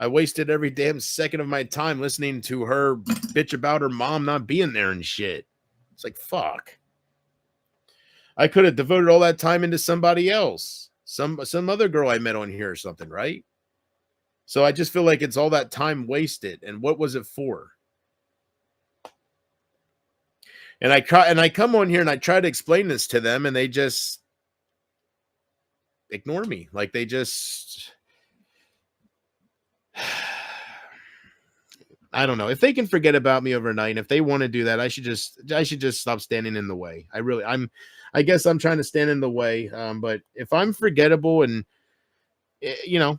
wasted every damn second of my time listening to her bitch about her mom not being there and shit. It's like, fuck. I could have devoted all that time into somebody else. Some other girl I met on here or something, right? So I just feel like it's all that time wasted. And what was it for? And I come on here and I try to explain this to them and they just ignore me. Like they just I don't know. If they can forget about me overnight, if they want to do that, I should just stop standing in the way. I guess I'm trying to stand in the way. But if I'm forgettable and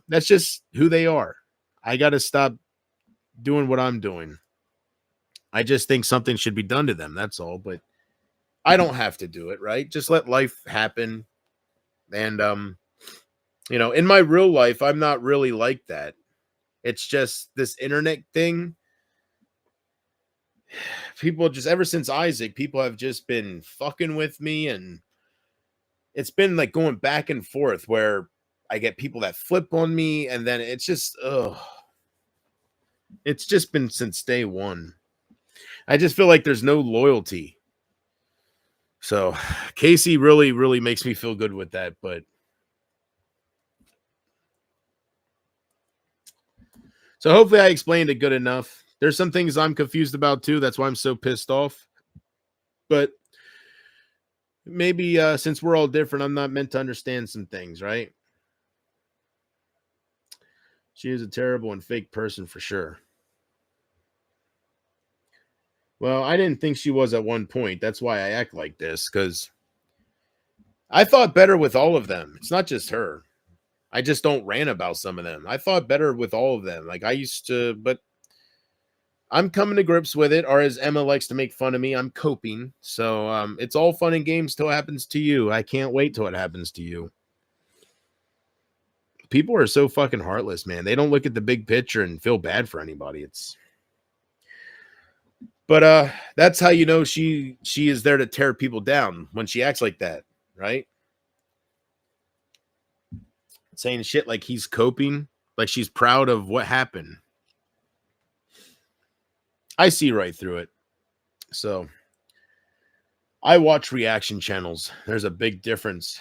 that's just who they are. I got to stop doing what I'm doing. I just think something should be done to them. That's all. But I don't have to do it, right? Just let life happen. And in my real life, I'm not really like that. It's just this internet thing. People just ever since Isaac, people have just been fucking with me, and it's been like going back and forth where I get people that flip on me, and then it's just it's just been since day one. I just feel like there's no loyalty. So Casey really, really makes me feel good with that, but so hopefully I explained it good enough. There's some things I'm confused about too. That's why I'm so pissed off. But maybe since we're all different, I'm not meant to understand some things, right? She is a terrible and fake person for sure. Well, I didn't think she was at one point. That's why I act like this, because I thought better with all of them. It's not just her. I just don't rant about some of them. I thought better with all of them. Like I used to, but I'm coming to grips with it, or as Emma likes to make fun of me, I'm coping. So it's all fun and games till it happens to you. I can't wait till it happens to you. People are so fucking heartless, man. They don't look at the big picture and feel bad for anybody. But that's how you know she is there to tear people down when she acts like that, right? Saying shit like he's coping, like she's proud of what happened. I see right through it. So I watch reaction channels. There's a big difference.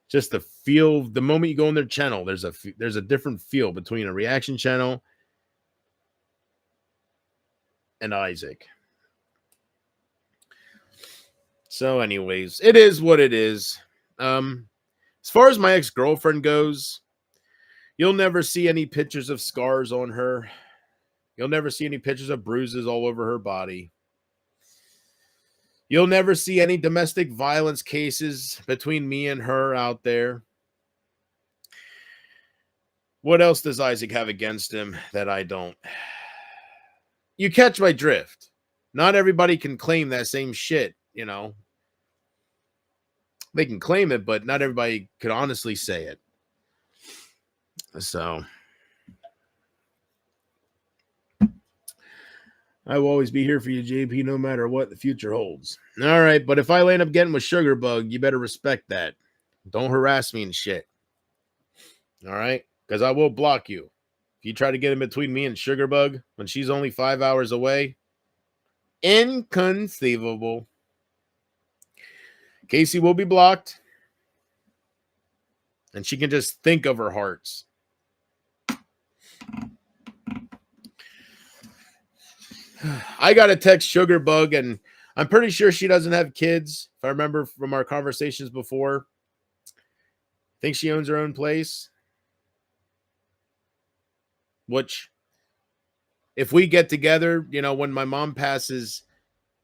Just the feel, the moment you go on their channel, there's a different feel between a reaction channel and Isaac. So, anyways, it is what it is. As far as my ex-girlfriend goes, you'll never see any pictures of scars on her. You'll never see any pictures of bruises all over her body. You'll never see any domestic violence cases between me and her out there. What else does Isaac have against him that I don't? You catch my drift. Not everybody can claim that same shit, They can claim it, but not everybody could honestly say it. So I will always be here for you, JP, no matter what the future holds. All right, but if I land up getting with Sugarbug, you better respect that. Don't harass me and shit. All right? Because I will block you. If you try to get in between me and Sugarbug when she's only 5 hours away, inconceivable. Casey will be blocked. And she can just think of her hearts. I got a text Sugarbug, and I'm pretty sure she doesn't have kids. If I remember from our conversations before, I think she owns her own place. Which, if we get together, when my mom passes,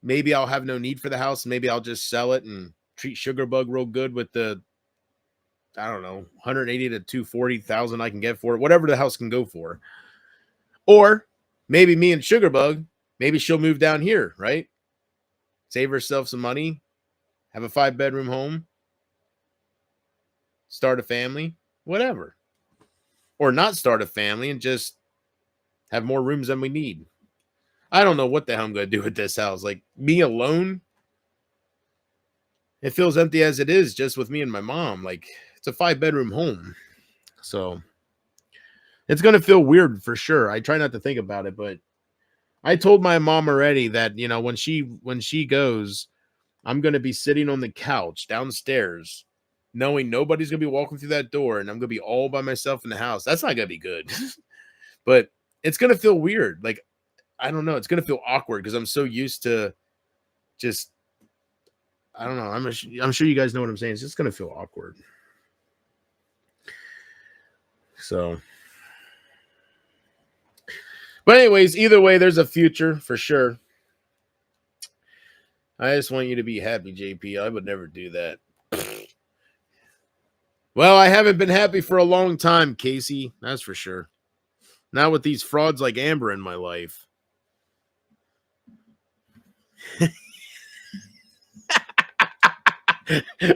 maybe I'll have no need for the house. Maybe I'll just sell it and treat Sugarbug real good with the, I don't know, 180 to 240,000 I can get for it, whatever the house can go for. Or maybe me and Sugarbug, maybe she'll move down here, right? Save herself some money, have a 5-bedroom home, start a family, whatever. Or not start a family and just have more rooms than we need. I don't know what the hell I'm going to do with this house. Like, me alone, it feels empty as it is, just with me and my mom. Like, it's a 5-bedroom home. So it's going to feel weird for sure. I try not to think about it, but I told my mom already that, you know, when she goes, I'm going to be sitting on the couch downstairs knowing nobody's going to be walking through that door and I'm going to be all by myself in the house. That's not going to be good. But it's going to feel weird. Like, I don't know. It's going to feel awkward because I'm so used to just, I don't know. I'm sure you guys know what I'm saying. It's just going to feel awkward. So, but anyways, either way, there's a future for sure. I just want you to be happy, JP. I would never do that. Well, I haven't been happy for a long time, Casey. That's for sure. Not with these frauds like Amber in my life.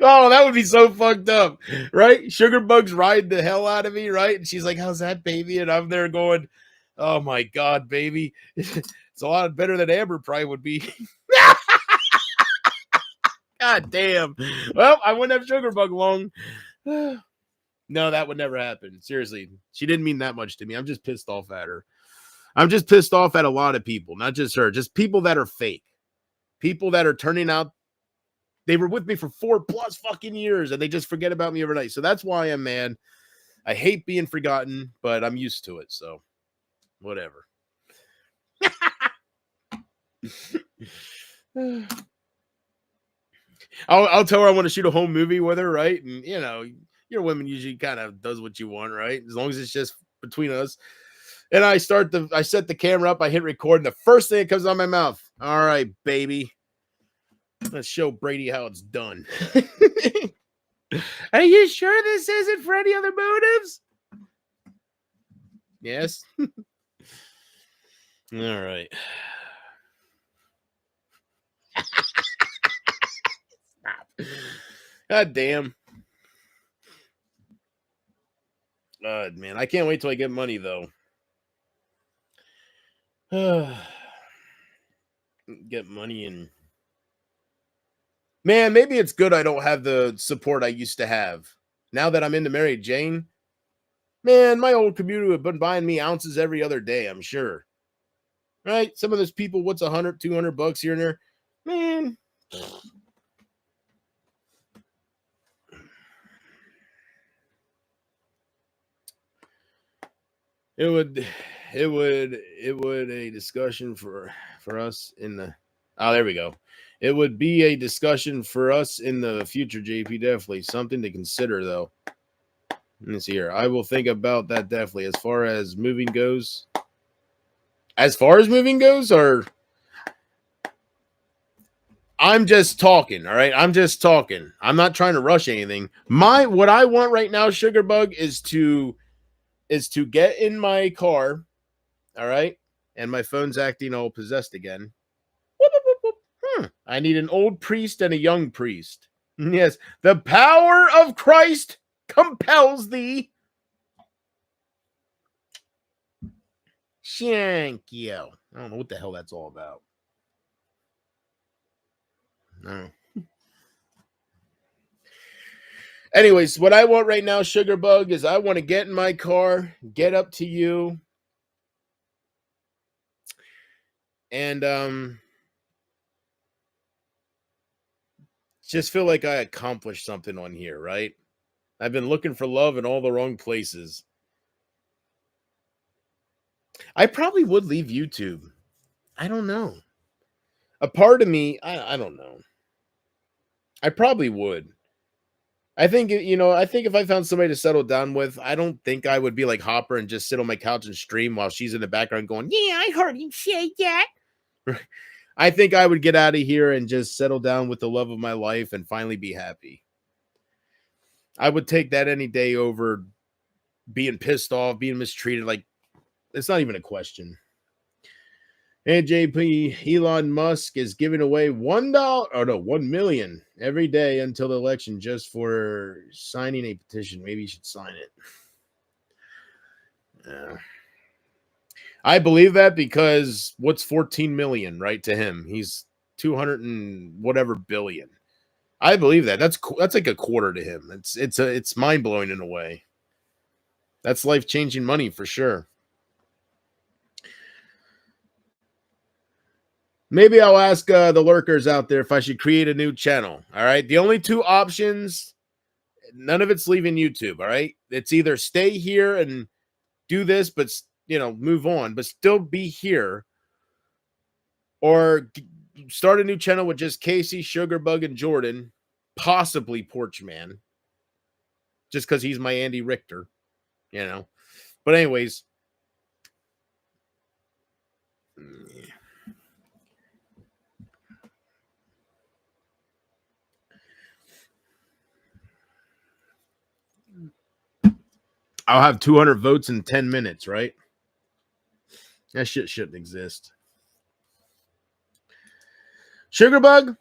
Oh, that would be so fucked up, right? Sugar Bug's ride the hell out of me, right? And she's like, "How's that, baby?" And I'm there going, "Oh my god, baby, it's a lot better than Amber probably would be." God damn. Well, I wouldn't have Sugar Bug long. No, that would never happen. Seriously, she didn't mean that much to me. I'm just pissed off at her. I'm just pissed off at a lot of people, not just her, just people that are fake, people that are turning out. They were with me for 4+ fucking years and they just forget about me overnight. So that's why I'm mad. I hate being forgotten, but I'm used to it. So whatever. I'll tell her I want to shoot a home movie with her, right? And you know, your women usually kind of does what you want, right? As long as it's just between us. And I set the camera up, I hit record, and the first thing that comes out of my mouth, "All right, baby. Let's show Brady how it's done." Are you sure this isn't for any other motives? Yes. All right. Stop. God damn. God, man. I can't wait till I get money, though. Get money and... Man, maybe it's good I don't have the support I used to have. Now that I'm into Mary Jane, man, my old community would have been buying me ounces every other day, I'm sure. Right? Some of those people, what's $100, $200 here and there? Man. It would a discussion for us in the... Oh, there we go. It would be a discussion for us in the future, JP. Definitely something to consider, though. Let me see here. I will think about that definitely. As far as moving goes, or I'm just talking, all right? I'm just talking. I'm not trying to rush anything. What I want right now, Sugar Bug, is to get in my car, all right? And my phone's acting all possessed again. Whoop, whoop, whoop, whoop. I need an old priest and a young priest. Yes, the power of Christ compels thee. Thank you. I don't know what the hell that's all about. No. Anyways, what I want right now, Sugar Bug, is I want to get in my car, get up to you, and just feel like I accomplished something on here, right? I've been looking for love in all the wrong places. I probably would leave YouTube. I don't know. A part of me, I don't know. I probably would. I think, I think if I found somebody to settle down with, I don't think I would be like Hopper and just sit on my couch and stream while she's in the background going, "Yeah, I heard him say that." I think I would get out of here and just settle down with the love of my life and finally be happy. I would take that any day over being pissed off, being mistreated. Like, it's not even a question. And JP, Elon Musk is giving away $1 million every day until the election just for signing a petition. Maybe you should sign it. Yeah. I believe that because what's 14 million, right, to him? He's 200 and whatever billion. I believe that. That's like a quarter to him. It's mind blowing in a way. That's life changing money for sure. Maybe I'll ask the lurkers out there if I should create a new channel. All right. The only two options, none of it's leaving YouTube. All right. It's either stay here and do this, but move on, but still be here, or start a new channel with just Casey, Sugarbug, and Jordan, possibly Porchman, just because he's my Andy Richter, But anyways, I'll have 200 votes in 10 minutes, right? That shit shouldn't exist. Sugarbug,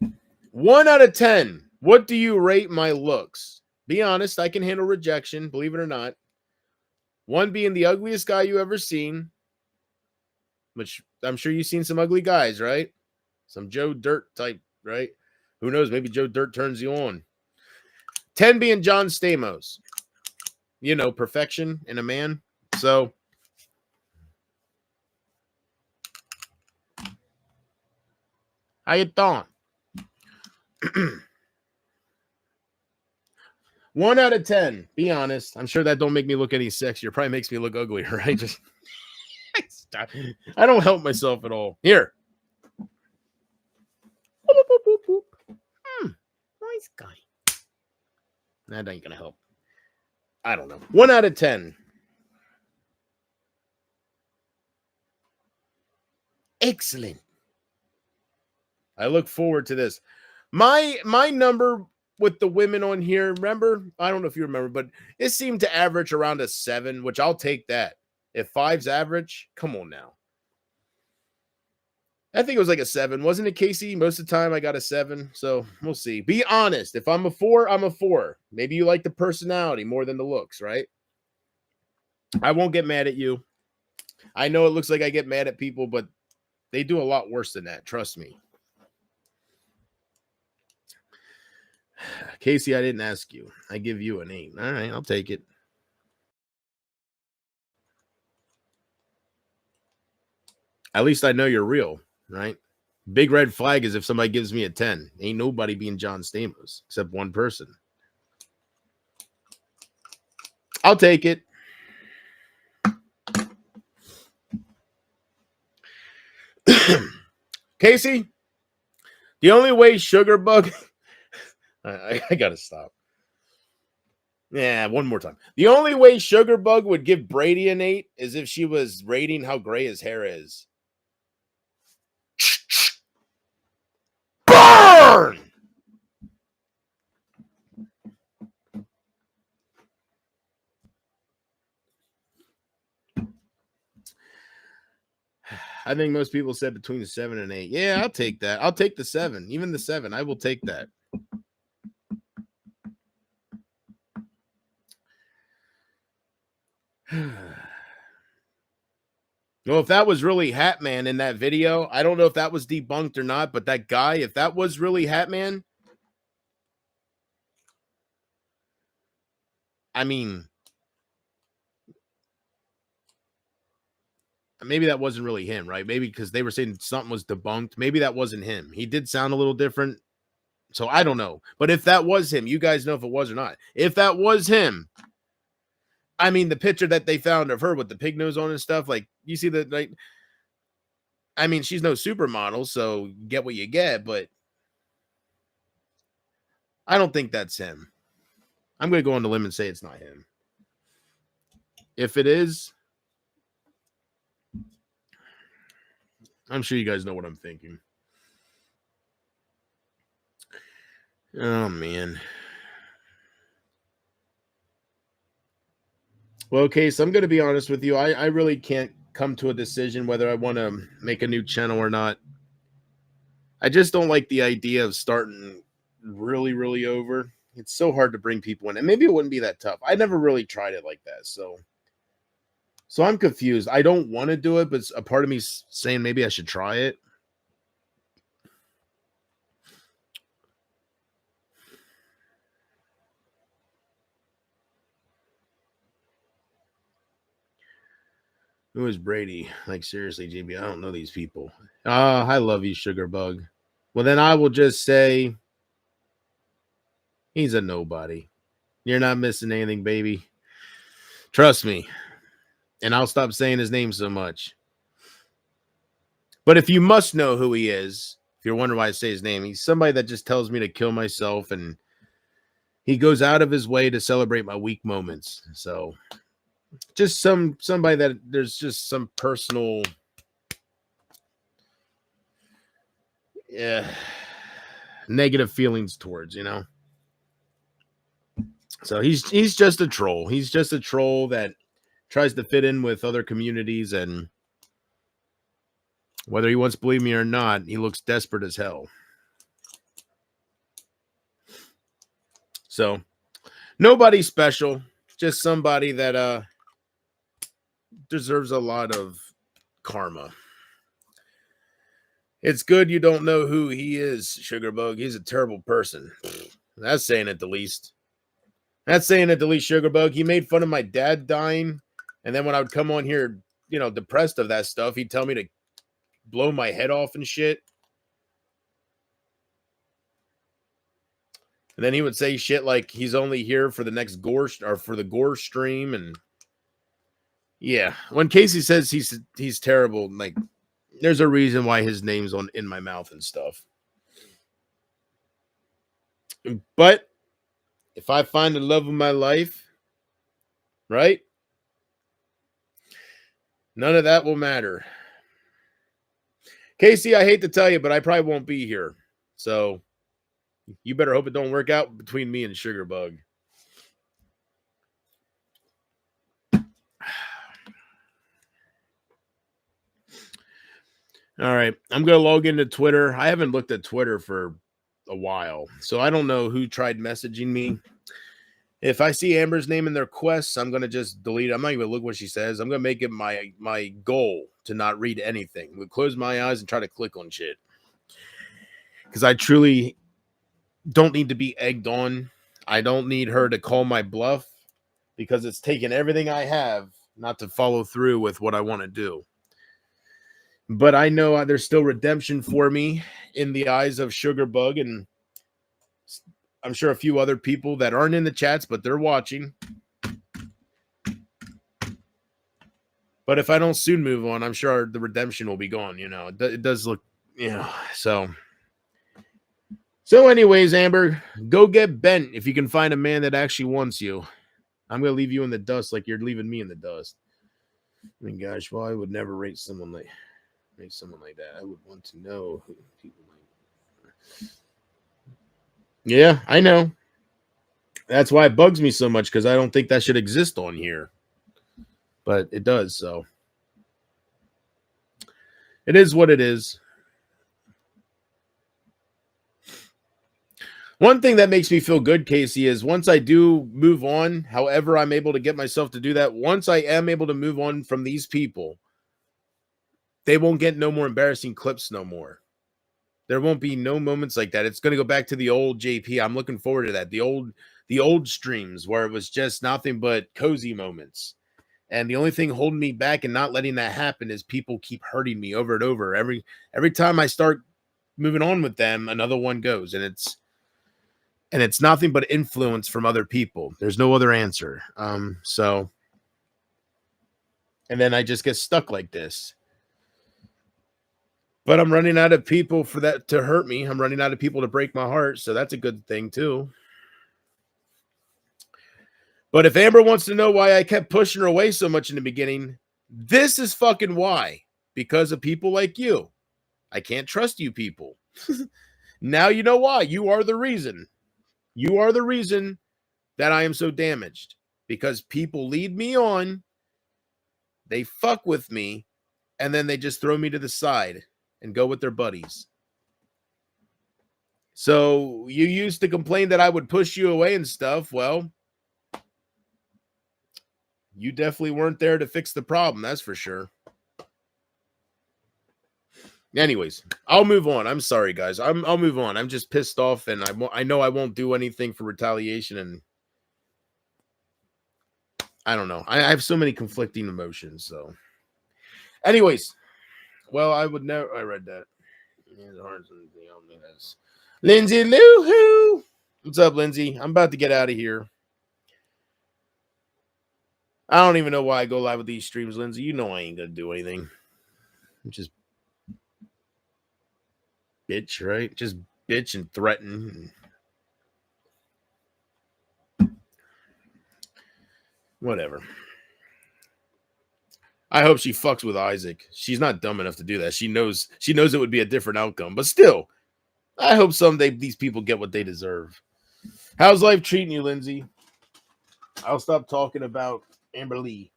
1 out of 10. What do you rate my looks? Be honest, I can handle rejection, believe it or not. 1 being the ugliest guy you ever seen, which I'm sure you've seen some ugly guys, right? Some Joe Dirt type, right? Who knows? Maybe Joe Dirt turns you on. 10 being John Stamos. Perfection in a man. So, how you doing? 1 out of 10. Be honest. I'm sure that don't make me look any sexier. Probably makes me look uglier, right? Just I don't help myself at all. Here. Nice guy. That ain't gonna help. I don't know. 1 out of 10. Excellent. I look forward to this. My number with the women on here, remember? I don't know if you remember, but it seemed to average around a 7, which I'll take that. If 5's average, come on now. I think it was like a 7. Wasn't it, Casey? Most of the time I got a 7, so we'll see. Be honest. If I'm a 4, I'm a 4. Maybe you like the personality more than the looks, right? I won't get mad at you. I know it looks like I get mad at people, but they do a lot worse than that. Trust me. Casey, I didn't ask you. I give you an 8. All right, I'll take it. At least I know you're real, right? Big red flag is if somebody gives me a 10. Ain't nobody being John Stamos except one person. I'll take it. Casey, the only way Sugarbug... I gotta stop. Yeah, one more time. The only way Sugarbug would give Brady an 8 is if she was rating how gray his hair is. Burn! I think most people said between the 7 and 8. Yeah, I'll take that. I'll take the 7. Even the 7. I will take that. Well, if that was really Hatman in that video, I don't know if that was debunked or not, but that guy, if that was really Hatman, I mean, maybe that wasn't really him, right? Maybe because they were saying something was debunked. Maybe that wasn't him. He did sound a little different. So I don't know. But if that was him, you guys know if it was or not. If that was him, I mean, the picture that they found of her with the pig nose on and stuff, like, you see that, like, I mean, she's no supermodel, so get what you get, but I don't think that's him. I'm going to go on the limb and say it's not him. If it is, I'm sure you guys know what I'm thinking. Oh, man. Well, okay, so I'm going to be honest with you. I really can't come to a decision whether I want to make a new channel or not. I just don't like the idea of starting really, really over. It's so hard to bring people in. And maybe it wouldn't be that tough. I never really tried it like that. So So I'm confused. I don't want to do it, but a part of me saying maybe I should try it. Who is Brady? Like, seriously, JB, I don't know these people. I love you, Sugar Bug. Well, then I will just say he's a nobody. You're not missing anything, baby. Trust me. And I'll stop saying his name so much. But if you must know who he is, if you're wondering why I say his name, he's somebody that just tells me to kill myself, and he goes out of his way to celebrate my weak moments. So just somebody that there's just some personal negative feelings towards, you know. So he's just a troll. He's just a troll that tries to fit in with other communities, and whether he wants to believe me or not, he looks desperate as hell. So nobody special, just somebody that deserves a lot of karma. It's good you don't know who he is, Sugarbug. He's a terrible person. That's saying it the least. That's saying it the least, Sugarbug. He made fun of my dad dying, and then when I would come on here, you know, depressed of that stuff, he'd tell me to blow my head off and shit. And then he would say shit like he's only here for the next gore or for the gore stream. And yeah, when Casey says he's terrible, like there's a reason why his name's in my mouth and stuff. But if I find the love of my life, right? None of that will matter. Casey, I hate to tell you, but I probably won't be here. So you better hope it don't work out between me and Sugarbug. All right. I'm going to log into Twitter. I haven't looked at Twitter for a while, so I don't know who tried messaging me. If I see Amber's name in their quests, I'm going to just delete it. I'm not even going to look what she says. I'm going to make it my goal to not read anything. I'm going to close my eyes and try to click on shit. Because I truly don't need to be egged on. I don't need her to call my bluff because it's taken everything I have not to follow through with what I want to do. But I know there's still redemption for me in the eyes of Sugarbug, and I'm sure a few other people that aren't in the chats, but they're watching. But if I don't soon move on, I'm sure the redemption will be gone. You know, it does look, you know, so anyways, Amber, go get bent if you can find a man that actually wants you. I'm going to leave you in the dust like you're leaving me in the dust. I mean, gosh, well, I would never rate someone like that. I would want to know who people like. Yeah, I know. That's why it bugs me so much, because I don't think that should exist on here. But it does, so. It is what it is. One thing that makes me feel good, Casey, is once I do move on, however I'm able to get myself to do that, once I am able to move on from these people, they won't get no more embarrassing clips no more. There won't be no moments like that. It's going to go back to the old JP. I'm looking forward to that. The old streams where it was just nothing but cozy moments. And the only thing holding me back and not letting that happen is people keep hurting me over and over. Every time I start moving on with them, another one goes, and it's nothing but influence from other people. There's no other answer. So, and then I just get stuck like this. But I'm running out of people for that to hurt me. I'm running out of people to break my heart. So that's a good thing too. But if Amber wants to know why I kept pushing her away so much in the beginning, this is fucking why. Because of people like you. I can't trust you people. Now you know why. You are the reason. You are the reason that I am so damaged. Because people lead me on. They fuck with me. And then they just throw me to the side and go with their buddies. So you used to complain that I would push you away and stuff. Well, You definitely weren't there to fix the problem, that's for sure. Anyways, I'll move on. I'm sorry, guys. I'll move on. I'm just pissed off, and I know I won't do anything for retaliation, and I don't know. I have so many conflicting emotions. So, anyways, well, I would never. I read that. Lindsay Lou. What's up, Lindsay? I'm about to get out of here. I don't even know why I go live with these streams, Lindsay. You know I ain't gonna do anything. I'm just bitch, right? Just bitch and threaten. Whatever. I hope she fucks with Isaac. She's not dumb enough to do that. She knows it would be a different outcome. But still, I hope someday these people get what they deserve. How's life treating you, Lindsay? I'll stop talking about Amber Lee.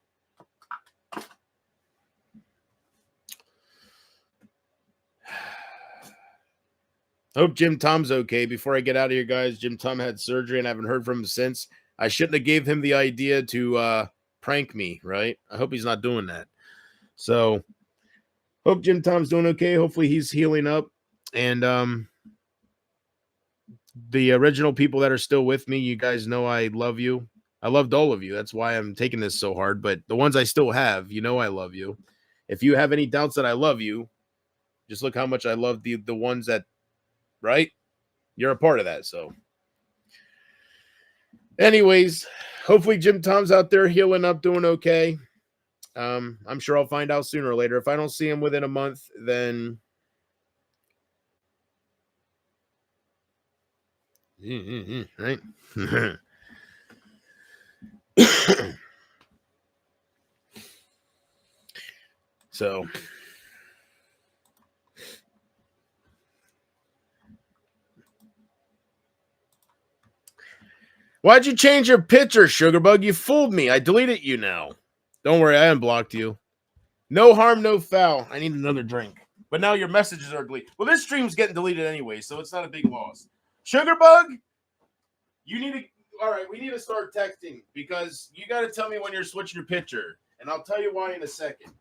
Hope Jim Tom's okay. Before I get out of here, guys, Jim Tom had surgery and I haven't heard from him since. I shouldn't have gave him the idea to prank me, right? I hope he's not doing that. So, hope Jim Tom's doing okay. Hopefully he's healing up. And the original people that are still with me, you guys know I love you. I loved all of you. That's why I'm taking this so hard. But the ones I still have, you know I love you. If you have any doubts that I love you, just look how much I love the ones that, right? You're a part of that. So anyways, hopefully Jim Tom's out there healing up, doing okay. I'm sure I'll find out sooner or later. If I don't see him within a month, then right? So why'd you change your picture, Sugarbug? You fooled me. I deleted you now. Don't worry, I unblocked you. No harm, no foul. I need another drink. But now your messages are deleted. Well, this stream's getting deleted anyway, so it's not a big loss. Sugarbug, you need to. All right, we need to start texting because you got to tell me when you're switching your picture, and I'll tell you why in a second.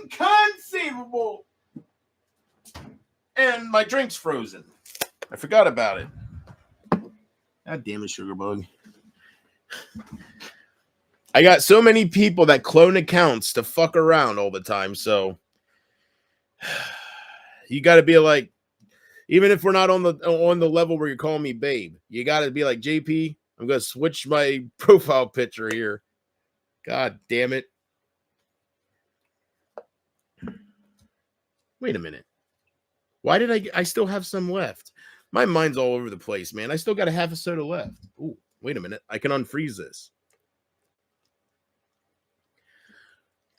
Inconceivable. And my drink's frozen. I forgot about it. God damn it, Sugarbug. I got so many people that clone accounts to fuck around all the time, so you got to be like, even if we're not on the level where you're calling me babe, you got to be like, JP, I'm going to switch my profile picture here. God damn it. Wait a minute. Why did I still have some left? My mind's all over the place, man. I still got a half a soda left. Ooh, wait a minute. I can unfreeze this.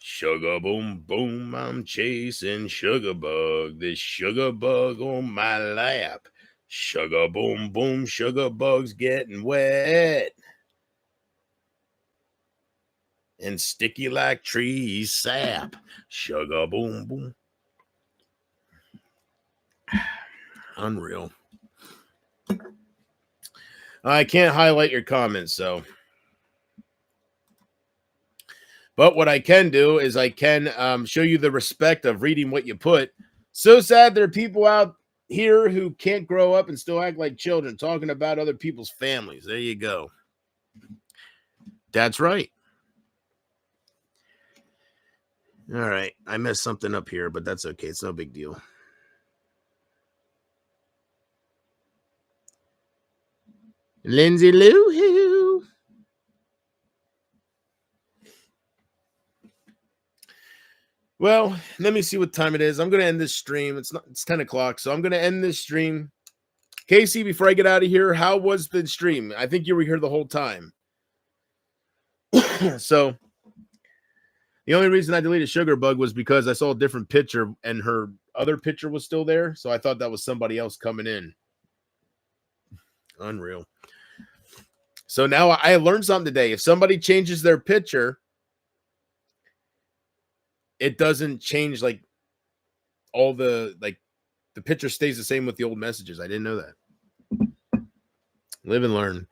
Sugar boom boom, I'm chasing sugar bug. This sugar bug on my lap. Sugar boom boom, sugar bug's getting wet. And sticky like tree sap. Sugar boom boom. Unreal. I can't highlight your comments, so. But what I can do is I can show you the respect of reading what you put. So sad there are people out here who can't grow up and still act like children, talking about other people's families. There you go. That's right. All right. I messed something up here, but that's okay. It's no big deal. Lindsay Lou. Well, let me see what time it is. I'm going to end this stream. It's 10 o'clock, so I'm going to end this stream. Casey, before I get out of here, how was the stream? I think you were here the whole time. So the only reason I deleted Sugarbug was because I saw a different picture and her other picture was still there. So I thought that was somebody else coming in. Unreal. So now I learned something today. If somebody changes their picture, it doesn't change like all the picture stays the same with the old messages. I didn't know that. Live and learn.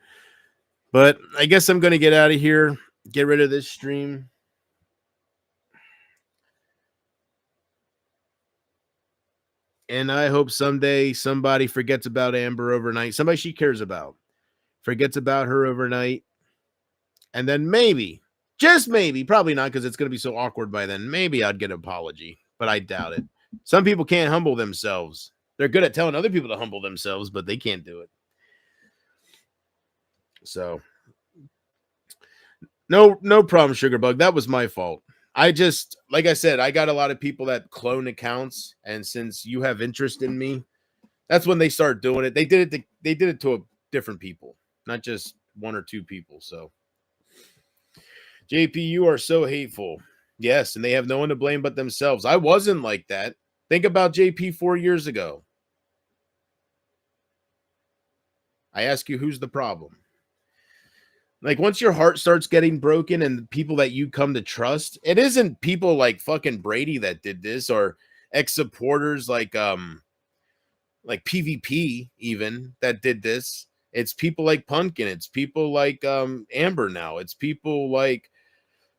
But I guess I'm going to get out of here. get rid of this stream. And I hope someday somebody forgets about Amber overnight. Somebody she cares about forgets about her overnight. And then maybe, just maybe, probably not because it's going to be so awkward by then. Maybe I'd get an apology, but I doubt it. Some people can't humble themselves. They're good at telling other people to humble themselves, but they can't do it. So, no problem, Sugarbug. That was my fault. I just, like I said, I got a lot of people that clone accounts, and since you have interest in me, that's when they start doing it. They did it to different people, not just one or two people. So, JP, you are so hateful. Yes, and they have no one to blame but themselves. I wasn't like that. Think about JP 4 years ago. I ask you, who's the problem? Like, once your heart starts getting broken and the people that you come to trust, it isn't people like fucking Brady that did this or ex-supporters like PvP even that did this. It's people like Pumpkin. It's people like Amber now. It's people like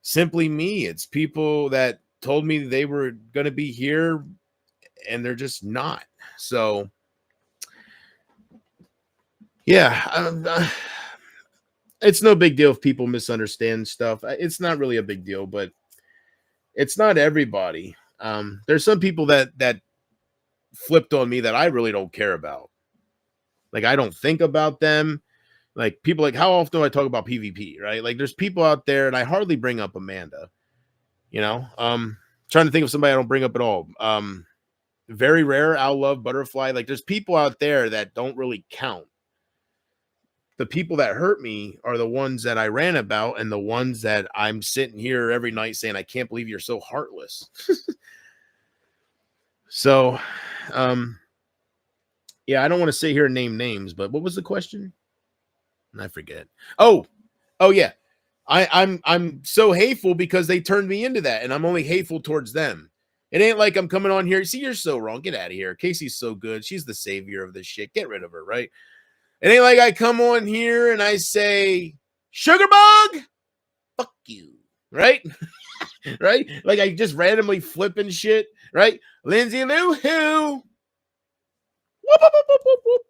Simply Me. It's people that told me they were going to be here and they're just not. So, yeah, it's no big deal if people misunderstand stuff. It's not really a big deal, but it's not everybody. There's some people that flipped on me that I really don't care about. Like, I don't think about them. Like, people like, how often do I talk about PvP, right? Like, there's people out there, and I hardly bring up Amanda. Trying to think of somebody I don't bring up at all. Very rare. I'll love Butterfly. Like, there's people out there that don't really count. The people that hurt me are the ones that I ran about and the ones that I'm sitting here every night saying, I can't believe you're so heartless. So, yeah, I don't want to sit here and name names, but what was the question? I forget. Oh yeah. I'm so hateful because they turned me into that, and I'm only hateful towards them. It ain't like I'm coming on here. See, you're so wrong. Get out of here. Casey's so good. She's the savior of this shit. Get rid of her, right? It ain't like I come on here and I say, Sugarbug, fuck you, right? Right? Like I just randomly flipping shit, right? Lindsay Lou who? Whoop, whoop, whoop, whoop, whoop,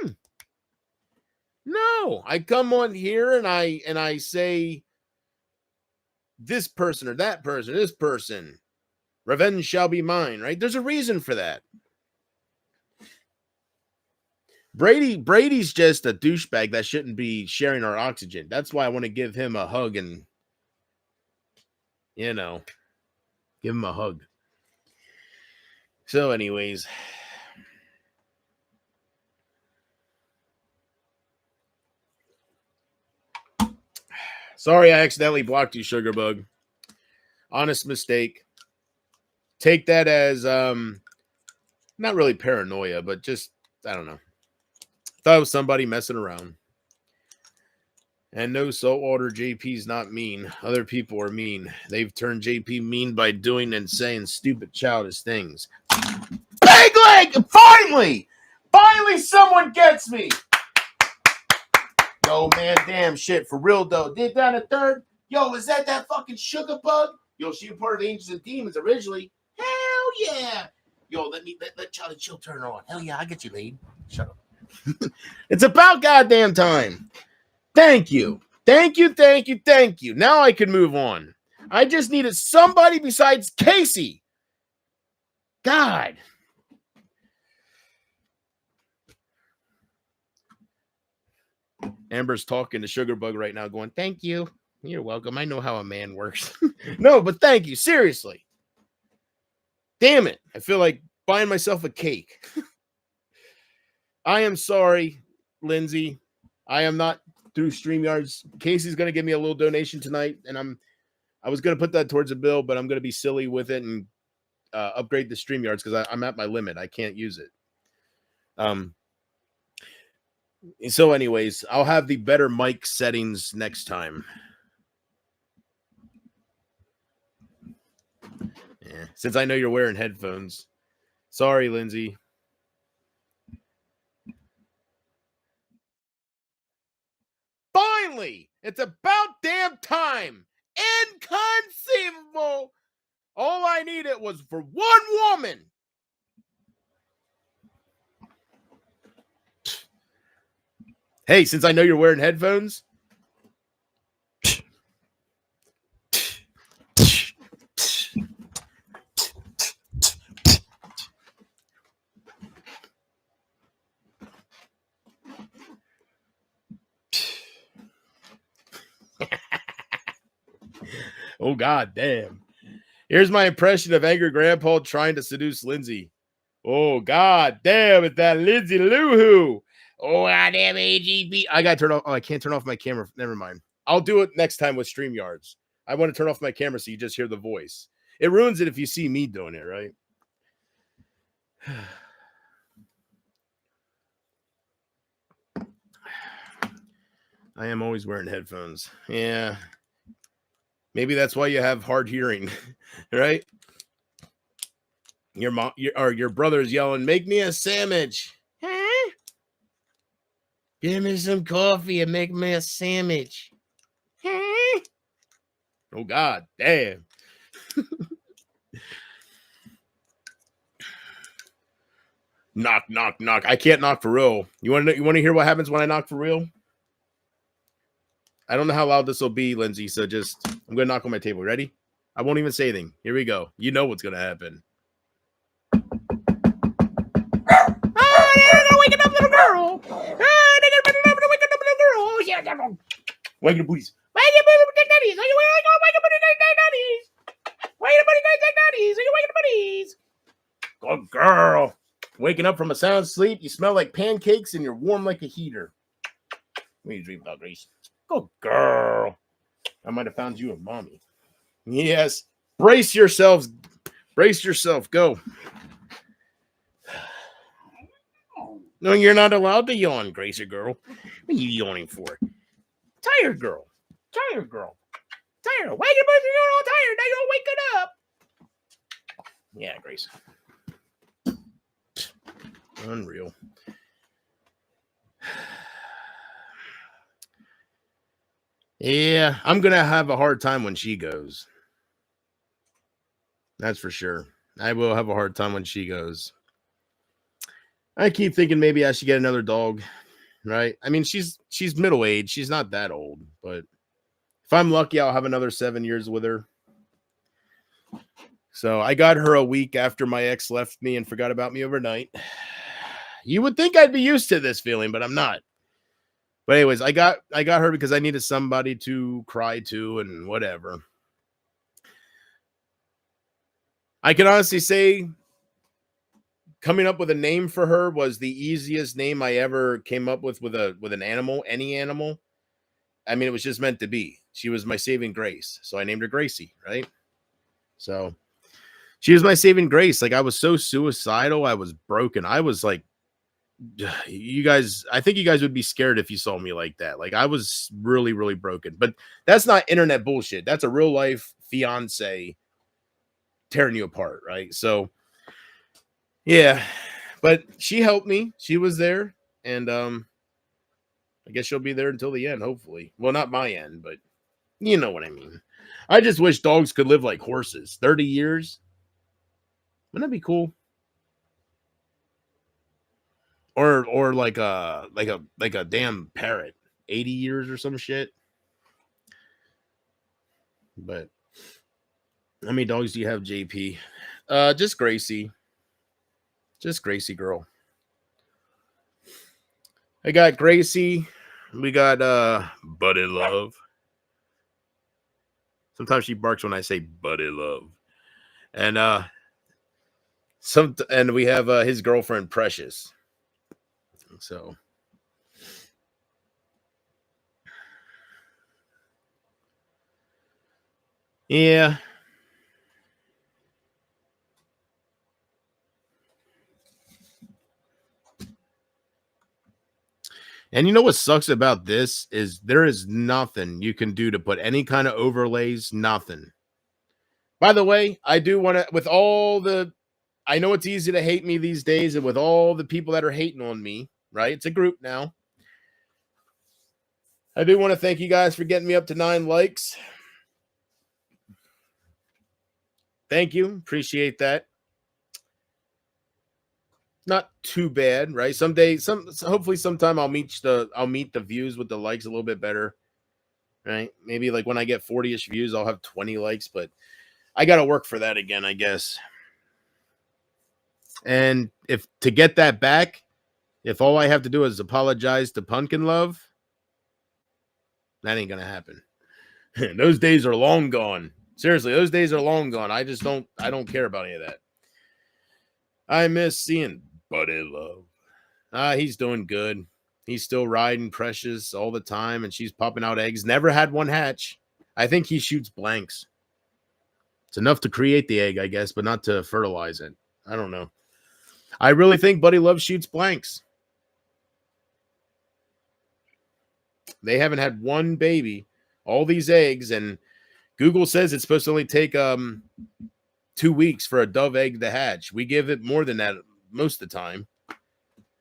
whoop. No, I come on here and I say this person or that person, this person. Revenge shall be mine, right? There's a reason for that. Brady's just a douchebag that shouldn't be sharing our oxygen. That's why I want to give him a hug and, give him a hug. So, anyways. Sorry I accidentally blocked you, Sugarbug. Honest mistake. Take that as, not really paranoia, but just, I don't know. Thought it was somebody messing around. And no, Saltwater, JP's not mean. Other people are mean. They've turned JP mean by doing and saying stupid, childish things. Big leg! Finally! Finally someone gets me! Yo, man, damn shit. For real, though. Did that a third? Yo, is that fucking Sugarbug? Yo, she was part of the Angels and Demons originally. Hell yeah! Yo, let Charlie Chill turn her on. Hell yeah, I'll get you laid. Shut up. It's about goddamn time. Thank you. Thank you, thank you, thank you. Now I can move on. I just needed somebody besides Casey. God. Amber's talking to Sugarbug right now going, thank you. You're welcome. I know how a man works. No, but thank you. Seriously. Damn it. I feel like buying myself a cake. I am sorry, Lindsay. I am not through StreamYards. Casey's going to give me a little donation tonight, and I was going to put that towards a bill, but I'm going to be silly with it and upgrade the StreamYards because I'm at my limit. I can't use it. So anyways, I'll have the better mic settings next time. Yeah, since I know you're wearing headphones. Sorry, Lindsay. Finally! finally, it's about damn time. Inconceivable. All I needed was for one woman. Hey, since I know you're wearing headphones. Oh, God damn. Here's my impression of angry grandpa trying to seduce Lindsay. Oh, God damn, it's that Lindsay Lou-hoo. Oh, goddamn AGB. I got to turn off. Oh, I can't turn off my camera. Never mind. I'll do it next time with StreamYards. I want to turn off my camera so you just hear the voice. It ruins it if you see me doing it, right? I am always wearing headphones. Yeah. Maybe that's why you have hard hearing, right? Your mom or your brother's yelling, "Make me a sandwich." Huh? Give me some coffee and make me a sandwich. Huh? Oh, God damn. Knock, knock, knock. I can't knock for real. You want to hear what happens when I knock for real? I don't know how loud this will be, Lindsay. So just, I'm going to knock on my table. Ready? I won't even say anything. Here we go. You know what's going to happen. Oh, they're waking up little girl. Oh, they're waking up little girl. Yeah, wake up, booties. Wake up, daddies. Are you wake up, daddies? Wake up, daddies. Are you waking up, buddies? Good girl. Waking up from a sound sleep. You smell like pancakes and you're warm like a heater. What are you dreaming about, Grace? Good girl. I might have found you a mommy. Yes. Brace yourselves. Brace yourself. Go. No, you're not allowed to yawn, Gracer girl. What are you yawning for? Tired girl. Tired girl. Tired. Wake up, you're all tired. Now you're waking up. Yeah, Grace. Unreal. Yeah, I'm going to have a hard time when she goes. That's for sure. I will have a hard time when she goes. I keep thinking maybe I should get another dog, right? I mean, she's middle-aged. She's not that old, but if I'm lucky, I'll have another 7 years with her. So I got her a week after my ex left me and forgot about me overnight. You would think I'd be used to this feeling, but I'm not. But anyways, I got her because I needed somebody to cry to and whatever. I can honestly say coming up with a name for her was the easiest name I ever came up with an animal, any animal. I mean, it was just meant to be. She was my saving grace. So I named her Gracie, right? So she was my saving grace. Like, I was so suicidal. I was broken. I was like, you guys, I think you guys would be scared if you saw me like that. Like, I was really, really broken. But that's not internet bullshit. That's a real life fiance tearing you apart, right? So, yeah. But she helped me. She was there. And I guess she'll be there until the end, hopefully. Well, not my end, but you know what I mean. I just wish dogs could live like horses. 30 years. Wouldn't that be cool? Or like a damn parrot, 80 years or some shit. But how many dogs do you have, JP? Just Gracie. Just Gracie girl. I got Gracie. We got Buddy Love. Sometimes she barks when I say Buddy Love. And and we have his girlfriend Precious. So yeah. And you know what sucks about this is there is nothing you can do to put any kind of overlays, nothing. By the way, I do want to, with all the, I know it's easy to hate me these days, and with all the people that are hating on me, right? It's a group now. I do want to thank you guys for getting me up to 9 likes. Thank you. Appreciate that. Not too bad, right? Someday, hopefully sometime I'll meet the views with the likes a little bit better. Right? Maybe like when I get 40-ish views, I'll have 20 likes, but I gotta work for that again, I guess. And if to get that back, if all I have to do is apologize to Pumpkin Love, that ain't gonna happen. Those days are long gone. Seriously, those days are long gone. I don't care about any of that. I miss seeing Buddy Love. He's doing good. He's still riding Precious all the time, and she's popping out eggs. Never had one hatch. I think he shoots blanks. It's enough to create the egg, I guess, but not to fertilize it. I don't know. I really think Buddy Love shoots blanks. They haven't had one baby, all these eggs, and Google says it's supposed to only take 2 weeks for a dove egg to hatch. We give it more than that most of the time.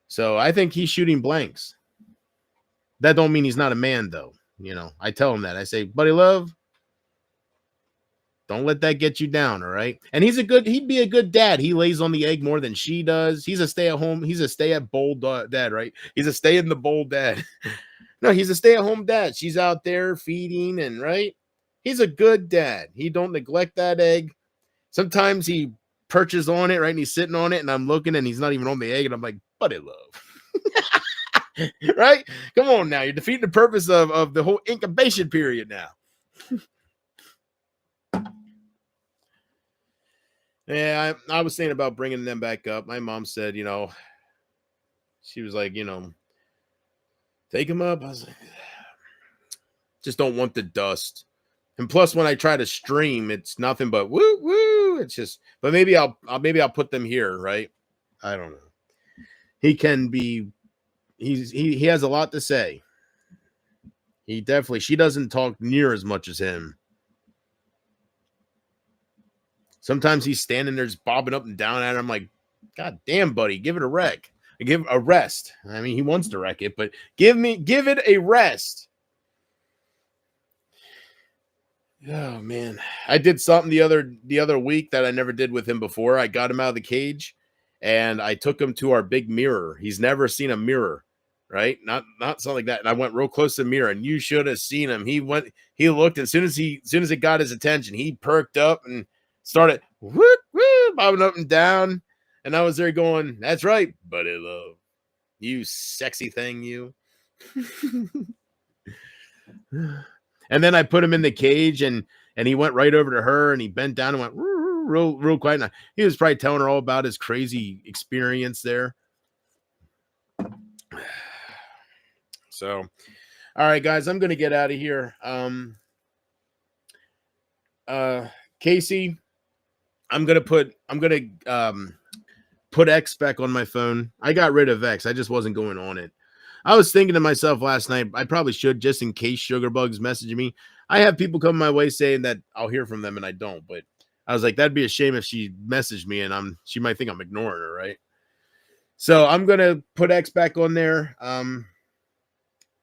So I think he's shooting blanks. That don't mean he's not a man, though. You know, I tell him that. I say, Buddy Love, don't let that get you down, all right? And he'd be a good dad. He lays on the egg more than she does. He's a stay-at-bowl dad, right? He's a stay-in-the-bowl dad. No, he's a stay-at-home dad. She's out there feeding and, right? He's a good dad. He don't neglect that egg. Sometimes he perches on it, right? And he's sitting on it, and I'm looking, and he's not even on the egg, and I'm like, Buddy Love. Right? Come on now. You're defeating the purpose of the whole incubation period now. Yeah, I was thinking about bringing them back up. My mom said, she was like, take them up. I was like, just don't want the dust. And plus, when I try to stream, it's nothing but woo woo. It's just, but maybe I'll put them here, right? I don't know. He can be. He has a lot to say. She doesn't talk near as much as him. Sometimes he's standing there just bobbing up and down at her. I'm like, God damn, buddy, give it a wreck. Give a rest. I mean, he wants to wreck it, but give it a rest. Oh man, I did something the other week that I never did with him before. I got him out of the cage, and I took him to our big mirror. He's never seen a mirror, right? Not something like that. And I went real close to the mirror, and you should have seen him. He looked, and as soon as it got his attention, he perked up and started whoop, whoop, bobbing up and down. And I was there going, that's right, Buddy Love. You sexy thing, you. And then I put him in the cage, and he went right over to her, and he bent down and went real quiet. And he was probably telling her all about his crazy experience there. So, all right, guys, I'm going to get out of here. Casey, I'm going to put X back on my phone. I got rid of X. I just wasn't going on it. I was thinking to myself last night, I probably should, just in case Sugarbug's messaging me. I have people come my way saying that I'll hear from them, and I don't. But I was like, that'd be a shame if she messaged me, and she might think I'm ignoring her, right? So I'm gonna put X back on there.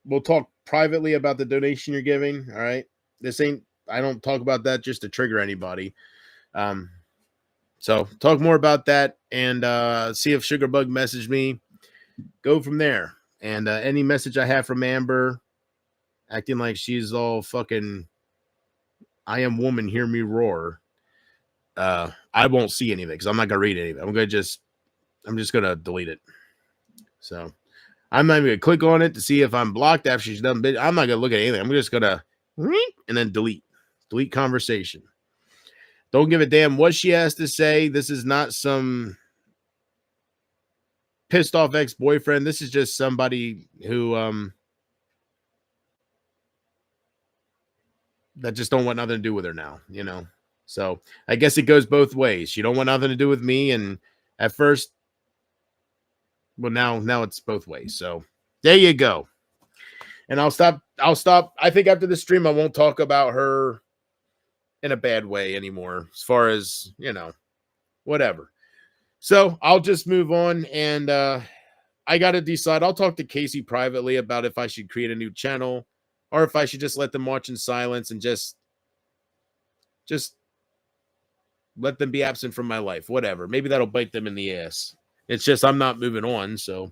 We'll talk privately about the donation you're giving. All right, I don't talk about that just to trigger anybody. So talk more about that and see if Sugarbug messaged me. Go from there. And any message I have from Amber, acting like she's all fucking, I am woman, hear me roar. I won't see any of it because I'm not gonna read any of it. I'm just gonna delete it. So I'm not even gonna click on it to see if I'm blocked after she's done. I'm not gonna look at anything. I'm just gonna and then delete conversation. Don't give a damn what she has to say. This is not some pissed off ex-boyfriend. This is just somebody who that just don't want nothing to do with her now, So I guess it goes both ways. She don't want nothing to do with me, and at first, well, now it's both ways. So there you go. And I'll stop. I think after the stream, I won't talk about her in a bad way anymore, as far as, whatever. So I'll just move on, and I got to decide. I'll talk to Casey privately about if I should create a new channel or if I should just let them watch in silence and just let them be absent from my life. Whatever. Maybe that'll bite them in the ass. It's just I'm not moving on. So,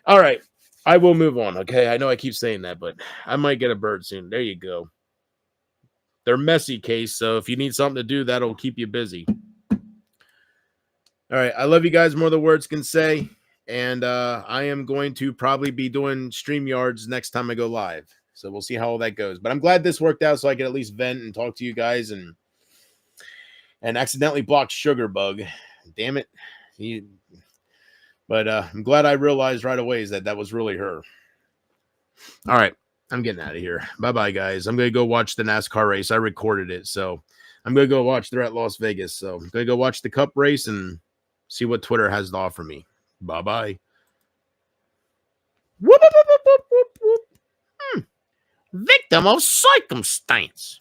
all right. I will move on. Okay. I know I keep saying that, but I might get a bird soon. There you go. They're messy, Case. So if you need something to do, that'll keep you busy. All right. I love you guys more than words can say. And I am going to probably be doing StreamYards next time I go live. So we'll see how all that goes. But I'm glad this worked out so I can at least vent and talk to you guys and accidentally blocked Sugarbug. Damn it. But I'm glad I realized right away is that was really her. All right. I'm getting out of here. Bye-bye, guys. I'm going to go watch the NASCAR race. I recorded it, so I'm going to go watch. They're at Las Vegas, so I'm going to go watch the Cup race and see what Twitter has to offer me. Bye-bye. Whoop, whoop, whoop, whoop, whoop. Victim of circumstance.